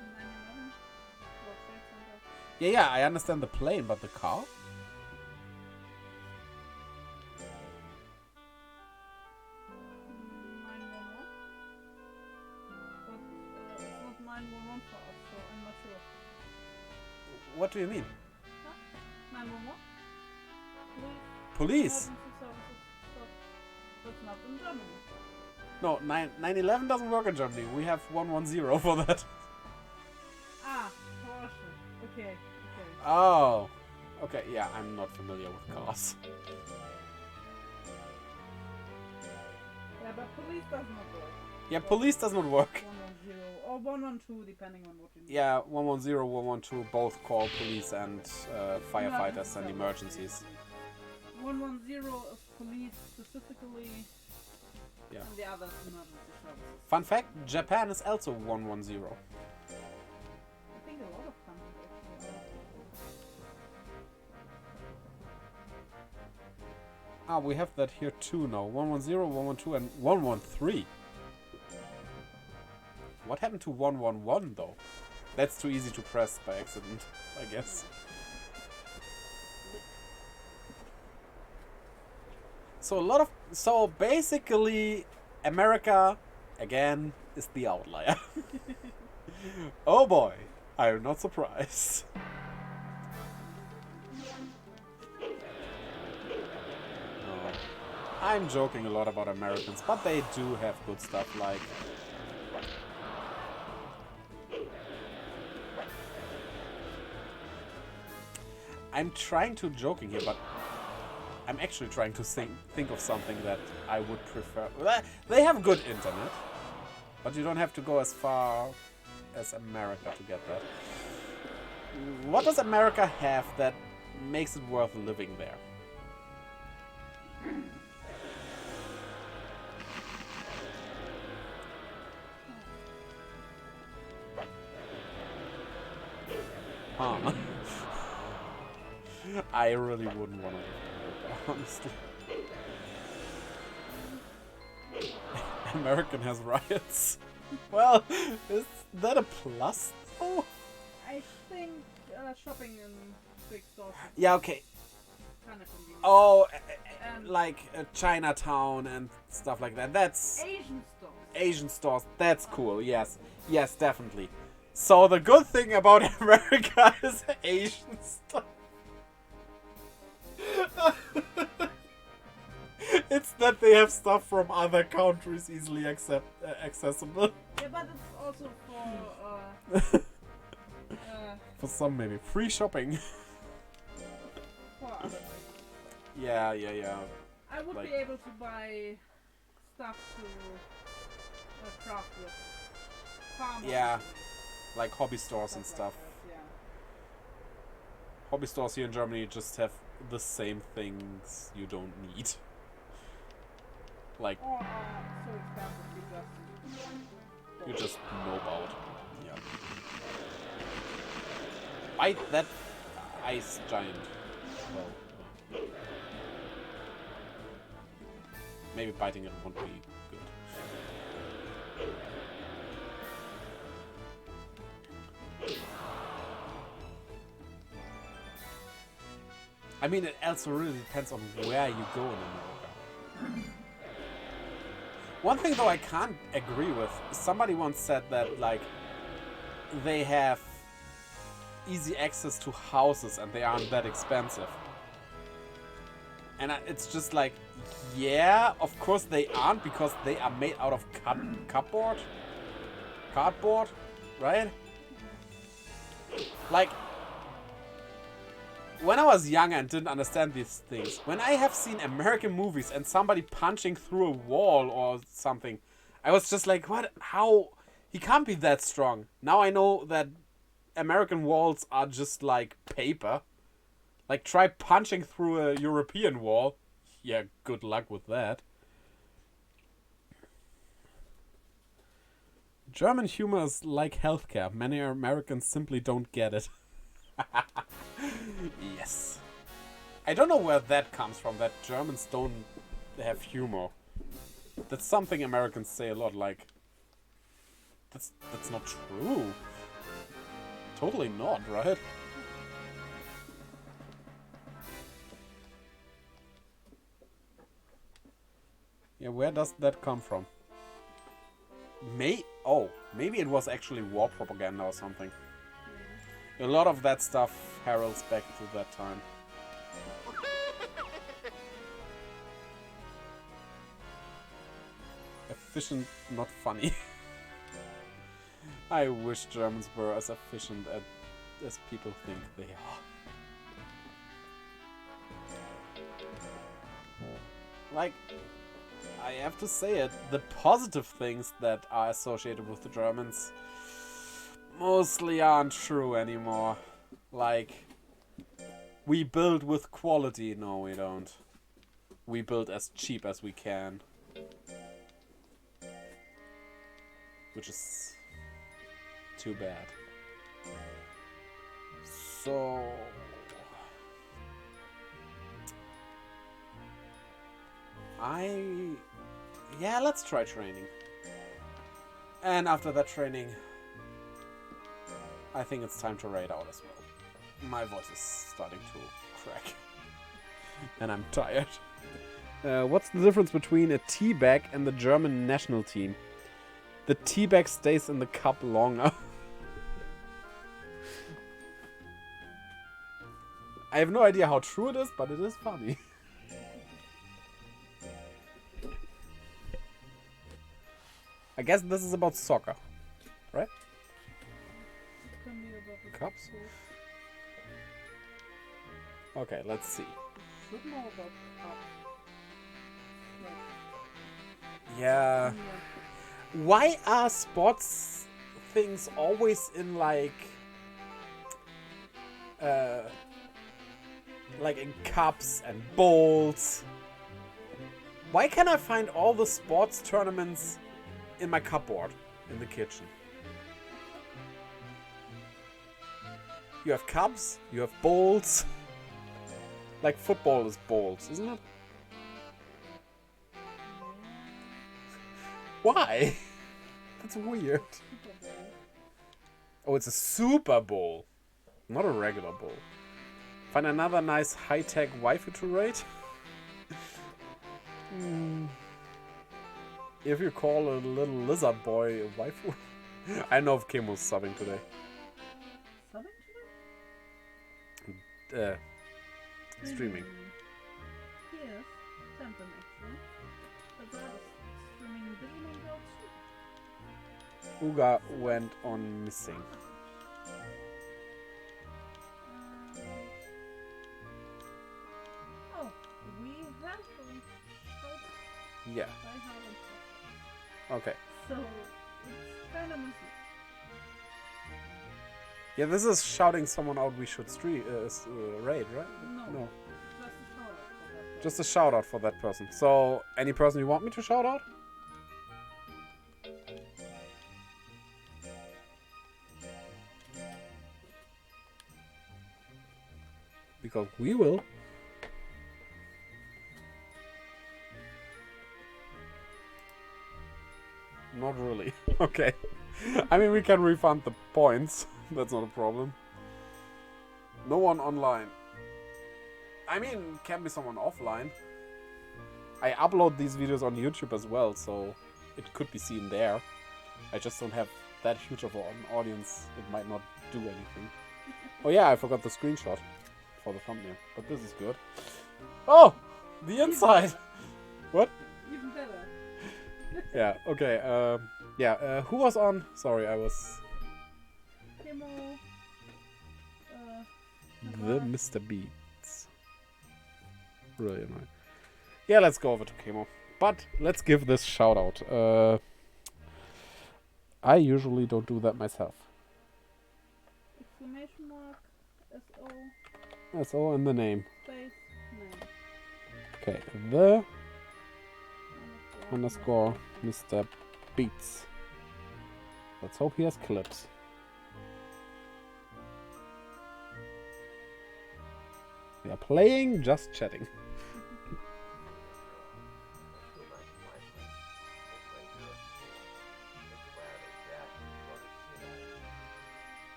9/11? World Trade Center. Yeah, I understand the plane, but the car? 911? But it's not 911 for us, so I'm not sure. What do you mean? 911? Police? Emergency services. So that's not in Germany. No, 9/11 doesn't work in Germany. We have 110 for that. Ah, Porsche. Okay. Oh. Okay, yeah, I'm not familiar with cars. Yeah, but police does not work. Yeah, police does not work. 110 or 112, depending on what you need. Yeah, 110, 112 both call police and firefighters and emergencies. 110 is police specifically, Yeah. and the others emergency services. Fun fact, Japan is also 110. I think a lot of countries actually are. Ah, we have that here too now. 110, 112, and 113. What happened to 111 though? That's too easy to press by accident, I guess. So basically, America, again, is the outlier. Oh boy, I'm not surprised. No. I'm joking a lot about Americans, but they do have good stuff like... I'm trying to joking here, but I'm actually trying to think of something that I would prefer. They have good internet, but you don't have to go as far as America to get that. What does America have that makes it worth living there? Huh. I really wouldn't want to live in America, honestly. American has riots. Well, is that a plus though? I think shopping in big stores is Yeah, okay. kind of convenient. Oh, And like Chinatown and stuff like that. That's Asian stores. Asian stores. That's cool. Yes. Yes, definitely. So the good thing about America is Asian stuff. It's that they have stuff from other countries easily accessible. Yeah, but it's also for For some, maybe free shopping. for other things. Yeah. I would Like- be able to buy stuff to craft with. Farmers Yeah, and like hobby stores and stuff. Like that, Hobby stores here in Germany just have the same things you don't need. Like yeah. Or are so expensive you just know about. Yeah. Bite that ice giant. Well, maybe biting it won't be good. I mean, it also really depends on where you go in America. One thing though I can't agree with, somebody once said that like they have easy access to houses and they aren't that expensive. And it's just like, yeah, of course they aren't because they are made out of cardboard, right? Like, when I was younger and didn't understand these things, when I have seen American movies and somebody punching through a wall or something, I was just like, what? How? He can't be that strong. Now I know that American walls are just like paper. Like, try punching through a European wall. Yeah, good luck with that. German humor is like healthcare. Many Americans simply don't get it. Yes. I don't know where that comes from, that Germans don't have humor. That's something Americans say a lot, like... That's not true. Totally not, right? Yeah, where does that come from? Maybe it was actually war propaganda or something. A lot of that stuff heralds back to that time. Efficient, not funny. I wish Germans were as efficient as people think they are. Like, I have to say it, the positive things that are associated with the Germans mostly aren't true anymore. Like, we build with quality. No, we don't. We build as cheap as we can. which is too bad. So yeah, let's try training. And after that training, I think it's time to raid out as well. My voice is starting to crack. And I'm tired. What's the difference between a teabag and the German national team? The teabag stays in the cup longer. I have no idea how true it is, but it is funny. I guess this is about soccer, right? It can be about the Cups? football. Okay, let's see. Should know about the cup. Yeah. Why are sports things always in like in cups and bowls? Why can't I find all the sports tournaments in my cupboard in the kitchen? You have cups, you have bowls. Like football is bowls, isn't it? Why? That's weird. Oh, it's a Super Bowl. Not a regular bowl. Find another nice high-tech waifu to raid? If you call a little lizard boy a waifu. I know if Kim was subbing today. Subbing today? Streaming. Yes, Temple actually. But I was streaming Digimon Girl too. Uga went on missing. Oh, we have Yeah. I haven't. Okay. So it's kind of missing. Yeah, this is shouting someone out we should raid, right? No. Just a shout out for that. Just a shout out for that person. So, any person you want me to shout out? Because we will. Not really. Okay. I mean, we can refund the points. That's not a problem. No one online. I mean, can be someone offline. I upload these videos on YouTube as well, so it could be seen there. I just don't have that huge of an audience. It might not do anything. Oh yeah, I forgot the screenshot for the thumbnail, but this is good. Oh, the inside. What? Even better. Yeah. Okay. Yeah. Who was on? Sorry, I was. Kimo. The Mr. Beats. Really annoying. Yeah, let's go over to Kemo. But let's give this shout out. I usually don't do that myself. Exclamation mark. SO. SO in the name. Space. Name. Okay. The underscore Mr. Beats. Let's hope he has clips. We are playing, just chatting.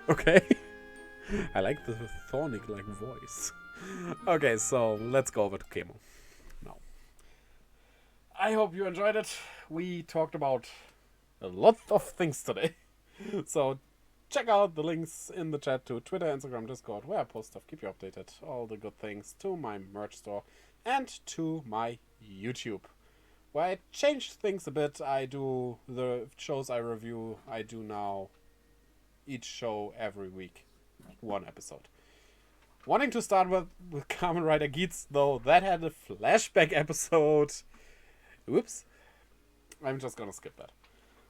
Okay. I like the Thornic-like voice. Okay, so let's go over to Kemo now. I hope you enjoyed it. We talked about a lot of things today. So check out the links in the chat to Twitter, Instagram, Discord, where I post stuff, keep you updated, all the good things, to my merch store, and to my YouTube, where I changed things a bit. I do the shows I review, I do now each show every week, one episode. Wanting to start with Kamen Rider Geats, though, that had a flashback episode. Whoops. I'm just gonna skip that.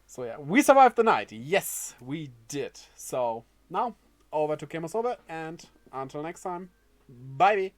So yeah, we survived the night. Yes, we did. So now, over to Kemosobe, and until next time, bye-bye.